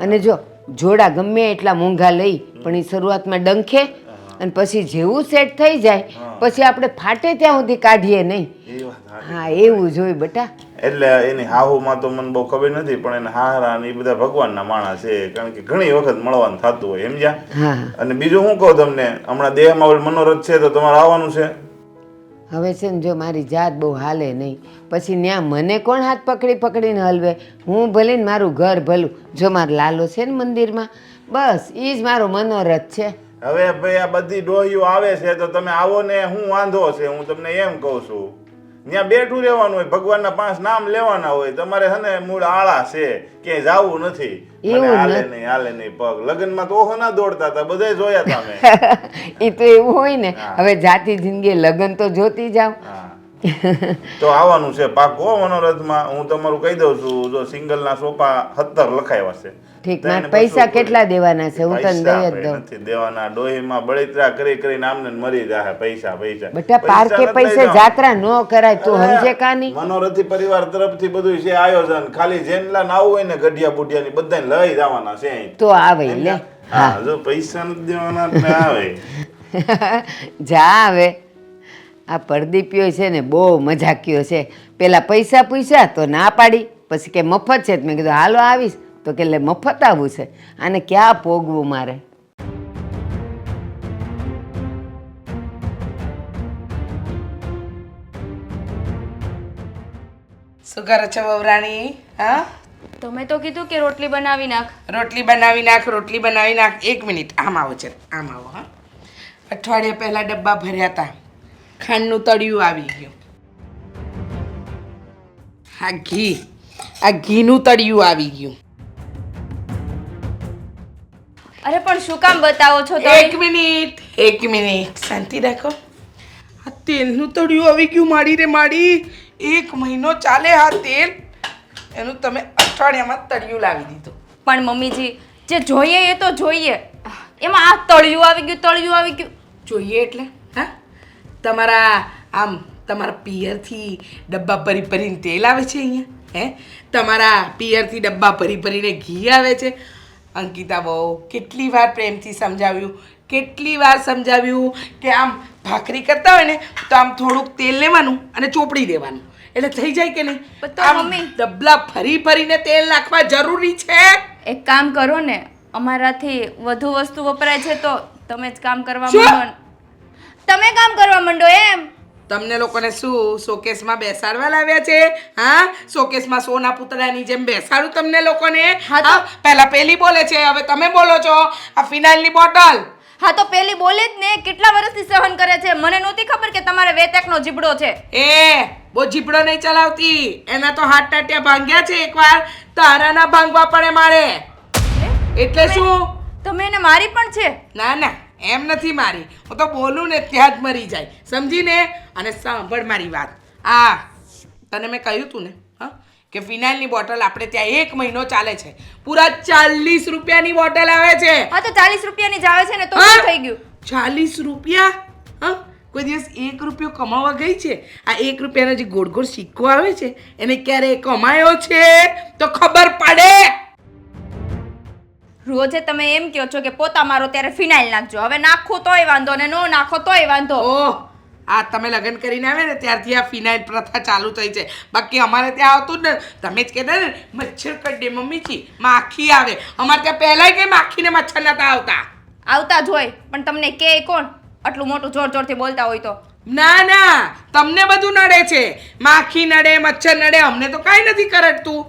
અને જો જોડા ગમે એટલા મોંઘા લઈ પણ એ શરૂઆતમાં ડંખે અને પછી જેવું સેટ થઈ જાય પછી આપણે ફાટે ત્યાં સુધી કાઢીએ નહીં. એ વાત સાચી. હા, એવું જોઈ બેટા. એટલે એની હાહુમાં તો મને બહુ ખબર નથી પણ એને હારા ને એ બધા ભગવાનના માણસ છે. કારણ કે ઘણી વખત મળવાનું થતું હોય સમજ્યા. હા. અને બીજું શું કહું તમને, હમણાં દેહમાં ઓલું મનોરથ છે તો તમારે આવવાનું છે. હવે છે ને જો મારી જાત બહુ હાલે નહીં પછી ત્યાં મને કોણ હાથ પકડી પકડીને હલવે. હું ભલે ને મારું ઘર ભલું. જો મારો લાલો છે ને મંદિરમાં, બસ એ જ મારો મનોરથ છે. હવે ભાઈ આ બધી ડોહીઓ આવે છે તો તમે આવો ને હું વાંધો છે, હું તમને એમ કહું છું. ત્યાં બેઠું રહેવાનું હોય, ભગવાનના 5 નામ લેવાના હોય. તમારે છે ને મૂળ આળા છે, ક્યાંય જવું નથી. એવું મને હાલે નહીં પગ. લગ્નમાં તો ઓહો ના દોડતા હતા, બધાય જોયા તમે. એ તો એવું હોય ને. હવે જાતી જિંદગી લગ્ન તો જોતી જાવ. તો આવવાનું છે પાકો મનોરથમાં. હું તમારું કહી દઉં છું, જો સિંગલના સોફા 17 લખાયા છે. ઠીક, તેને મારે પૈસા 200 કેટલા દેવાના છે? હું તને પૈસા દઈ જ આપણે દઉં. નથી દેવાના. ડોહીમાં બળતરા કરી કરીને આમને ને મરી જાય. પૈસા પૈસા બેટા પાર્કે નથી લઈ પૈસે જવાના. જાત્રા ન કરાય, તું અરે, સમજે કાની? મનોરથી પરિવાર તરફથી બધું છે આયોજન. ખાલી જેનલા ના આવું હોય ને ગઢિયા બુઢિયાની બધાને લઈ જવાના છે અહીં. તો આવે લે. હા, જો પૈસા નથી દેવાના એટલે આવે. જા આવે. આ પરદીપ્યો છે ને બહુ મજાકીયો છે. પેલા પૈસા પૂછ્યા તો ના પાડી, પછી કે મફત છે. મેં કીધું હાલો આવીશ, તો કે લે મફત આવવું છે. આને ક્યાં પોગવું મારે? શું કરે છે વહુરાણી? હા, તમે તો કીધું કે રોટલી બનાવી નાખ. રોટલી બનાવી નાખ, રોટલી બનાવી નાખ. 1 મિનિટ, આમ આવો છે, આમ આવો. હા, અઠવાડિયા પહેલા ડબ્બા ભર્યા હતા, ખાંડનું તળિયું આવી ગયું. આ ઘીનું તળિયું આવી ગયું. અરે પણ શું કામ બતાવો છો એક તમે? મિનિટ શાંતિ રાખો. આ તેલનું તળિયું આવી ગયું માડી રે માડી. 1 મહિનો ચાલે આ તેલ, એનું તમે અઠવાડિયામાં તળિયું લાવી દીધું. પણ મમ્મીજી, જે જોઈએ એ તો જોઈએ. એમાં આ તળિયું આવી ગયું, તળિયું આવી ગયું. જોઈએ એટલે હા, તમારા પિયરથી ડબ્બા ભરી ભરીને તેલ આવે છે અહીંયા, હે? તમારા પિયરથી ડબ્બા ભરી ભરીને ઘી આવે છે. અંકિતા બહુ કેટલી વાર પ્રેમથી સમજાવ્યું, કેટલી વાર સમજાવ્યું કે આમ ભાખરી કરતા હોય ને તો આમ થોડુંક તેલ લેવાનું અને ચોપડી દેવાનું, એટલે થઈ જાય કે નહીં? પણ તો આમ મમ્મી- ડબલા ભરી ભરીને તેલ નાખવા જરૂરી છે? એક કામ કરો ને, અમારાથી વધુ વસ્તુ વપરાય છે તો તમે જ કામ કરવા શું? માંડો. તમે કામ કરવા માંડો એમ. તમને લોકોને શું શોકેસમાં બેસાડવા લાવ્યા છે? હા, શોકેસમાં સોના પૂતળાની જેમ બેસાડું તમને લોકોને? હા તો- હા, પહેલા પેલી બોલે છે, હવે તમે બોલો છો. આ ફિનાઇલની બોટલ. હા તો પેલી બોલે જ ને, કેટલા વર્ષથી સહન કરે છે. મને નહોતી ખબર કે તમારે વેતકનો જીબડો છે. બહુ જીપડો નહીં ચલાવતી. એના તો હાથ ટાટિયા ભાંગ્યા છે એકવાર, તારા ના ભાંગવા પડે મારે. એટલે શું? તમે એને મારી પણ છે. ના ના, એમ નથી મારી. હું તો બોલું ને ત્યાં જ મરી જાય, સમજીને? અને સાંભળ મારી વાત. તને મેં કહ્યું તું ને, હા, કે ફિનાઇલની બોટલ આપણે ત્યાં 1 મહિનો ચાલે છે. પૂરા 40 રૂપિયાની બોટલ આવે છે. હા તો 40 રૂપિયાની જ આવે છે ને, તો હા? શું થઈ ગયું? 40 રૂપિયા? હા, કોઈ દિવસ 1 રૂપિયો કમાવા ગઈ છે? આ 1 રૂપિયાનો જે ગોળ ગોળ સિક્કો આવે છે એને ક્યારે કમાયો છે તો ખબર પડે. રોજે તમે એમ કહો છો કે પોતા મારો ત્યારે ફિનાઇલ નાખજો. હવે નાખો તોય વાંધો ને નો નાખો તોય વાંધો. ઓહ, આ તમે લગ્ન કરીને આવે ને ત્યારથી આ ફિનાઇલ પ્રથા ચાલુ થઈ છે. બાકી અમારે ત્યાં આવતું જ ને, તમે જ કહેતા ને મચ્છર કરડે મમ્મીજી, માખી આવે. અમારે ત્યાં પહેલાંય કંઈ માખી ને મચ્છર નતા આવતા. આવતા જ હોય, પણ તમને કે કોણ આટલું મોટું જોર જોરથી બોલતા હોય તો? ના ના, તમને બધું નડે છે. માખી નડે, મચ્છર નડે, અમને તો કાંઈ નથી કરડતું.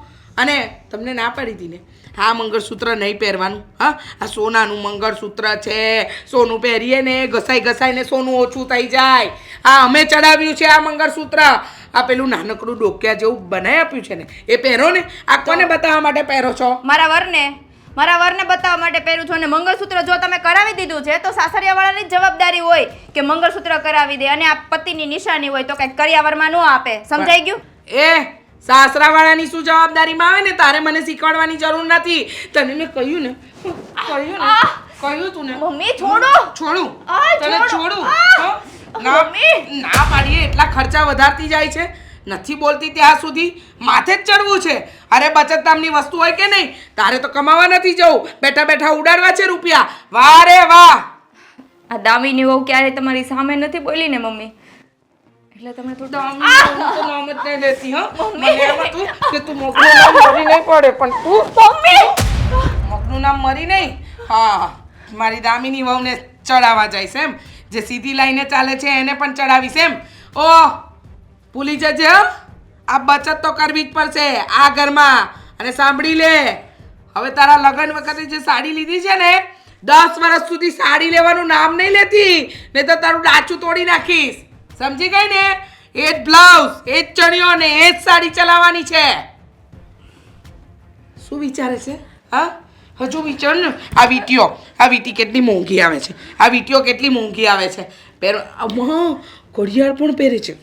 અને તમને ના પાડી હતી ને, હા મંગળસૂત્ર નહીં પહેરવાનું. હા, આ સોનાનું મંગળસૂત્ર છે, સોનું પહેરીએ ને ઘસાઈ ઘસાઈને સોનું ઓછું થઈ જાય. હા, અમે ચડાવ્યું છે આ મંગળસૂત્ર. આ પેલું નાનકડું ડોક્યા જેવું બનાવી આપ્યું છે ને, એ પહેરો ને. આ કોને બતાવવા માટે પહેરો છો? મારા વરને બતાવવા માટે પહેરું છું. અને મંગળસૂત્ર જો તમે કરાવી દીધું છે તો સાસરિયાવાળાની જ જવાબદારી હોય કે મંગળસૂત્ર કરાવી દે. અને આ પતિની નિશાની હોય તો કંઈક કરિયાવરમાં ન આપે. સમજાઈ ગયું? સાસરાવાળાની શું જવાબદારીમાં આવે ને, તારે મને શીખવાડવાની જરૂર નથી. તને મેં કહ્યું ને, કહ્યું તું ને. મમ્મી છોડો. છોડું? આ, તને છોડો. છોડું? આ, હં? ના પાડીએ એટલા ખર્ચા વધારતી જાય છે. નથી બોલતી ત્યાં સુધી માથે જ ચડવું છે. અરે બચત નામની વસ્તુ હોય કે નહીં, તારે તો કમાવા નથી જવું, બેઠા બેઠા ઉડાડવા છે રૂપિયા. વાહ રે વાહ. આ દામીની વહુ ક્યારે તમારી સામે નથી બોલી ને મમ્મી, એટલે તમે થોડું તો નામ જ નહીં લેતી. હં? મને એમ હતું કે તું મોકનું નામ મરી નહીં પડે, પણ તું મોકનું નામ મરી નહીં. હા, મારી દામીની વહુને ચડાવવા જઈશ એમ? જે સીધી લાઈને ચાલે છે એને પણ ચડાવીશ એમ? ઓહ, ભૂલી જજે હં? આ બચત તો કરવી જ પડશે આ ઘરમાં. અને સાંભળી લે, હવે તારા લગ્ન વખતે જે સાડી લીધી છે ને, 10 વર્ષ સુધી સાડી લેવાનું નામ નહીં લેતી, નહીં તો તારું ડાચું તોડી નાખીશ. સમજી ગઈ ને? એ જ બ્લાઉઝ, એ જ ચણિયો ને એ જ સાડી ચલાવવાની છે. શું વિચારે છે? હા, હજુ વિચાર ને આ વીંટી કેટલી મોંઘી આવે છે, આ વીંટીઓ કેટલી મોંઘી આવે છે. ઘડિયાળ પણ પહેરે છે.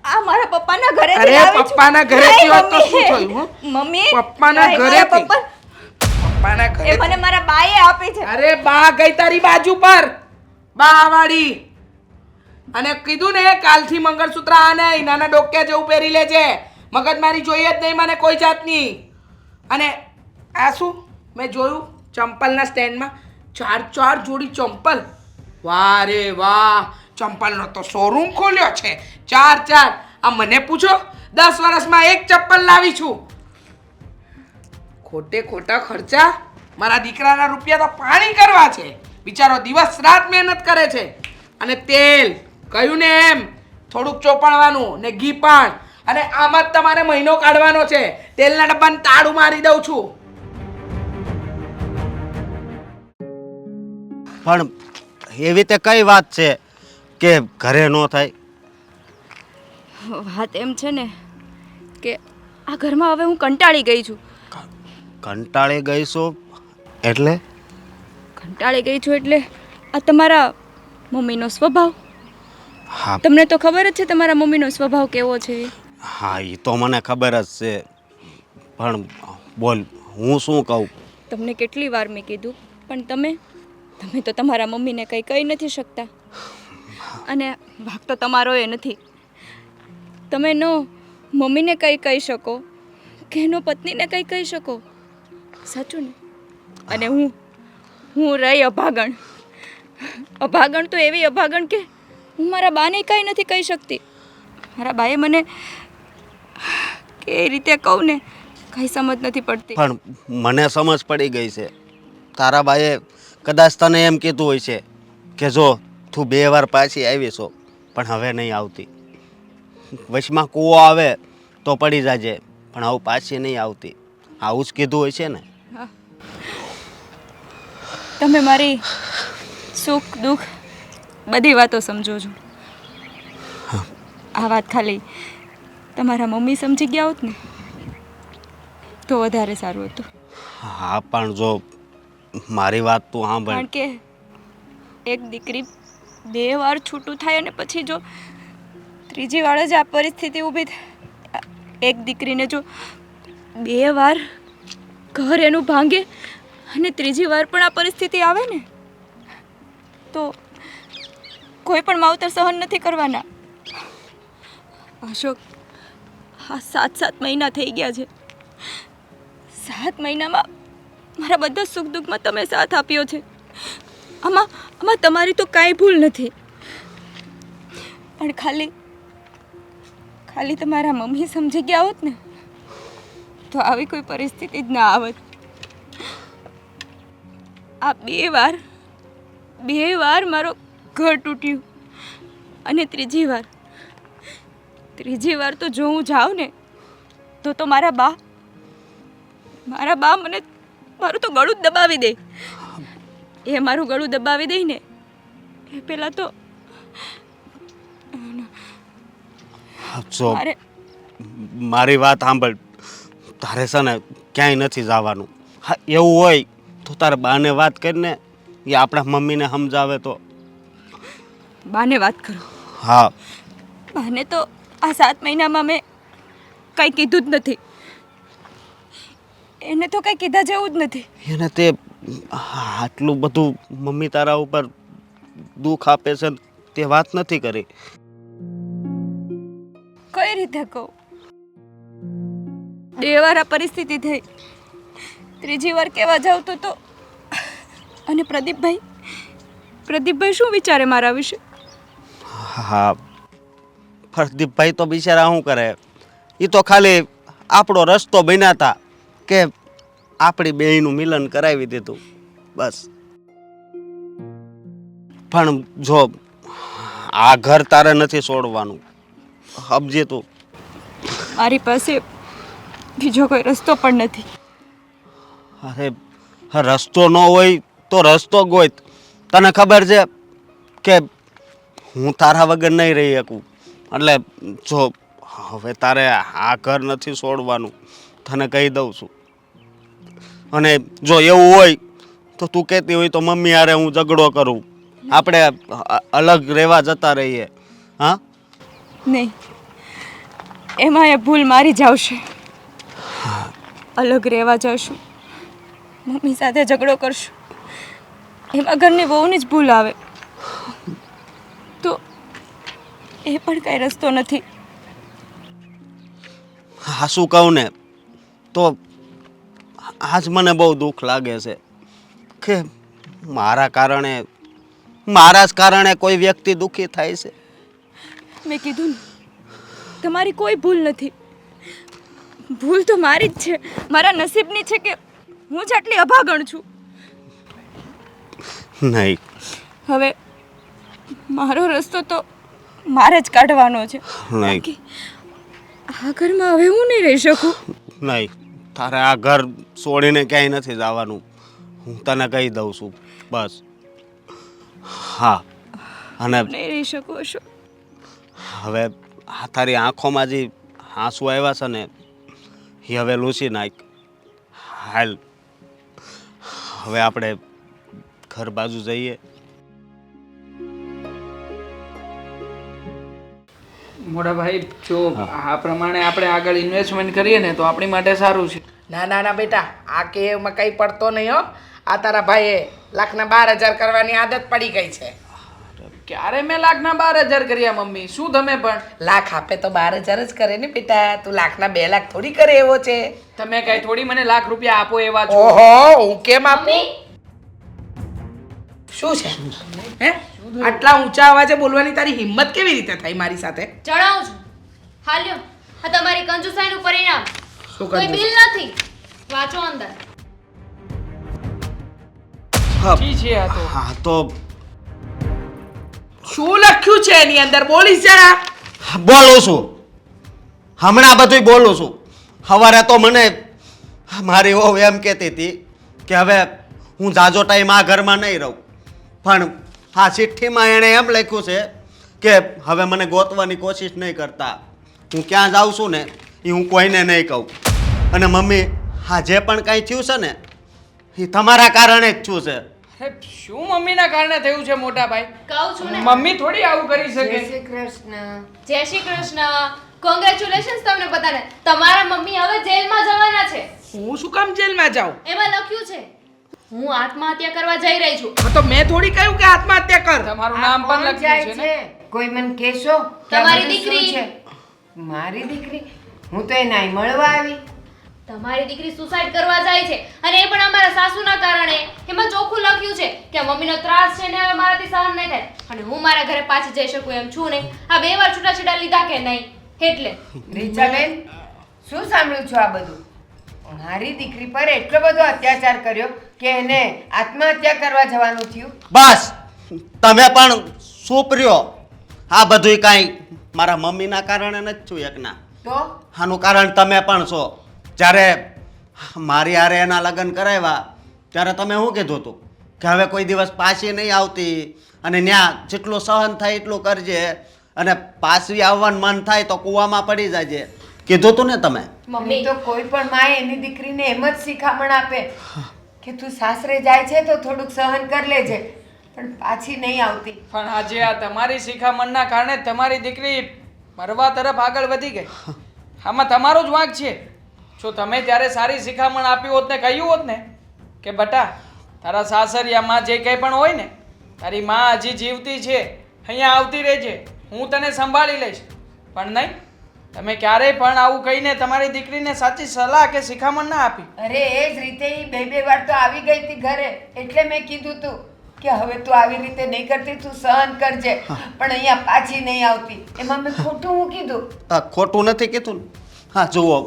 આ મારા પપ્પાના ઘરે અરે પપ્પાના ઘરેથી હોત તો શું થયું હો? મમ્મી પપ્પાના ઘરેથી પપ્પાના એ ઘરે મને મારા બાએ આપી છે. અરે બા ગઈ તારી બાજુ પર બા વાળી અને કીધું ને કાલથી મંગળસૂત્ર આ નહીં નાના ડોક્યા જેવું પહેરી લેજે. મગજમારી જોઈએ જ નહીં મને કોઈ જાતની. અને આ શું મેં જોયું ચંપલના સ્ટેન્ડમાં 4 જોડી ચંપલ. વાહ રે વાહ, ચંપલનો તો શોરૂમ ખોલ્યો છે. 4 આ મને પૂછો 10 વર્ષમાં એક ચપ્પલ લાવી છું. ખોટા ખર્ચા. મારા દીકરાના રૂપિયા તો પાણી કરવા છે. બિચારો દિવસ રાત મહેનત કરે છે. અને તેલ કહ્યું ને એમ થોડુંક ચોપડવાનું ને ઘી પણ. અને આમ જ તમારે મહિનો કાઢવાનો છે. તેલના ડબ્બાને તાળું મારી દઉં છું. પણ એવી તે કઈ વાત છે કે ઘરે ન થાય? વાત એમ છે ને કે આ ઘરમાં હવે હું કંટાળી ગઈ છું. કંટાળી ગઈ છો એટલે? કંટાળી ગઈ છું એટલે આ તમારા મમ્મીનો સ્વભાવ. હા તમને તો ખબર જ છે તમારા મમ્મીનો સ્વભાવ કેવો છે. હા એ તો મને ખબર જ છે, પણ બોલ હું શું કહું? તમને કેટલી વાર મેં કીધું પણ તમે તો તમારા મમ્મીને કંઈ કહી નથી શકતા. અને વાંક તો તમારો એ નથી. તમે નો મમ્મીને કંઈ કહી શકો કે એનો પત્નીને કંઈ કહી શકો. સાચું ને? અને હું રહી અભાગણ. અભાગણ તો એવી અભાગણ કે હું મારા બાને કાંઈ નથી કહી શકતી. મારા બાએ મને કે રીતે કહું ને કંઈ સમજ નથી પડતી. પણ મને સમજ પડી ગઈ છે. તારા બાએ કદાચ તને એમ કીધું હોય છે કે જો તું 2 વાર પાછી આવી છો પણ હવે નહીં આવતી. વચમાં કૂવો આવે તો પડી જાજે પણ આવું પાછી નહીં આવતી. આવું જ કીધું હોય છે ને? તમે મારી સુખ દુઃખ બધી વાતો સમજો છો. આ વાત ખાલી તમારા મમ્મી સમજી ગયા હોત ને તો વધારે સારું હતું. હા પણ જો મારી વાત તું સાંભળ. કારણ કે એક દીકરી 2 વાર છૂટું થાય અને પછી જો ત્રીજી વાર જ આ પરિસ્થિતિ ઊભી થાય, એક દીકરીને જો 2 વાર ઘર એનું ભાંગે અને ત્રીજી વાર પણ આ પરિસ્થિતિ આવે ને તો કોઈ પણ માવતર સહન નથી કરવાના. અશોક, આ 7 મહિના થઈ ગયા છે. 7 મહિનામાં મારા બધા સુખ દુઃખમાં તમે સાથ આપ્યો છે. આમાં તમારી તો કાંઈ ભૂલ નથી. પણ ખાલી તમારા મમ્મી સમજી ગયા હોત ને તો આવી કોઈ પરિસ્થિતિ જ ના આવત. આ 2 વાર મારો ઘર તૂટ્યું અને ત્રીજી વાર તો જો હું જાઉં ને તો મારા બા મને મારું તો ગળું જ દબાવી દે. એ મારું ગળું દબાવી દે ને એ પહેલાં તો જો મારી વાત સાંભળ. તારે છે ને ક્યાંય નથી જવાનું. હા એવું હોય તો તારે બાને વાત કરીને એ આપણા મમ્મીને સમજાવે તો. બાને વાત કરો. હા બાને તો આ 7 મહિનામાં મેં કંઈ કીધું જ નથી. એને તો કંઈ કીધા જેવું જ નથી. એને તે આટલું બધું મમ્મી તારા ઉપર દુઃખ આપે છે તે વાત નથી કરી. કઈ રીતે કહું? 2 વાર આ પરિસ્થિતિ થઈ, ત્રીજી વાર કેવા જાવ તો અને પ્રદીપભાઈ શું વિચારે મારા વિશે? હા પ્રદીપભાઈ તો બિચારા શું કરે? એ તો ખાલી આપણો રસ્તો બન્યા હતા કે આપણી બેયનું મિલન કરાવી દીધું બસ. પણ જો આ ઘર તારે નથી છોડવાનું, સમજે તું. મારી પાસે બીજો કોઈ રસ્તો પણ નથી. અરે રસ્તો ન હોય તો રસ્તો ગોત. તને ખબર છે કે હું તારા વગર નહીં રહી શકું. એટલે જો હવે તારે આ ઘર નથી છોડવાનું, તને કહી દઉં છું. અને જો એવું હોય તો તું કહેતી હોય તો મમ્મી હારે હું ઝઘડો કરું, આપણે અલગ રહેવા જતા રહીએ. હા, નહીં, એમાં એ ભૂલ મારી જ આવશે. અલગ રહેવા જશું, મમ્મી સાથે ઝઘડો કરશું, એમાં ઘરની બહુની જ ભૂલ આવે તો એ પણ કઈ રસ્તો નથી. હા, શું કહું ને તો આજ મને બહુ દુઃખ લાગે છે કે મારા જ કારણે કોઈ વ્યક્તિ દુઃખી થાય છે. મેં કીધું ને તમારી કોઈ ભૂલ નથી. ભૂલ તો મારી જ છે, મારા નસીબની છે કે હું જ આટલી અભાગણ છું. નહીં, હવે મારો રસ્તો તો મારે જ કાઢવાનો છે. નહીં, આ ઘરમાં હવે હું નહીં રહી શકું. નહીં, તારે આ ઘર છોડીને ક્યાંય નથી જવાનું, હું તને કહી દઉં છું બસ. હા, અને નહીં રહી શકું અશોક. હવે આ તારી આંખોમાં જે આંસુ આવ્યા છે ને એ હવે લૂછી નાખ. હાલ, હવે આપણે ઘર બાજુ જઈએ. મોટા ભાઈ, જો આ પ્રમાણે આપણે આગળ ઇન્વેસ્ટમેન્ટ કરીએ ને તો આપણી માટે સારું છે. ના ના ના બેટા, આ કે એમાં કંઈ પડતો નહીં હો. આ તારા ભાઈએ લાખના 12,000 કરવાની આદત પડી ગઈ છે. ક્યારે મેં લાખના 12,000 કર્યા મમ્મી? શું તમે પણ લાખ આપે તો 12,000 જ કરે ને બેટા. તું લાખના 2 લાખ થોડી કરે એવો છે. તમે કઈ થોડી મને લાખ રૂપિયા આપો એવા છો? ઓહો, હું કેમ આપું? શું છે હે? આટલા ઊંચા અવાજે બોલવાની તારી હિંમત કેવી રીતે થઈ મારી સાથે? જણાવું છું. હાલ્યો, આ તમારી કંજુસાઈનું પરિણામ. શું કોઈ કરવું? બિલ નથી. વાંચો અંદર. જી છે આ તો. હા તો શું લખ્યું છે એની અંદર? બોલીશ જરા. બોલું છું, હમણાં બધું બોલું છું. સવારે તો મને મારી વહુ એમ કહેતી હતી કે હવે હું જાજો ટાઈમ આ ઘરમાં નહીં રહું, પણ આ ચિઠ્ઠીમાં એણે એમ લખ્યું છે કે હવે મને ગોતવાની કોશિશ નહીં કરતા. હું ક્યાં જાઉં છું ને એ હું કોઈને નહીં કહું. અને મમ્મી, હા જે પણ કાંઈ થયું છે ને એ તમારા કારણે જ થયું છે. અરે, શું મમ્મીના કારણે થયું છે મોટા ભાઈ? કહું છું ને. મમ્મી થોડી આવું કરી જય શકે. શ્રી કૃષ્ણ. જય શ્રી કૃષ્ણ. કોંગ્રેચ્યુલેશન્સ તમને બધાને. તમારા મમ્મી હવે જેલમાં જવાના છે. હું શું કામ જેલમાં જાઉં? એમાં લખ્યું છે હું આત્મહત્યા કરવા જઈ રહી છું. હા તો મેં થોડી કહ્યું કે આત્મહત્યા કર. તમારું નામ પણ કોણ જાય લખ્યું છે ને? છે? કોઈ મને કહેશો કે આ તમારી બધું શું દીકરી. છે? મારી દીકરી? હું તો એને અહીં મળવા આવી. તમારી દીકરી સુસાઇડ કરવા જાય છે અને એ પણ અમારા સાસુના કારણે. એમાં ચોખ્ખું લખ્યું છે કે મમ્મીનો ત્રાસ છે ને હવે મારાથી સહન નહીં થાય અને હું મારા ઘરે પાછી જઈ શકું એમ છું નહીં. આ 2 વાર છૂટાછેડા લીધા કે નહીં એટલે. રીચાબેન, શું સાંભળ્યું છો આ બધું? મારી દીકરી પર એટલો બધો અત્યાચાર કર્યો કે એને આત્મહત્યા કરવા જવાનું થયું. બસ, તમે પણ સુપર્યો. આ બધુંય કાંઈ મારા મમ્મીના કારણે નથી થયું એકના. તો આનું કારણ તમે પણ છો. જ્યારે મારી હારે એના લગ્ન કરાવ્યા ત્યારે તમે શું કીધું હતું કે હવે કોઈ દિવસ પાછી નહીં આવતી અને ત્યાં જેટલું સહન થાય એટલું કરજે અને પાછી આવવાનું મન થાય તો કૂવામાં પડી જાજે. કીધું હતું ને તમે? મમ્મી તો કોઈ પણ માએ એની દીકરીને એમ જ શિખામણ આપે કે તું સાસરે જાય છે તો થોડુંક સહન કરી લેજે, પણ પાછી નહીં આવતી. પણ આજે આ તમારી શિખામણના કારણે તમારી દીકરી મરવા તરફ આગળ વધી ગઈ. આમાં તમારો જ વાંક છે. જો તમે ત્યારે સારી શિખામણ આપી હોત ને કહ્યું હોત ને કે બટા તારા સાસરિયામાં જે કંઈ પણ હોય ને તારી માં હજી જીવતી છે, અહીંયા આવતી રહેજે, હું તને સંભાળી લઈશ. પણ નહીં, તમે ક્યારેય પણ આવું કહીને તમારી દીકરીને સાચી સલાહ કે શિખામણ ના આપી. અરે એ જ રીતે ઈ 2 વાર તો આવી ગઈ હતી ઘરે, એટલે મેં કીધું તું કે હવે તું આવી રીતે નહીં કરતી, તું સહન કરજે, પણ અહીંયા પાછી નહીં આવતી. એમાં મેં ખોટું હું કીધું? ખોટું નથી કીધું ને. હા જુઓ,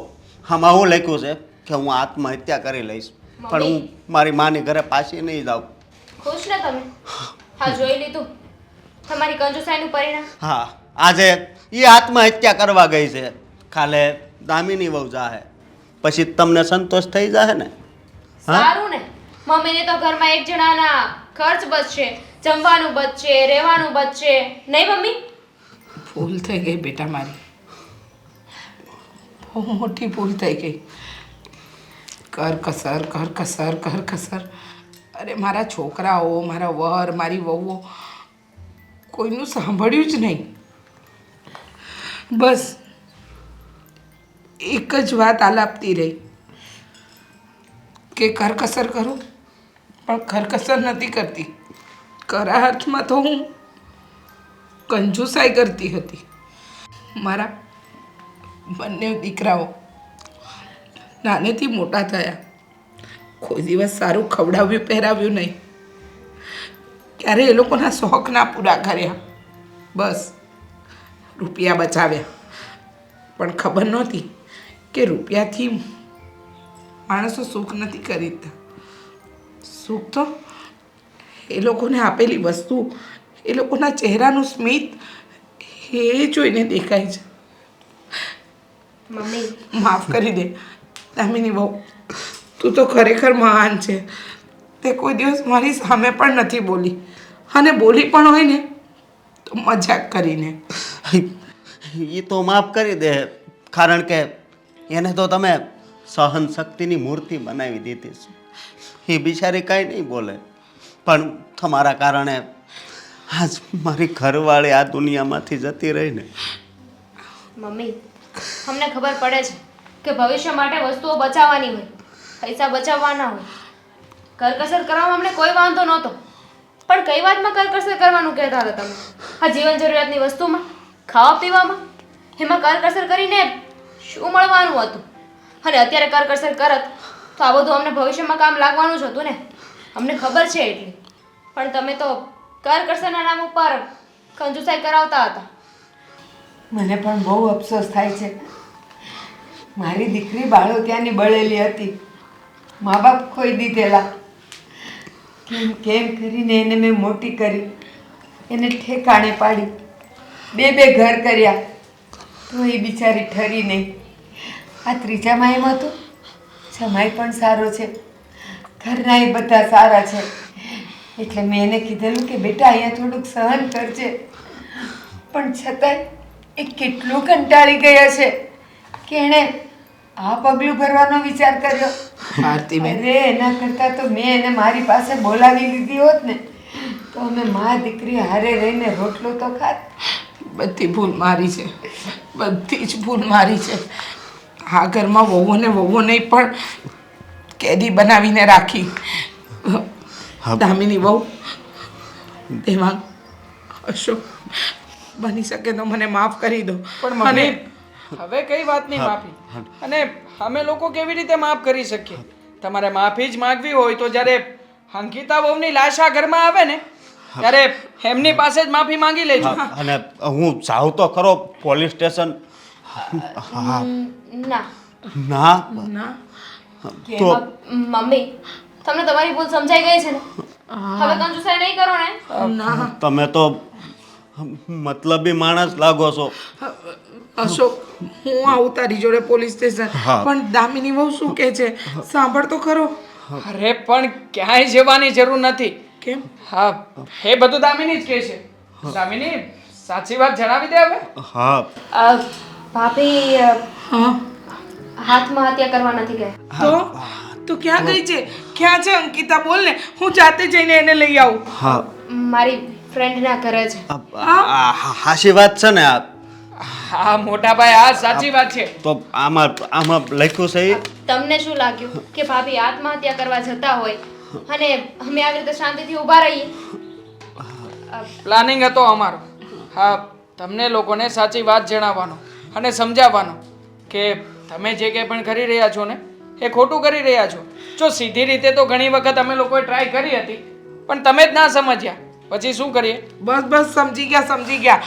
આમાં હું લખ્યું છે કે હું આત્મહત્યા કરી લઈશ, પણ હું મારી માની ઘરે પાછી નહીં જાઉં. ખુશ ને તમે? હા, જોઈ લીધું તમારી કંજુસાઈનું પરિણામ. હા, આજે એ આત્મહત્યા કરવા ગઈ છે. કાલે દામિની વહુ જાહે, પછી તમને સંતોષ થઈ જાહે ને? સારું ને, મમ્મીને તો ઘરમાં એક જણાના ખર્ચ બચશે, જમવાનું બચશે, રહેવાનું બચશે. નહીં મમ્મી? ભૂલ થઈ ગઈ બેટા મારી, બહુ મોટી ભૂલ થઈ ગઈ. કર કસર. અરે મારા છોકરાઓ, મારા વર, મારી વહુઓ કોઈનું સાંભળ્યું જ નહીં. બસ એક જ વાત આલાપતી રહી કે કરકસર કરું, પણ કરકસર નથી કરતી. ખરા અર્થમાં તો હું કંજુસાઈ કરતી હતી. મારા બંને દીકરાઓ નાનેથી મોટા થયા, કોઈ દિવસ સારું ખવડાવ્યું પહેરાવ્યું નહીં, ક્યારે એ લોકોના શોખ ના પૂરા કર્યા. બસ રૂપિયા બચાવ્યા, પણ ખબર નહોતી કે રૂપિયાથી માણસો સુખ નથી ખરીદતા. સુખ તો એ લોકોને આપેલી વસ્તુ, એ લોકોના ચહેરાનું સ્મિત એ જોઈને દેખાય છે. મમ્મી માફ કરી દે દામિની બહુ, તું તો ખરેખર મહાન છે. તે કોઈ દિવસ મારી સામે પણ નથી બોલી, અને બોલી પણ હોય ને તો મજાક કરીને. એ તો માફ કરી દે, કારણ કે એને તો તમે સહન શક્તિની મૂર્તિ બનાવી દીધી છે. એ બિચારી કાંઈ નહીં બોલે, પણ તમારા કારણે આજ મારી ઘરવાળી આ દુનિયામાંથી જતી રહી ને. મમ્મી અમને ખબર પડે છે કે ભવિષ્ય માટે વસ્તુઓ બચાવવાની હોય, પૈસા બચાવવાના હોય. કરકસર કરવામાં અમને કોઈ વાંધો નહોતો, પણ કઈ વાતમાં કરકસર કરવાનું કહેતા હતા તમે? આ જીવન જરૂરિયાતની વસ્તુમાં, ખાવા પીવામાં, એમાં કરકસર કરીને શું મળવાનું હતું? અને અત્યારે કરકસર કરત તો આ બધું અમને ભવિષ્યમાં કામ લાગવાનું જ હતું ને. અમને ખબર છે એટલી, પણ તમે તો કરકસરના નામ ઉપર કંજુસાઈ કરાવતા હતા. મને પણ બહુ અફસોસ થાય છે. મારી દીકરી બાળો ત્યાંની બળેલી હતી, મા બાપ ખોઈ દીધેલા. કેમ કરીને એને મેં મોટી કરી, એને ઠેકાણે પાડી, બે ઘર કર્યા, તો એ બિચારી ઠરી નહીં. આ ત્રીજા માયમાં તો જમાઈ પણ સારો છે, ઘરના એ બધા સારા છે. એટલે મેં એને કીધેલું કે બેટા અહીંયા થોડુંક સહન કરજે, પણ છતાંય એ કેટલું કંટાળી ગયા છે કે એણે આ પગલું ભરવાનો વિચાર કર્યો. ભારતીબેન, અરે એના કરતાં તો મેં એને મારી પાસે બોલાવી લીધી હોત ને તો અમે મા દીકરી હારે રહીને રોટલો તો ખાત. બધી ભૂલ મારી છે, બધી જ ભૂલ મારી છે. આ ઘરમાં વહુઓને પણ કેદી બનાવીને રાખી. દામિની વહુ, દેવાંગ, અશોક, બની શકે તો મને માફ કરી દો. પણ મમ્મી હવે કઈ વાતની માફી? અને અમે લોકો કેવી રીતે માફ કરી શકીએ? તમારે માફી જ માંગવી હોય તો જ્યારે અંકિતા વહુની લાશ આ ઘરમાં આવે ને ત્યારે એમની પાસે જ માફી માંગી લેજો. અને હું જાઉં તો ખરો પોલીસ સ્ટેશન. ના ના ના, તો મમ્મી તમને તમારી ભૂલ સમજાઈ ગઈ છે ને? હવે કંજુસાઈ નહીં કરો ને. ના તમે તો મતલબી માણસ લાગો છો. અશોક, હું આવું તારી જોડે પોલીસ સ્ટેશન, પણ દામિની વહુ શું કહે છે સાંભળ તો ખરો. અરે પણ ક્યાંય જવાની જરૂર નથી. કેમ? હા, એ બધું દામિની જ કહે છે. દામિની, સાચી વાત જણાવી દે હવે. હા ભાભી હા હાથમાં હત્યા કરવા નથી ગયા. તો ક્યાં ગઈ છે? ક્યાં છે અંકિતા? બોલ ને, હું જાતે જઈને એને લઈ આવું. હા મારી ફ્રેન્ડના ઘરે છે. હાશી વાત છે ને આ? હા મોટા ભાઈ, આ સાચી વાત છે. તો આમાં લખ્યું છે ઈ? તમને શું લાગ્યું કે ભાભી આત્મહત્યા કરવા જતા હોય અને અમે આવી રીતે શાંતિથી ઊભા રહીએ? પ્લાનિંગ હતો અમારો. હા, તમને લોકોને સાચી વાત જણાવવાનો અને સમજાવવાનો કે તમે જે કંઈ પણ કરી રહ્યા છો ને એ ખોટું કરી રહ્યા છો. જો સીધી રીતે તો ઘણી વખત અમે લોકોએ ટ્રાય કરી હતી, પણ તમે જ ના સમજ્યા. પછી શું કરીએ? બસ સમજી ગયા.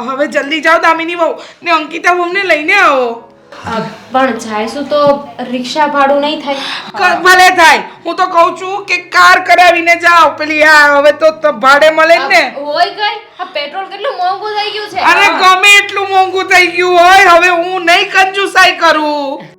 હવે જલ્દી જાઓ દામિની વહુ, ને અંકિતા વહુને લઈને આવો. પણ જાયશું તો રિક્ષા ભાડું નહીં થાય? ભલે થાય. હું તો કહું છું કે કાર કરાવીને જાઓ. પેલી આ હવે તો ભાડે મળે જ ને. હોય ગઈ આ પેટ્રોલ કેટલું મોંઘું થઈ ગયું છે. અરે ગમે એટલું મોંઘું થઈ ગયું હોય, હવે હું નહીં કંજુસાઈ કરું.